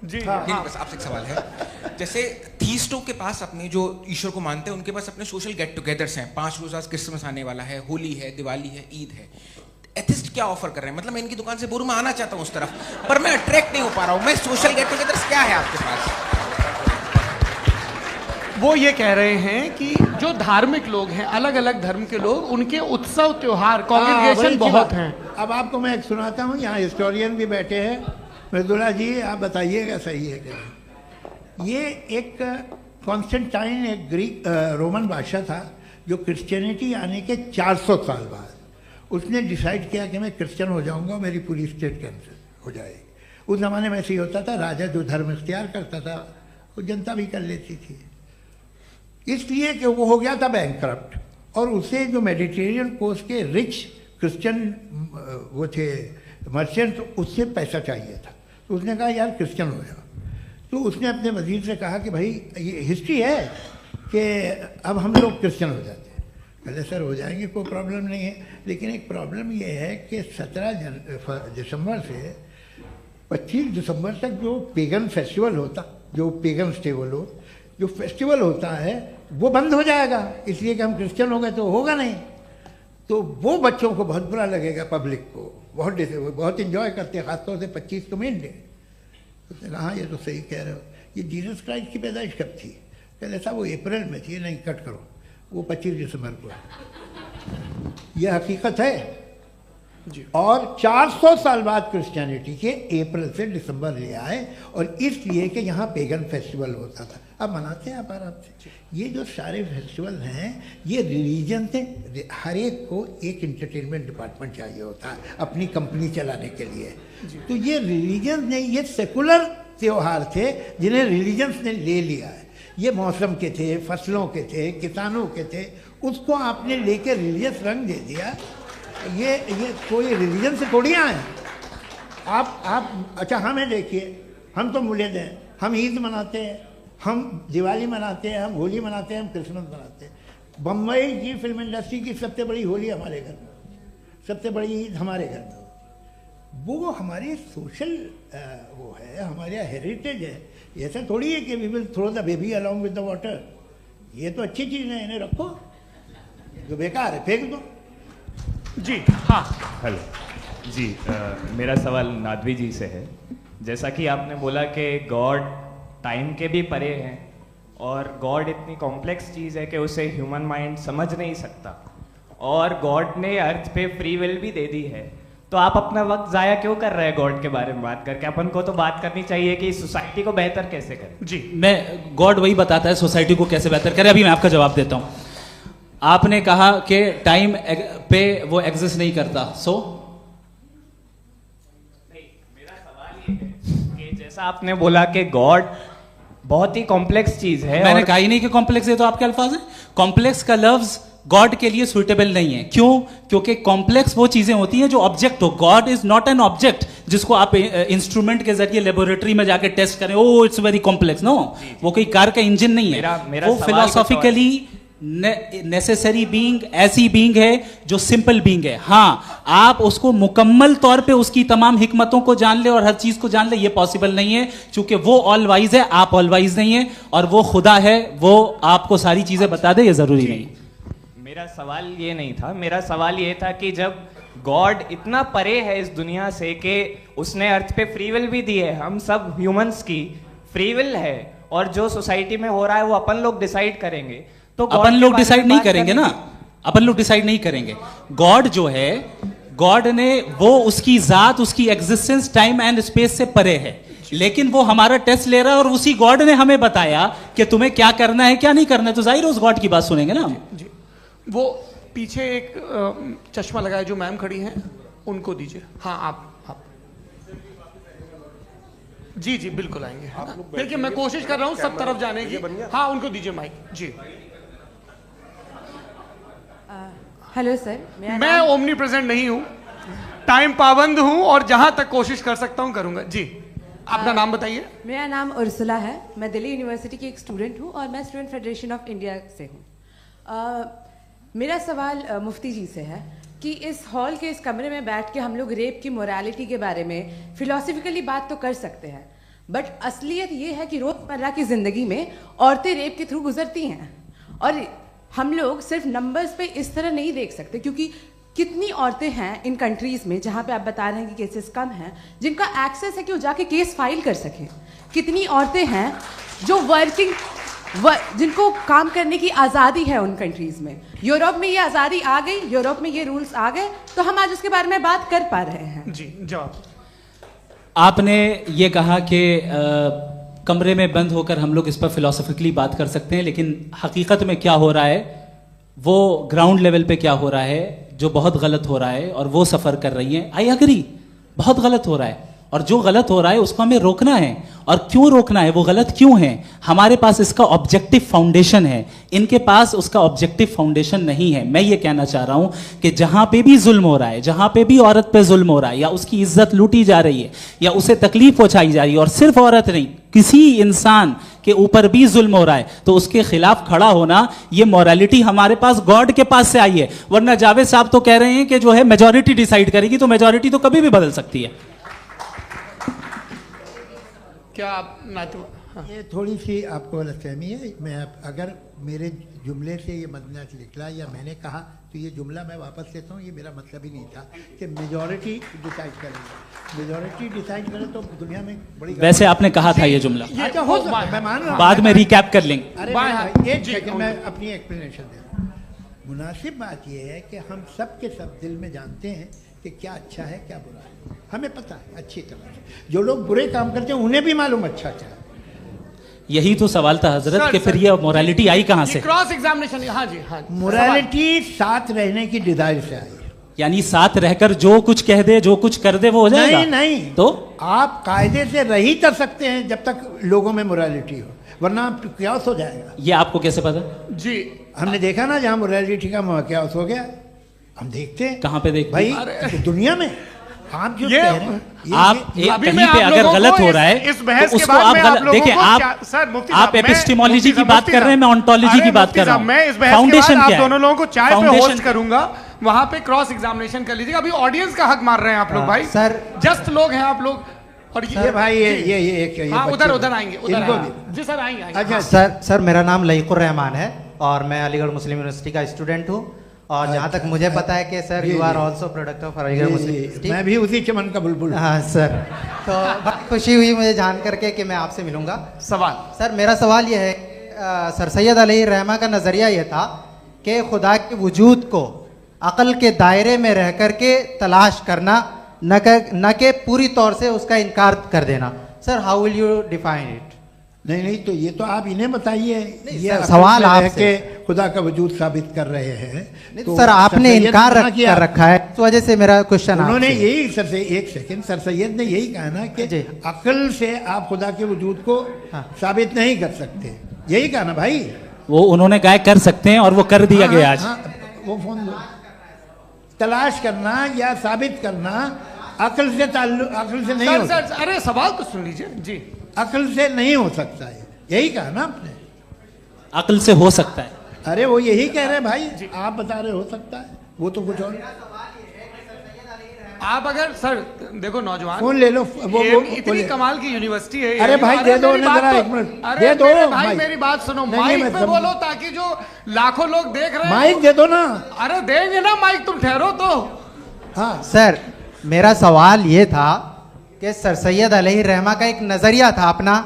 जी हाँ। नहीं, बस आपसे एक सवाल है। जैसे थीस्टों के पास अपने जो ईश्वर को मानते हैं उनके पास अपने सोशल गेट टुगेदर्स हैं, 5 रोज़ा क्रिसमस आने वाला है, होली है, दिवाली है, ईद है। एथिस्ट क्या ऑफर कर रहे हैं? मतलब मैं इनकी दुकान से बोलूं मैं आना चाहता हूं उस तरफ, पर मैं अट्रैक्ट नहीं हो पा रहा हूं। मैं सोशल गेट टुगेदर्स क्या है आपके पास? वो ये कह रहे हैं कि जो धार्मिक लोग हैं, अलग अलग धर्म के लोग, उनके उत्सव त्योहार कॉन्ग्रीगेशन वही बहुत बात। हैं। अब आपको मैं एक सुनाता हूँ, यहाँ हिस्टोरियन भी बैठे हैं। मृदुला जी आप बताइएगा सही है कि नहीं। ये एक कॉन्स्टेंटाइन एक ग्रीक रोमन बादशाह था जो क्रिश्चियनिटी आने के 400 साल बाद उसने डिसाइड किया कि मैं क्रिश्चियन हो जाऊंगा, मेरी पूरी स्टेट कैंसिल हो जाएगी। उस ज़माने में ऐसे ही होता था, राजा जो धर्म इख्तियार करता था वो जनता भी कर लेती थी, इसलिए कि वो हो गया था बैंकरप्ट। और उसे जो मेडिटेरियन कोस्ट के रिच क्रिश्चियन वो थे मर्चेंट, उससे पैसा चाहिए था। तो उसने कहा यार क्रिश्चियन हो जाओ। तो उसने अपने वजीर से कहा कि भाई ये हिस्ट्री है कि अब हम लोग क्रिश्चियन हो जाते हैं। पहले सर हो जाएंगे, कोई प्रॉब्लम नहीं है, लेकिन एक प्रॉब्लम ये है कि 17 दिसंबर से 25 दिसंबर तक जो पेगन फेस्टिवल होता, जो पेगन थे वो लोग, जो फेस्टिवल होता है वो बंद हो जाएगा, इसलिए कि हम क्रिश्चियन हो गए तो होगा नहीं। तो वो बच्चों को बहुत बुरा लगेगा, पब्लिक को बहुत इंजॉय करते हैं, खासतौर से 25 को मेन डे। उसने कहा हाँ ये तो सही कह रहे हो, ये जीसस क्राइस्ट की पैदाइश कब थी? पहले साहब वो अप्रैल में थी। नहीं कट करो, वो 25 दिसंबर को है, ये हकीकत है जी। और 400 साल बाद क्रिश्चियनिटी के अप्रैल से दिसंबर ले आए, और इसलिए कि यहाँ पेगन फेस्टिवल होता था। अब मनाते हैं आप आराम से। ये जो सारे फेस्टिवल हैं ये रिलीजन से, हर एक को एक इंटरटेनमेंट डिपार्टमेंट चाहिए होता है अपनी कंपनी चलाने के लिए। तो ये रिलीजन ने, ये सेकुलर त्योहार थे जिन्हें रिलीजन्स ने ले लिया है। ये मौसम के थे, फसलों के थे, किसानों के थे, उसको आपने लेके रिलीजियस रंग दे दिया। ये कोई रिलीजन से थोड़ी आए आप। अच्छा हमें देखिए, हम तो मुल्द हैं, हम ईद मनाते हैं, हम दिवाली मनाते हैं, हम होली मनाते हैं, हम क्रिसमस मनाते हैं। बम्बई की फिल्म इंडस्ट्री की सबसे बड़ी होली हमारे घर में होती है, सबसे बड़ी ईद हमारे घर में होती है। वो हमारी सोशल वो है, हमारा हेरिटेज है। ऐसा थोड़ी है कि we will throw the baby along with the water. ये तो अच्छी चीज़ है, इन्हें रखो, जो बेकार है फेंक दो। जी हाँ हेलो जी, मेरा सवाल नादवी जी से है। जैसा कि आपने बोला कि गॉड टाइम के भी परे हैं और गॉड इतनी कॉम्प्लेक्स चीज़ है कि उसे ह्यूमन माइंड समझ नहीं सकता, और गॉड ने अर्थ पे फ्री विल भी दे दी है, तो आप अपना वक्त ज़ाया क्यों कर रहे हैं गॉड के बारे में बात करके? अपन को तो बात करनी चाहिए कि सोसाइटी को बेहतर कैसे करें। जी, मैं गॉड वही बताता है सोसाइटी को कैसे बेहतर करे। अभी मैं आपका जवाब देता हूँ। आपने कहा कि टाइम पे वो एग्जिस्ट नहीं करता, सो मेरा सवाल ये है कि जैसा आपने बोला कि गॉड बहुत ही कॉम्प्लेक्स चीज है, मैंने और कहा ही नहीं कि कॉम्प्लेक्स है, तो आपके अल्फाज हैं। कॉम्प्लेक्स का लफ्ज गॉड के लिए सुइटेबल नहीं है। क्यों? क्योंकि कॉम्प्लेक्स वो चीजें होती हैं जो ऑब्जेक्ट हो। God is not an object जिसको आप इंस्ट्रूमेंट के जरिए लेबोरेटरी में जाके टेस्ट करें, oh it's very complex. No, वो कोई कार का इंजन नहीं है। मेरा वो फिलोसॉफिकली नेसेसरी बीइंग ऐसी बीइंग है जो सिंपल बीइंग है। हाँ, आप उसको मुकम्मल तौर पे उसकी तमाम हिकमतों को जान ले और हर चीज को जान ले, ये पॉसिबल नहीं है, क्योंकि वो ऑल वाइज है, आप ऑल वाइज नहीं है, और वो खुदा है, वो आपको सारी चीजें बता दे, ये जरूरी नहीं। मेरा सवाल ये नहीं था। मेरा सवाल ये था कि जब गॉड इतना परे है इस दुनिया से कि उसने अर्थ पे फ्री विल भी दी है, हम सब ह्यूमंस की फ्री विल है, और जो सोसाइटी में हो रहा है वो अपन लोग डिसाइड करेंगे, तो अपन लोग डिसाइड नहीं करेंगे ना, अपन लोग डिसाइड नहीं करेंगे। गॉड जो है, गॉड ने वो उसकी जात, उसकी एग्जिस्टेंस टाइम एंड स्पेस से परे है, लेकिन वो हमारा टेस्ट ले रहा है, और उसी गॉड ने हमें बताया कि तुम्हें क्या करना है क्या नहीं करना है, तो जाहिर है उस गॉड की बात सुनेंगे ना। जी, वो पीछे एक चश्मा लगाए जो मैम खड़ी हैं, उनको दीजिए। हाँ आप जी जी बिल्कुल आएंगे। देखिए मैं कोशिश कर रहा हूँ सब तरफ जाने की। हाँ उनको दीजिए माइक। जी हेलो सर, मैं ओमनी प्रेजेंट नहीं हूँ, टाइम पाबंद हूं और जहां तक कोशिश कर सकता हूं करूंगा। जी, अपना नाम बताइए। मेरा नाम उर्सुला है, मैं दिल्ली यूनिवर्सिटी की एक स्टूडेंट हूँ और मैं स्टूडेंट फेडरेशन ऑफ इंडिया से हूँ। मेरा सवाल मुफ्ती जी से है कि इस हॉल के इस कमरे में बैठ के हम लोग रेप की मोरालिटी के बारे में फिलोसफिकली बात तो कर सकते हैं, बट असलियत ये है कि रोज़मर्रा की ज़िंदगी में औरतें रेप के थ्रू गुजरती हैं और हम लोग सिर्फ नंबर्स पे इस तरह नहीं देख सकते, क्योंकि कितनी औरतें हैं इन कंट्रीज़ में जहाँ पे आप बता रहे हैं कि केसेस कम हैं, जिनका एक्सेस है कि वो जाके केस फाइल कर सकें। कितनी औरतें हैं जो जिनको काम करने की आज़ादी है उन कंट्रीज़ में। यूरोप में ये आज़ादी आ गई, यूरोप में ये रूल्स आ गए, तो हम आज उसके बारे में बात कर पा रहे हैं। जी, जवाब। आपने ये कहा कि कमरे में बंद होकर हम लोग इस पर फिलोसफिकली बात कर सकते हैं, लेकिन हकीकत में क्या हो रहा है, वो ग्राउंड लेवल पे क्या हो रहा है, जो बहुत गलत हो रहा है और वो सफ़र कर रही हैं। आई अग्री, बहुत गलत हो रहा है और जो गलत हो रहा है उसको हमें रोकना है। और क्यों रोकना है, वो गलत क्यों है, हमारे पास इसका ऑब्जेक्टिव फाउंडेशन है, इनके पास उसका ऑब्जेक्टिव फाउंडेशन नहीं है। मैं ये कहना चाह रहा हूं कि जहां पे भी जुल्म हो रहा है, जहां पे भी औरत पे जुल्म हो रहा है या उसकी इज्जत लूटी जा रही है या उसे तकलीफ पहुंचाई जा रही है, और सिर्फ औरत नहीं, किसी इंसान के ऊपर भी जुल्म हो रहा है, तो उसके खिलाफ खड़ा होना, ये मॉरलिटी हमारे पास गॉड के पास से आई है। वरना जावेद साहब तो कह रहे हैं कि जो है मेजॉरिटी डिसाइड करेगी, तो मेजॉरिटी तो कभी भी बदल सकती है। क्या आप हाँ। ये थोड़ी सी आपको गलतफहमी है। मैं अगर मेरे जुमले से ये मदना निकला या मैंने कहा तो ये जुमला मैं वापस लेता हूँ। ये मेरा मतलब ही नहीं था कि मेजॉरिटी डिसाइड करेंगे। मेजॉरिटी डिसाइड करे तो दुनिया में बड़ी, वैसे आपने कहा था ये जुमला। अच्छा, हो सकता है, मैं मान रहा हूँ, बाद में रिकैप कर लेंगे। अरे एक सेकंड, मैं अपनी एक्सप्लेनेशन दे रहा हूँ। मुनासिब बात यह है कि हम सब के सब दिल में जानते हैं कि क्या अच्छा है क्या बुरा है, हमें पता है अच्छी तरह से। जो लोग बुरे काम करते हैं उन्हें भी मालूम अच्छा क्या है। यही तो सवाल था हजरत कि फिर ये मोरालिटी आई कहाँ से? Cross examination. हाँ जी, हाँ। मोरालिटी साथ रहने की डिजायर से आई, यानी साथ रहकर जो कुछ कह दे, जो कुछ कर दे, वो हो जाएगा। नहीं नहीं, तो आप कायदे से रह ही कर सकते हैं जब तक लोगों में मोरालिटी हो, वरना क्यास हो जाएगा। ये आपको कैसे पता? जी, हमने देखा ना, जहाँ मोरालिटी का क्यास हो गया, हम देखते हैं। कहाँ पे देखते भाई? दुनिया में। आप जो कह रहे हैं, आप कहीं पे अगर गलत हो रहा है तो उसको आप गलत देखिए। आप एपिस्टेमोलॉजी की बात कर रहे हैं, मैं ऑन्टोलॉजी की बात कर रहा हूं। मैं इस बहस के बाद आप दोनों लोगों को चाय पे होस्ट करूंगा, वहां पे क्रॉस एग्जामिनेशन कर लीजिएगा। अभी ऑडियंस का हक मार रहे हैं आप लोग भाई, सर जस्ट लोग हैं आप लोग। और ये भाई ये उधर आएंगे, जी सर आएंगे। अच्छा सर, मेरा नाम लईकुर रहमान है और मैं अलीगढ़ मुस्लिम यूनिवर्सिटी का स्टूडेंट हूँ। और जहाँ तक मुझे पता है कि sir you are also product of Aligarh Muslim university. मैं भी उसी चमन का बुलबुल। हाँ सर, तो बहुत खुशी हुई मुझे जान करके कि मैं आपसे मिलूंगा। सवाल सर, मेरा सवाल यह है, सर सैयद अलैहि रहमा का नज़रिया यह था कि खुदा के वजूद को अक़ल के दायरे में रह कर के तलाश करना, न कि पूरी तौर से उसका इनकार कर देना। Sir, how will you define it? नहीं, तो ये तो आप इन्हें बताइए। ये सवाल आपसे खुदा का वजूद साबित कर रहे हैं। तो सर, आपने इनकार कर रखा है, इस वजह से मेरा क्वेश्चन। उन्होंने यही सर सैयद ने यही कहा ना कि अक्ल से आप खुदा के वजूद को साबित नहीं कर सकते, यही कहा ना भाई। वो उन्होंने कहा कर सकते हैं और वो कर दिया गया आज। वो फोन तलाश करना या साबित करना अक्ल से नहीं हो सकता। अरे सवाल तो सुन लीजिए जी। अक्ल से नहीं हो सकता है, यही कहा ना आपने। अक्ल से हो सकता है, अरे वो यही कह रहे हैं भाई, आप बता रहे हो सकता है, वो तो कुछ और। आप अगर सर देखो नौजवान फोन ले लो, वो इतनी कमाल की यूनिवर्सिटी है। अरे भाई दे दो ना जरा, एक मिनट दे दो भाई, मेरी बात सुनो, माइक पे बोलो ताकि जो लाखों लोग देख रहे हैं। माइक दे दो ना। अरे देंगे ना माइक, तुम ठहरो तो। हाँ सर, मेरा सवाल ये था कि सर सैयद अलैहि रहमा का एक नज़रिया था अपना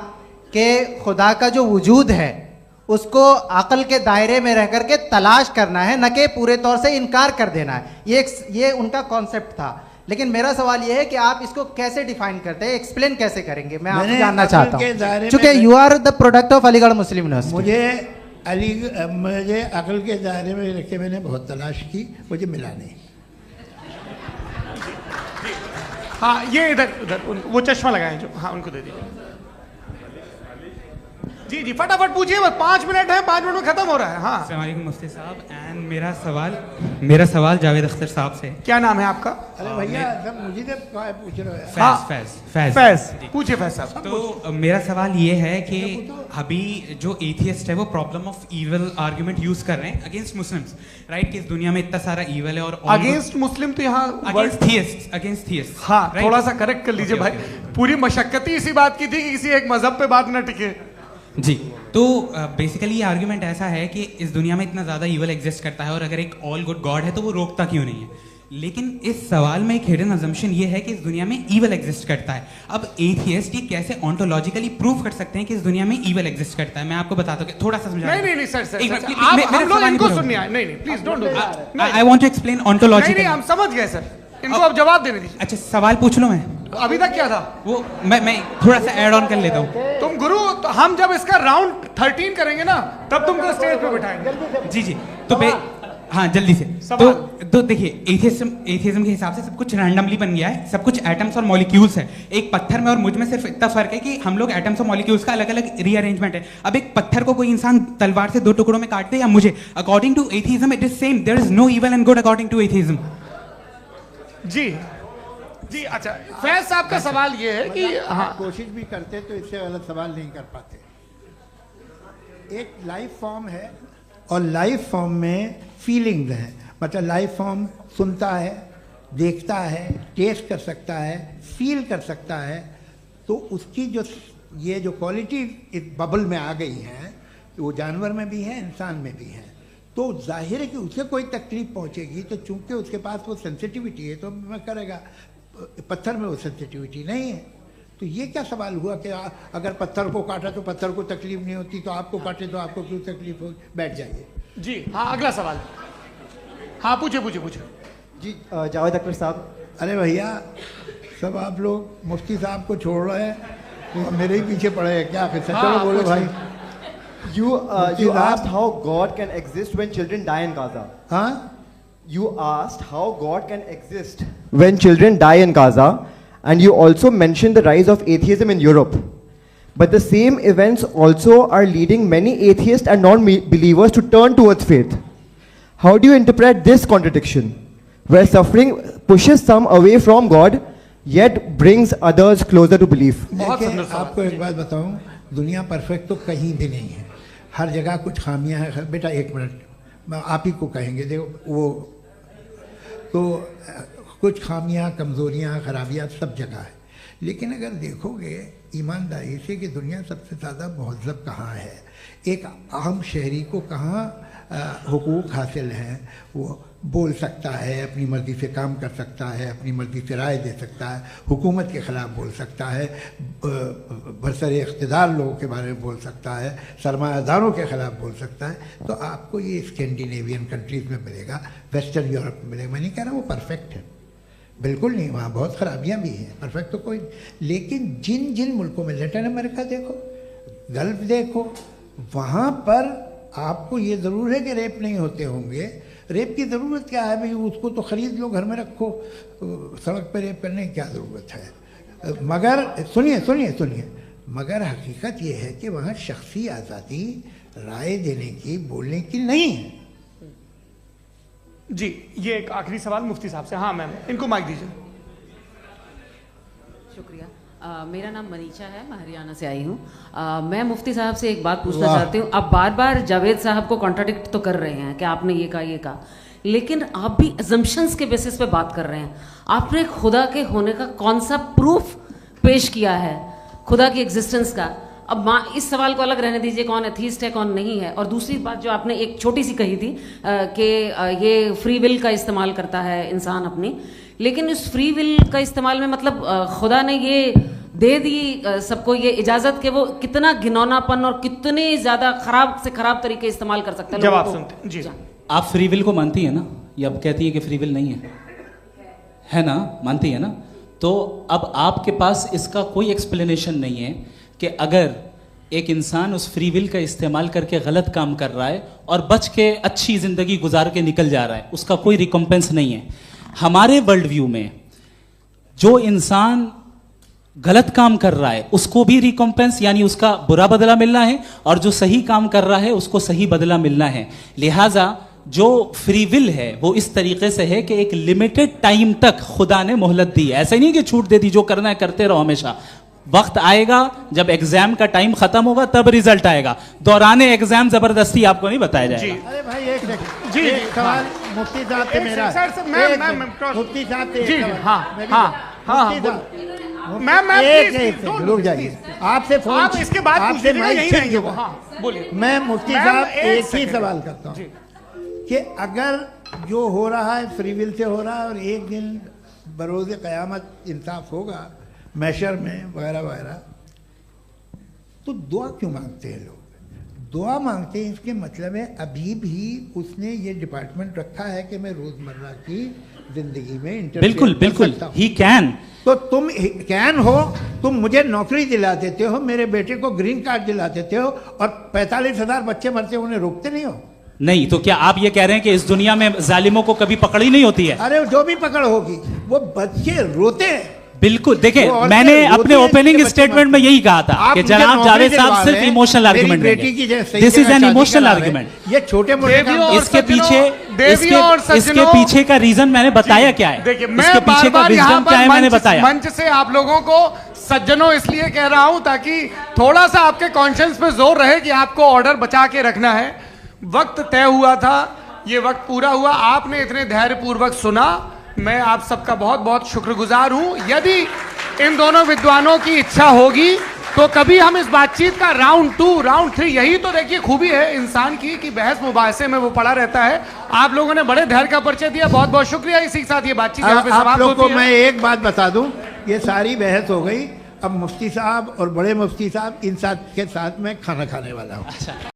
कि खुदा का जो वजूद है उसको अक़ल के दायरे में रह करके तलाश करना है, न कि पूरे तौर से इनकार कर देना है। ये उनका कॉन्सेप्ट था। लेकिन मेरा सवाल ये है कि आप इसको कैसे डिफाइन करते हैं, एक्सप्लेन कैसे करेंगे? मैं आपसे जानना चाहता हूँ, क्योंकि you are the product of Aligarh Muslim university. मुझे अक़ल के दायरे में रख के मैंने बहुत तलाश की, मुझे मिला नहीं। हाँ, ये इधर वो चश्मा लगाए जो, हाँ उनको दे दीजिए। जी जी फटाफट पूछिए, बस 5 मिनट है, 5 मिनट में खत्म हो रहा है। हाँ अस्सलाम वालेकुम मुफ्ती साहब। एंड मेरा सवाल जावेद अख्तर साहब से। क्या नाम है आपका? अरे भैया सब मुझे तो क्या पूछ रहे हो? फैज पूछिए फैज साहब। तो मेरा सवाल ये है कि अभी जो एथियस्ट है वो problem of evil argument use कर रहे हैं अगेंस्ट मुस्लिम्स, राइट? कि इस दुनिया में इतना सारा ईविल है और अगेंस्ट मुस्लिम तो यहाँ अगेंस्ट थियस्ट। हाँ थोड़ा सा करेक्ट कर लीजिए भाई, पूरी मशक्कत ही इसी बात की थी कि किसी एक मजहब पे बात न टिके। जी, तो बेसिकली ये आर्ग्यूमेंट ऐसा है कि इस दुनिया में इतना ज़्यादा ईवल एग्जिस्ट करता है और अगर एक ऑल गुड गॉड है तो वो रोकता क्यों नहीं है? लेकिन इस सवाल में एक हिडन अजम्पशन ये है कि इस दुनिया में ईवल एग्जिस्ट करता है। अब एथियस्ट ये कैसे ऑन्टोलॉजिकली प्रूव कर सकते हैं कि इस दुनिया में ईवल एग्जिस्ट करता है? मैं आपको बताता हूँ, थोड़ा सा समझा। नहीं सर आप हम लोग इनको सुनिए। नहीं please don't do that. I want to explain ontologically. नहीं हम समझ गए सर, इनको अब जवाब देने दीजिए। अच्छा सवाल पूछ लो। मैं अभी तक क्या था वो मैं थोड़ा सा ऐड ऑन कर लेता हूँ। तुम गुरु, तो हम जब इसका राउंड 13 करेंगे ना तब तुमको स्टेज पे बिठाएंगे। जी तो हाँ जल्दी से। तो देखिए एथियज्म के हिसाब से सब कुछ रैंडमली बन गया है, सब कुछ एटम्स और मॉलिक्यूल्स है। एक पत्थर में और मुझ में सिर्फ इतना फर्क है कि हम लोग एटम्स और मॉलिक्यूल्स का अलग अलग रीअरेंजमेंट है। अब एक पत्थर को कोई इंसान तलवार से 2 टुकड़ों में काट दे या मुझे, according to atheism it is same. There is no evil and good according to atheism. जी अच्छा, फैज साहब का सवाल ये है कि हाँ कोशिश भी करते तो इससे गलत सवाल नहीं कर पाते। एक लाइफ फॉर्म है और लाइफ फॉर्म में फीलिंग्स हैं, मतलब लाइफ फॉर्म सुनता है, देखता है, टेस्ट कर सकता है, फील कर सकता है। तो उसकी ये जो क्वालिटी इस बबल में आ गई हैं वो जानवर में भी है, इंसान में भी है। तो जाहिर है कि उसे कोई तकलीफ पहुंचेगी, तो चूंकि उसके पास वो सेंसिटिविटी है तो मैं करेगा। पत्थर में वो सेंसिटिविटी नहीं है। तो ये क्या सवाल हुआ कि अगर पत्थर को काटा तो पत्थर को तकलीफ नहीं होती, तो आपको काटे तो आपको क्यों तकलीफ हो? बैठ जाइए। जी हाँ अगला सवाल। हाँ पूछे जी जावेद अख्तर साहब। अरे भैया सब आप लोग मुफ्ती साहब को छोड़ रहे हैं, तो मेरे ही पीछे पड़े हैं क्या? फिर चलो बोलो भाई। You asked how God can exist when children die in Gaza. Huh? You asked how God can exist when children die in Gaza, and you also mentioned the rise of atheism in Europe. But the same events also are leading many atheists and non-believers to turn towards faith. How do you interpret this contradiction, where suffering pushes some away from God, yet brings others closer to belief? देखिए आपको एक बात बताऊं, दुनिया परफेक्ट तो कहीं भी नहीं है, हर जगह कुछ खामियां हैं। बेटा 1 मिनट आप ही को कहेंगे, देखो वो तो कुछ खामियां, कमज़ोरियां, खराबियां सब जगह है। लेकिन अगर देखोगे ईमानदारी से कि दुनिया सबसे ज़्यादा महज़ब कहाँ है, एक आम शहरी को कहाँ हुकूक हासिल हैं, वो बोल सकता है, अपनी मर्ज़ी से काम कर सकता है, अपनी मर्ज़ी से राय दे सकता है, हुकूमत के ख़िलाफ़ बोल सकता है, बरसरे इक़्तिदार लोगों के बारे में बोल सकता है, सरमायादारों के ख़िलाफ़ बोल सकता है। तो आपको ये स्कैंडिनेवियन कंट्रीज़ में मिलेगा, वेस्टर्न यूरोप में मिलेगा। मैं नहीं कह रहा वो परफेक्ट है, बिल्कुल नहीं, वहाँ बहुत ख़राबियाँ भी हैं, परफेक्ट तो कोई। लेकिन जिन जिन मुल्कों में, लैटिन अमेरिका देखो, गल्फ देखो, वहाँ पर आपको ये ज़रूर है कि रेप नहीं होते होंगे। रेप की ज़रूरत क्या है भाई? उसको तो ख़रीद लो, घर में रखो, सड़क पर रेप करने की क्या ज़रूरत है? मगर सुनिए, मगर हकीकत ये है कि वहाँ शख्सी आज़ादी राय देने की, बोलने की नहीं है। जी ये एक आखिरी सवाल मुफ्ती साहब से। हाँ मैम, इनको माइक दीजिए। शुक्रिया। मेरा नाम मनीषा है, मैं हरियाणा से आई हूँ। मैं मुफ्ती साहब से एक बात पूछना चाहती हूँ। आप बार बार जावेद साहब को कॉन्ट्राडिक्ट तो कर रहे हैं कि आपने ये कहा, लेकिन आप भी अजम्पशंस के बेसिस पे बात कर रहे हैं। आपने खुदा के होने का कौन सा प्रूफ पेश किया है, खुदा की एग्जिस्टेंस का? अब इस सवाल को अलग रहने दीजिए, कौन एथीस्ट है कौन नहीं है। और दूसरी बात जो आपने एक छोटी सी कही थी कि ये फ्री विल का इस्तेमाल करता है इंसान अपनी, लेकिन इस फ्री विल का इस्तेमाल में मतलब खुदा ने ये दे दी सबको ये इजाजत कि वो कितना घिनौनापन और कितने ज्यादा खराब से खराब तरीके इस्तेमाल कर सकते हैं। जवाब सुनते जी। आप फ्री विल को मानती है ना, या अब कहती है कि फ्री विल नहीं है ना? मानती है ना? तो अब आपके पास इसका कोई एक्सप्लेनेशन नहीं है कि अगर एक इंसान उस फ्री विल का इस्तेमाल करके गलत काम कर रहा है और बच के अच्छी जिंदगी गुजार के निकल जा रहा है, उसका कोई रिकम्पेंस नहीं है। हमारे वर्ल्ड व्यू में जो इंसान गलत काम कर रहा है उसको भी रिकॉम्पेंस यानी उसका बुरा बदला मिलना है, और जो सही काम कर रहा है उसको सही बदला मिलना है। लिहाजा जो फ्री विल है वो इस तरीके से है कि एक लिमिटेड टाइम तक खुदा ने मोहलत दी है। ऐसा नहीं कि छूट दे दी, जो करना है करते रहो हमेशा। वक्त आएगा जब एग्जाम का टाइम खत्म होगा तब रिजल्ट आएगा, दौराने एग्जाम जबरदस्ती आपको नहीं बताया जाएगा। अरे भाई एक सेकंड, जी एक सवाल मुफ्ती साहब से मेरा, मुफ्ती साहब से एक सवाल। रुक जाइए, आपसे फोन, आप इसके बाद आपसे माइक यहीं छीन रहेंगे। चुका। हाँ, बोलिए। मैं मुफ्ती साहब एक ही सवाल करता हूँ कि अगर जो हो रहा है फ्री विल से हो रहा है और एक दिन बरोज़ क़यामत इंसाफ होगा मैशर में वगैरह वगैरह, तो दुआ क्यों मांगते हैं लोग? दुआ मांगते हैं इसके मतलब है अभी भी उसने ये डिपार्टमेंट रखा है कि मैं रोजमर्रा की जिंदगी में बिल्कुल बिल्कुल ही कैन। तो तुम कैन हो, तुम मुझे नौकरी दिला देते हो, मेरे बेटे को ग्रीन कार्ड दिला देते हो, और 45,000 बच्चे मरते उन्हें रोकते नहीं हो। नहीं तो क्या आप ये कह रहे हैं कि इस दुनिया में जालिमों को कभी पकड़ ही नहीं होती है? अरे जो भी पकड़ होगी वो बच्चे रोते हैं। बिल्कुल, देखें मैंने अपने ओपनिंग स्टेटमेंट में यही कहा था कि जनाब जावेद साहब सिर्फ इमोशनल आर्गुमेंट देंगे। This is an emotional argument. ये छोटे मोटे इसके पीछे का रीजन मैंने बताया क्या है, देखिए मैं इसके पीछे का विजडम क्या है मैंने बताया। मंच से आप लोगों को सज्जनों इसलिए कह रहा हूं ताकि थोड़ा सा आपके कॉन्शियंस पे जोर रहे कि आपको ऑर्डर बचा के रखना है। वक्त तय हुआ था, ये वक्त पूरा हुआ, आपने इतने धैर्यपूर्वक सुना, मैं आप सबका बहुत बहुत शुक्रगुजार हूं। यदि इन दोनों विद्वानों की इच्छा होगी तो कभी हम इस बातचीत का राउंड 2, राउंड 3, यही तो देखिए खूबी है इंसान की कि बहस मुबाहसे में वो पड़ा रहता है। आप लोगों ने बड़े धैर्य का परिचय दिया, बहुत बहुत शुक्रिया। इसी के साथ ये बातचीत यहाँ पे समाप्त होती है। आप लोग को मैं एक बात बता दूं, ये सारी बहस हो गई, अब मुफ्ती साहब और बड़े मुफ्ती साहब इन साथ के साथ मैं खाना खाने वाला हूँ।